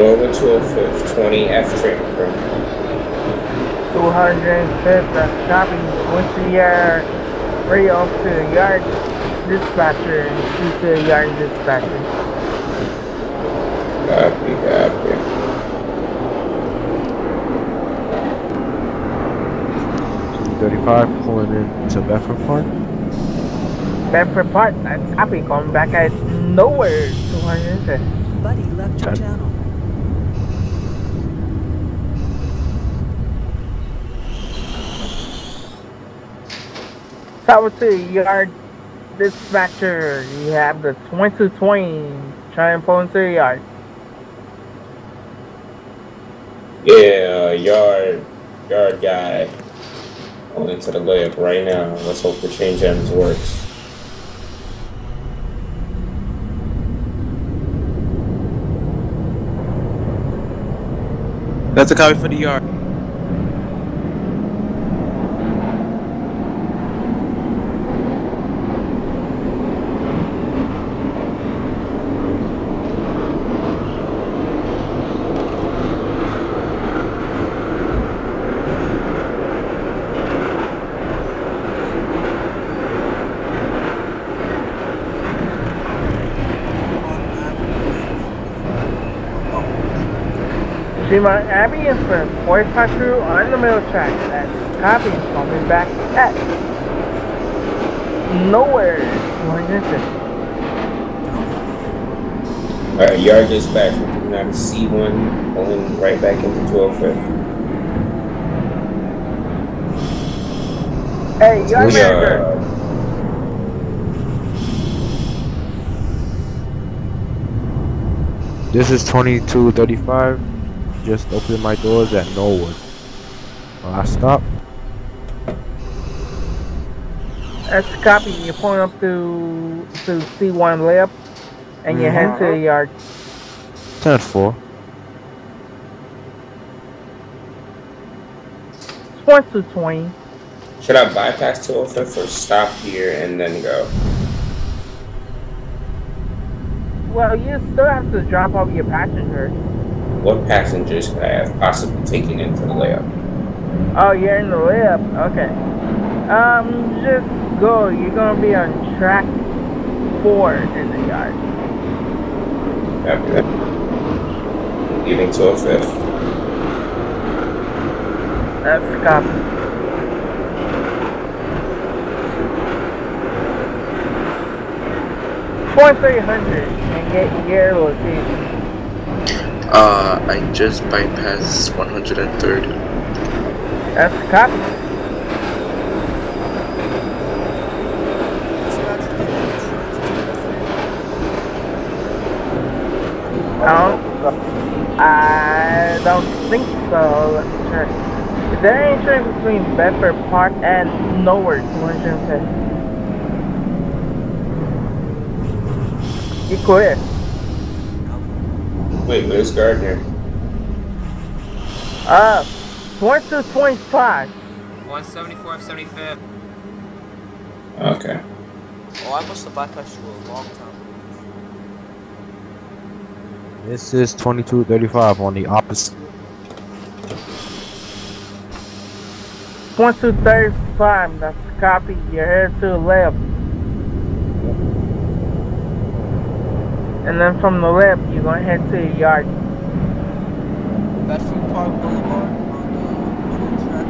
Norwood 205th, 20 F train crew. 205th, that's copy. Switch to your radio up to the yard dispatcher and speak to the yard dispatcher. Copy, copy. $35 pulling in to Bedford Park. Bedford Park, that's copy. Going back at nowhere. 205th. Buddy left your channel. Tower to yard dispatcher. You have the 2220. Try and pull into the yard. Yeah, yard guy. Going into the layup right now. Let's hope the change ends works. That's a copy for the yard. Fremont Abbey is for 45 crew on the middle track. That's copy. Coming back at nowhere. 250. Alright, yard dispatch. We're coming out of C1, pulling right back into 205th. Hey, yard manager. This is 2235. Just opening my doors at Norwood. Last stop. That's copy. You're pulling up to C1 layup, and you head to the yard. 10-4. 2220. Should I bypass 205th or stop here and then go? Well, you still have to drop off your passengers. What passengers could I have possibly taken in for the layup? Oh, you're in the layup? Okay. Just go. You're gonna be on track 4 in the yard. Okay. Leaving 205th. That's copy. $2,300 and get your location. I just bypassed 130. That's a copy. I don't think so. Let me check. Is there any train between Bedford Park and Norwood 250? You quit. Wait, where's Gardner? 2225. 174th, 75th. Okay. Oh, I must have bypassed you a long time. This is 2235 on the opposite. 2235, that's a copy. You're headed to the left. And then from the left, you're going to head to the yard. Bedford Park Boulevard on the middle track.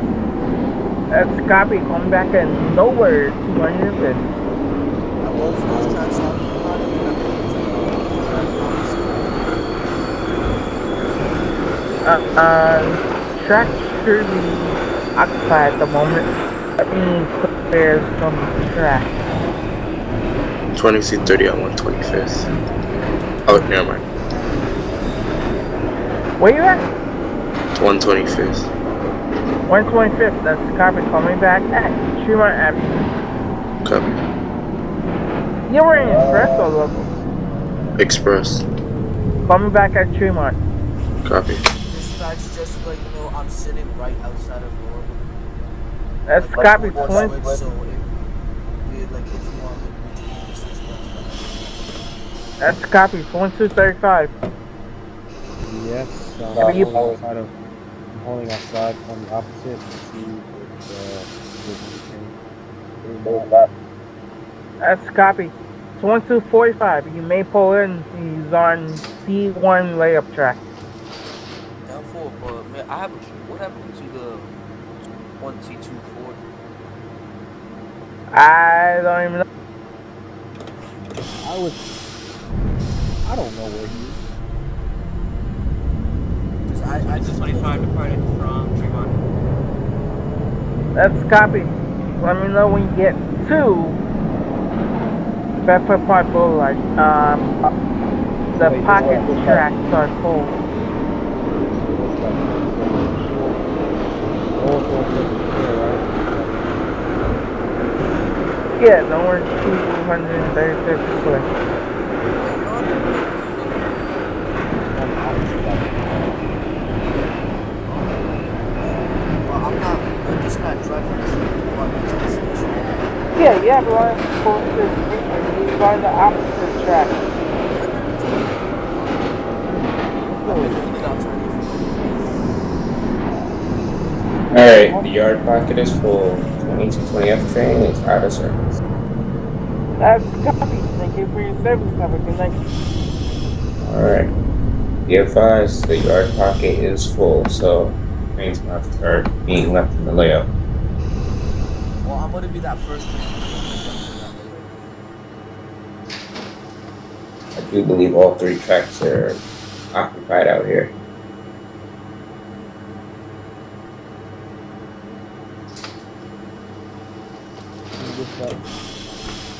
That's a copy. Coming back at nowhere. 250. At both those tracks occupied, track should be occupied at the moment. Let me clear some track. 2230 on 125th. Oh, never mind. Where you at? 125th. 125th, that's a copy. Coming back at Fremont Avenue. Copy. You were in Express or local? Express. Coming back at Fremont. Copy. Dispatch, just to let you know, I'm sitting right outside of Norwood. That's like, copy. So if you want me That's copy. 2235. Yes, I'm holding outside on the opposite to see if there's any change. There's not. That's copy. 2245. You may pull in. He's on C1 layup track. Down 4, but man, what happened to the 1T240? I don't even know. I don't know where he is. I just 25 departed from Tremont. That's copy. Let me know when you get to Bedford Park Boulevard. The pocket tracks are full. Yeah, no more 236 clear. Yeah, you have to run towards the street and you run the opposite track. Alright, the yard pocket is full. 2220F train is out of service. That's copy. Thank you for your service. Have a good night. Alright. Be advised, the yard pocket is full, so trains have to start being left in the layout. Well, I'm gonna be that first train. I do believe all 3 tracks are occupied out here.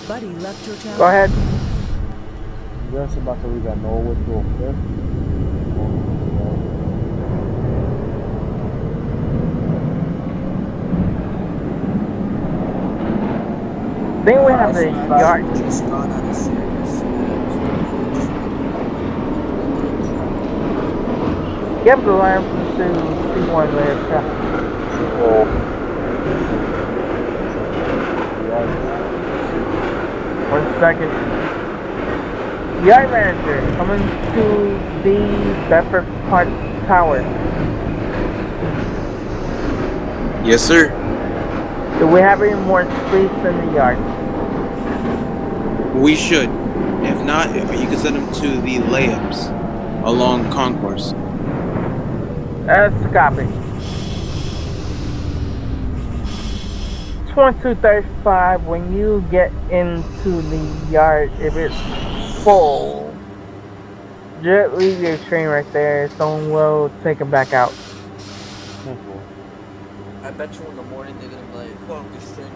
Buddy left your channel. Go ahead. We're just about to leave at Norwood to go fifth. Then we have the yard. Just gone out of service. You have to learn to C1 layer track. 1 second. Yard manager, coming to the Bedford Park Tower. Yes, sir. Do we have any more space in the yard? We should. If not, you can send them to the layups along concourse. That's a copy. 2235, when you get into the yard, if it's full, just leave your train right there. Someone will take it back out. I bet you in the morning they're gonna be like, oh, this train.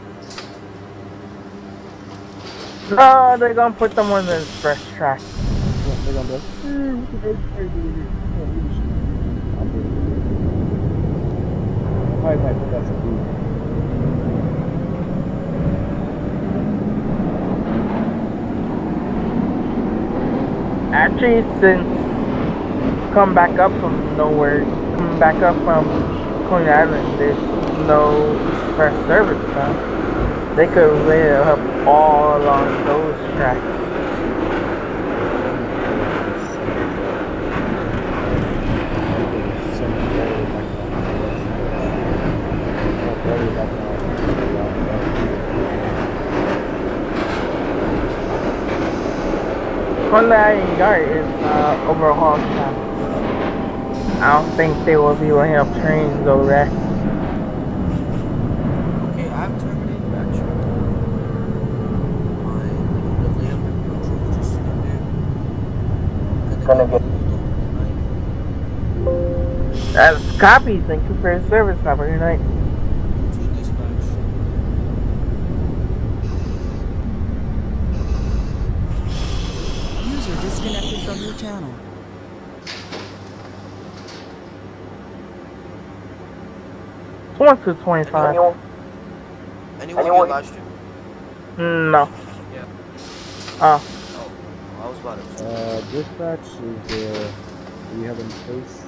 No, they're gonna put them on the express track. They're gonna be like, I might put that to do. Actually, since come back up from nowhere, come back up from Coney Island, there's no express service now. They could lay it up all along those tracks. Coney Island Yard is overhaul shop. I don't think they will be running up trains over there. Okay, I've terminated actually. The layup control just sitting there. Gonna get That's copy. Thank you for your service. Have a good night. User disconnected from your channel. It's 1225. Anyone get live stream? No. Yeah. Oh. I was about to. Dispatch, do you have any space?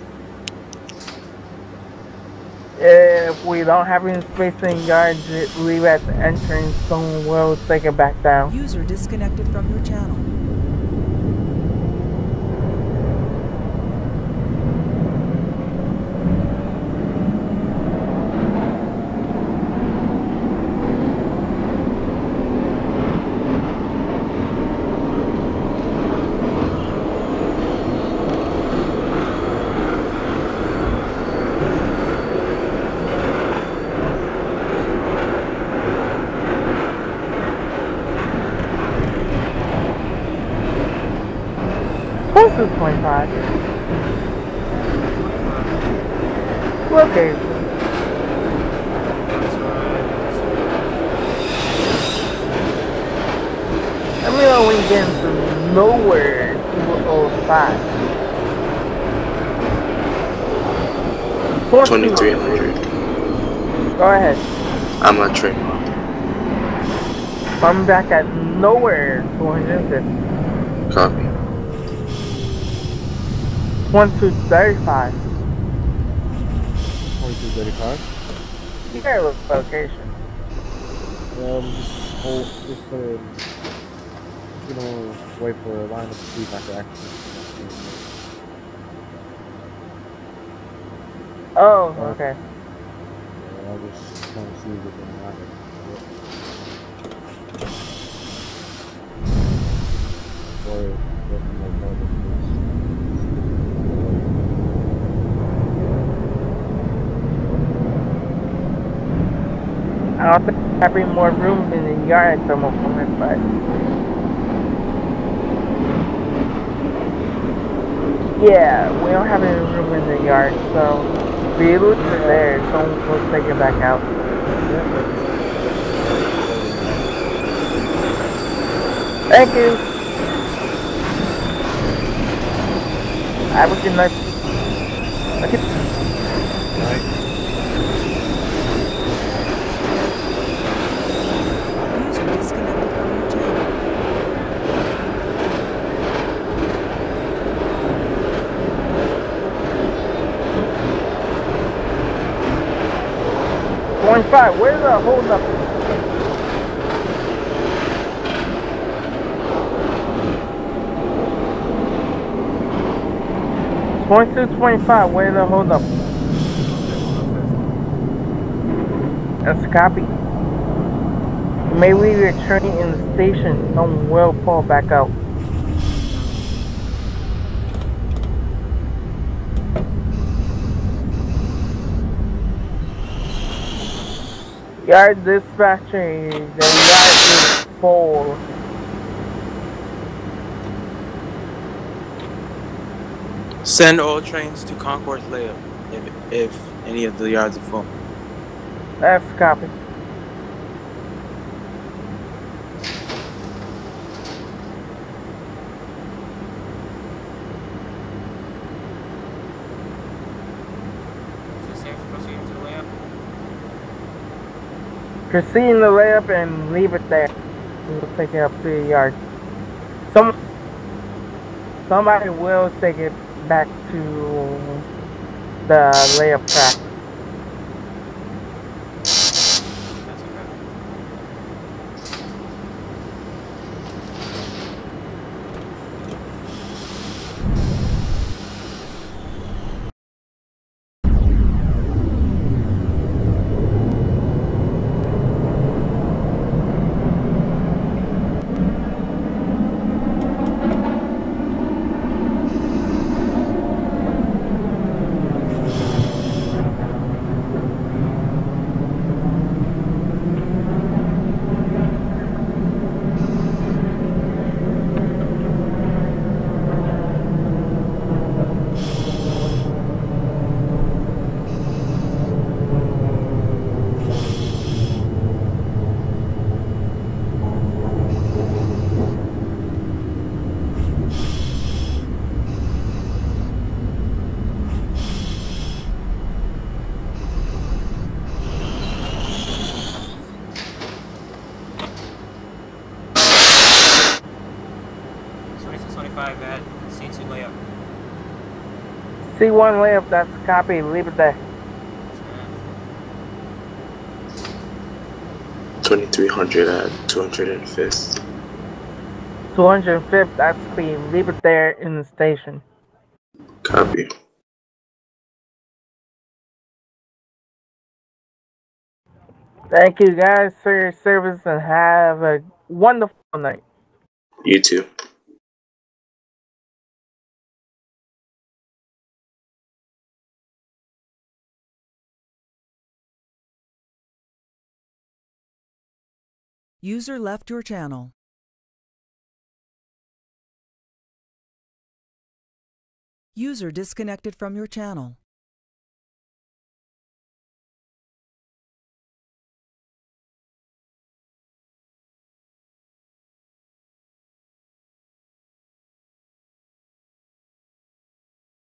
If we don't have any space in yards, leave at the entrance. Someone will take it back down. User disconnected from your channel. 2225. Location. Let me know when you get into nowhere 205. 2300. Go ahead. I'm a trademark. I'm back at nowhere 250. Copy. 2235. 2235. Your location. Just wait for a lineup to see if I can actually see my screen. Oh, okay. Yeah, I was trying to see if it's in the lineup. Or get some more coverage, because I don't think having more room in the yard at the moment, but yeah, we don't have any room in the yard, so be looking there. Someone will take it back out. Thank you. Have a good night. Okay. User disconnected from your channel. Where's the hold up? Point 225, where's the hold up? That's a copy. You may leave your train in the station. Someone will pull back out. Yard dispatcher, the yard is full. Send all trains to Concourse layup if any of the yards are full. That's a copy. Proceed in the layup and leave it there. We'll take it up to the yard. Somebody will take it back to the layup track. At C2 layup. C1 layup, that's a copy. Leave it there. 2300 at 205th. 205th, that's clean. Leave it there in the station. Copy. Thank you guys for your service and have a wonderful night. You too. User left your channel. User disconnected from your channel.